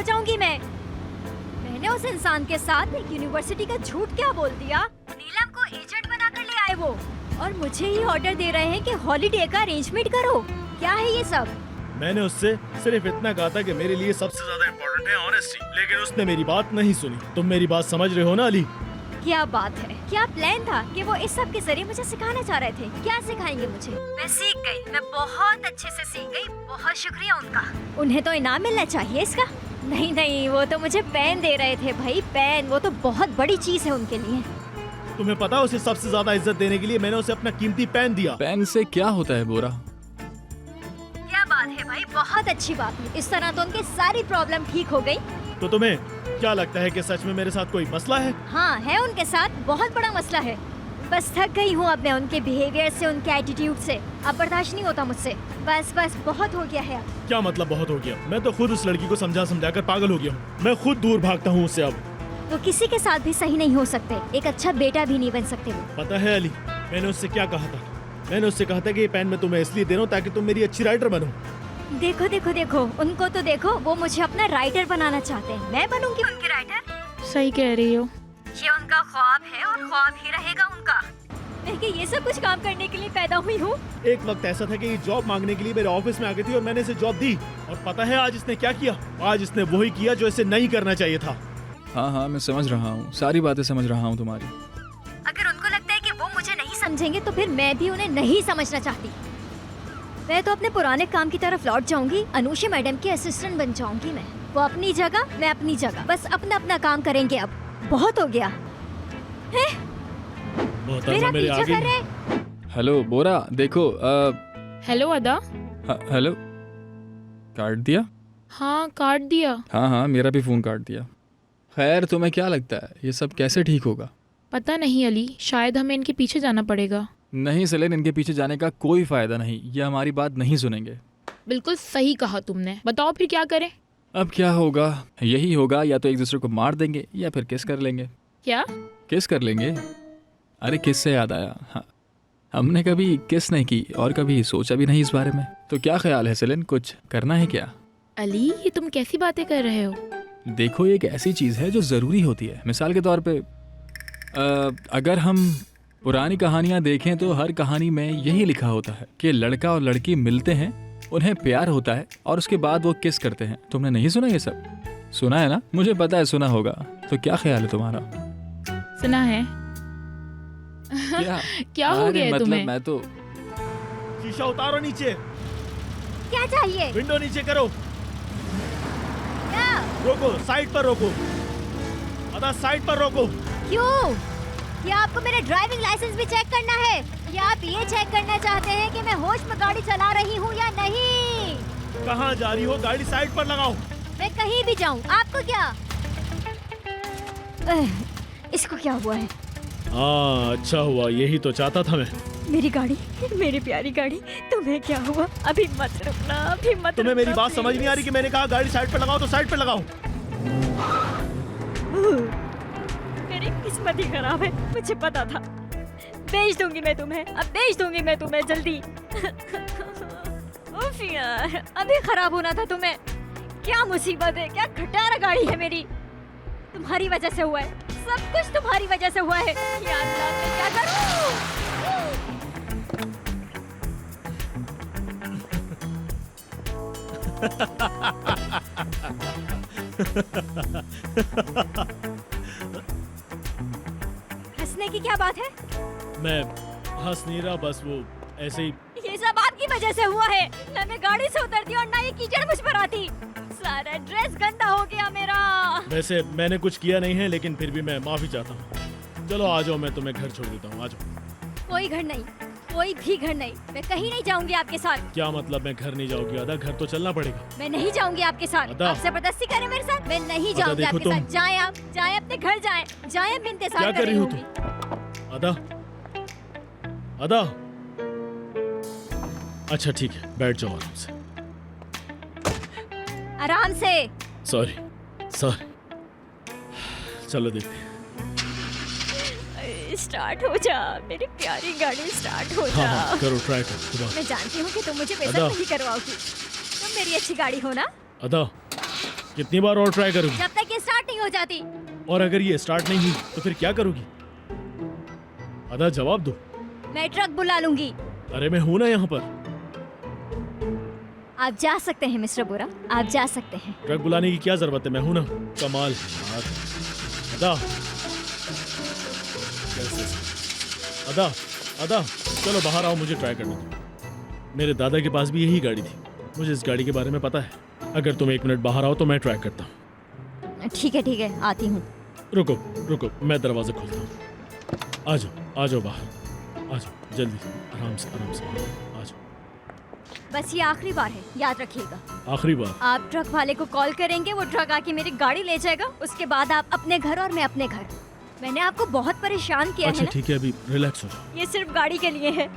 जाऊंगी मैं। मैंने उस इंसान के साथ एक यूनिवर्सिटी का झूठ क्या बोल दिया? नीलम को एजेंट बनाकर ले आए वो, और मुझे ही ऑर्डर दे रहे हैं कि हॉलिडे का अरेंजमेंट करो। क्या है ये सब? मैंने उससे सिर्फ इतना कहा था कि मेरे लिए सबसे ज्यादा इम्पोर्टेंट है ऑनेस्टी, लेकिन उसने मेरी बात नहीं सुनी। तुम मेरी बात समझ रहे हो ना अली? क्या बात है? क्या प्लान था कि वो इस सब के जरिए मुझे सिखाना चाह रहे थे? क्या सिखाएंगे मुझे? मैं सीख गई, मैं बहुत अच्छे से सीख गई। बहुत शुक्रिया उनका। उन्हें तो इनाम मिलना चाहिए इसका। नहीं नहीं, वो तो मुझे पेन दे रहे थे भाई, पेन। वो तो बहुत बड़ी चीज है उनके लिए। तुम्हें पता है उसे सबसे ज्यादा इज्जत देने के लिए मैंने उसे अपना कीमती पेन दिया। पेन से क्या होता है बोरा? क्या बात है भाई, बहुत अच्छी बात है। इस तरह तो उनकी सारी प्रॉब्लम ठीक हो गई। तो तुम्हें क्या लगता है कि सच में मेरे साथ कोई मसला है? हाँ है, उनके साथ बहुत बड़ा मसला है। बस थक गई हूँ अब मैं उनके बिहेवियर से, उनके एटीट्यूड से। अब बर्दाश्त नहीं होता मुझसे। बस बस बहुत हो गया है अब। क्या मतलब बहुत हो गया? मैं तो खुद उस लड़की को समझा समझा कर पागल हो गया हूँ। मैं खुद दूर भागता हूँ उससे अब। वो किसी के साथ भी सही नहीं हो सकते, एक अच्छा बेटा भी नहीं बन सकते वो। पता है अली, मैंने उससे क्या कहा था? मैंने उससे कहा था कि ये पेन मैं तुम्हें इसलिए दे रहा हूँ ताकि तुम मेरी अच्छी राइटर बनो। देखो देखो देखो, उनको तो देखो, वो मुझे अपना राइटर बनाना चाहते हैं। मैं बनूंगी उनकी राइटर? सही कह रही हो। ये उनका ख्वाब है और ख्वाब ही रहेगा उनका। मैं कि ये सब कुछ काम करने के लिए पैदा हुई हूँ। एक वक्त ऐसा था कि ये जॉब मांगने के लिए मेरे ऑफिस में आ गई थी और मैंने इसे जॉब दी। और पता है आज इसने क्या किया? आज इसने वही किया जो इसे नहीं करना चाहिए था। हाँ हाँ मैं समझ रहा हूँ, सारी बातें समझ रहा हूँ तुम्हारी। अगर उनको लगता है कि वो मुझे नहीं समझेंगे तो फिर मैं भी उन्हें नहीं समझना चाहती। मैं तो अपने पुराने काम की तरफ लौट जाऊंगी। अनुषा मैडम की असिस्टेंट बन जाऊंगी मैं। वो अपनी जगह, मैं अपनी जगह। बस अपना अपना काम करेंगे अब। बहुत हो गया है? मेरा पीछा कर रहे। हेलो बोरा, देखो। हेलो अदा। हेलो। काट दिया? हाँ काट दिया। हाँ हाँ मेरा भी फोन काट दिया। खैर तुम्हें क्या लगता है ये सब कैसे ठीक होगा? पता नहीं अली, शायद हमें इनके पीछे जाना पड़ेगा। नहीं सेलेन, इनके पीछे जाने का कोई फायदा नहीं। ये हमारी बात नहीं सुनेंगे। बिल्कुल सही कहा तुमने। बताओ फिर क्या करें? अब क्या होगा? यही होगा, या तो एक दूसरे को मार देंगे या फिर किस कर लेंगे। क्या? किस कर लेंगे। अरे किस से याद आया, हाँ, हमने कभी किस नहीं की और कभी सोचा भी नहीं इस बारे में। तो क्या ख्याल है सेलेन, कुछ करना है क्या? अली ये तुम कैसी बातें कर रहे हो? देखो ये एक ऐसी चीज़ है जो ज़रूरी होती है। मिसाल के तौर पे अगर हम पुरानी कहानियाँ देखें तो हर कहानी में यही लिखा होता है कि लड़का और लड़की मिलते हैं, उन्हें प्यार होता है और उसके बाद वो किस करते हैं। तुमने नहीं सुना ये सब? सुना है ना? मुझे पता है सुना होगा। तो क्या ख्याल है तुम्हारा? सुना है। क्या हो गया मतलब तुम्हें? मैं तो शीशा उतारो नीचे। क्या चाहिए? विंडो नीचे करो। क्या? रोको, साइड पर रोको। अदा साइड पर रोको। क्यों? क्या आपको मेरा ड्राइविंग लाइसेंस भी चेक करना है? या आप ये चेक करना चाहते हैं कि मैं होश में गाड़ी चला रही हूँ या नहीं? कहाँ जा रही हो? गाड़ी साइड पर लगाओ। मैं कहीं भी जाऊँ, आपको क्या? इसको क्या हुआ है? हाँ अच्छा हुआ, यही तो चाहता था मैं। मेरी गाड़ी, मेरी प्यारी गाड़ी, तुम्हें क्या हुआ? अभी मत रुकना, अभी मत। तुम्हें मेरी बात समझ नहीं आ रही कि मैंने कहा गाड़ी साइड पर लगाओ तो साइड पर लगाओ। मेरी किस्मत ही खराब है, मुझे पता था। बेच दूंगी मैं तुम्हें, अब बेच दूंगी मैं तुम्हें जल्दी। उफ यार, अभी खराब होना था तुम्हें। क्या मुसीबत है, क्या खटारा गाड़ी है मेरी। तुम्हारी वजह से हुआ है, सब कुछ तुम्हारी वजह से हुआ है। या अल्लाह, मैं क्या करूं? हंसने की क्या बात है? मैं हंस नहीं रहा, बस वो ऐसे ही। ये सब आपकी वजह से हुआ है। ना मैं गाड़ी से उतरती और ना ये कीचड़ मुझ पर आती। सारा ड्रेस गंदा हो गया मेरा। वैसे मैंने कुछ किया नहीं है, लेकिन फिर भी मैं माफी चाहता हूँ। चलो आ जाओ, मैं तुम्हें घर छोड़ देता हूँ। आ जाओ। कोई घर नहीं, कोई भी घर नहीं। मैं कहीं नहीं जाऊंगी आपके साथ। क्या मतलब मैं घर नहीं जाऊंगी? आधा घर तो चलना पड़ेगा। मैं नहीं जाऊंगी आपके साथ। आप जबरदस्ती करें मेरे साथ? मैं नहीं जाऊंगी देखो आपके साथ। जाएं आप, जाएं अपने घर जाएं, जाएं अब इंतजार क्या कर रही हो तुम? अदा, अदा। अच्छा ठीक है, बैठ जाओ आराम से। आराम से। Sorry sorry. चलो देखते हैं। स्टार्ट हो जा मेरी प्यारी गाड़ी, स्टार्ट हो जा। हाँ, करो, ट्राई करो दोबारा। मैं जानती हूँ कि तुम मुझे बेइज्जत नहीं करवाओगी। तुम मेरी अच्छी गाड़ी हो ना? अदा, कितनी बार और ट्राई करोगी? जब तक ये स्टार्ट नहीं हो जाती। और अगर ये स्टार्ट नहीं हुई तो फिर क्या करोगी? अदा जवाब दो। मैं ट्रक बुला लूंगी। अरे मैं हूँ ना यहाँ पर। आप जा सकते हैं मिस्टर बोरा, आप जा सकते हैं। ट्रक बुलाने की क्या जरूरत है? मैं हूँ ना। कमाल है यार। अदा, अदा, अदा, चलो बाहर आओ, मुझे ट्राई करने दो। मेरे दादा के पास भी यही गाड़ी थी, मुझे इस गाड़ी के बारे में पता है। अगर तुम 1 मिनट बाहर आओ तो मैं ट्राई करता हूँ। ठीक है आती हूँ। रुको रुको, मैं दरवाज़ा खोलता हूँ। आ जाओ बाहर, आ जाओ जल्दी से, आराम से आ जाओ। बस ये आखिरी बार है, याद रखिएगा। आखिरी बार? आप ट्रक वाले को कॉल करेंगे, वो ट्रक आके मेरी गाड़ी ले जाएगा, उसके बाद आप अपने घर और मैं अपने घर। मैंने आपको बहुत परेशान किया है अच्छा ना? ठीक है, अभी रिलैक्स हो जाओ। ये सिर्फ गाड़ी के लिए है।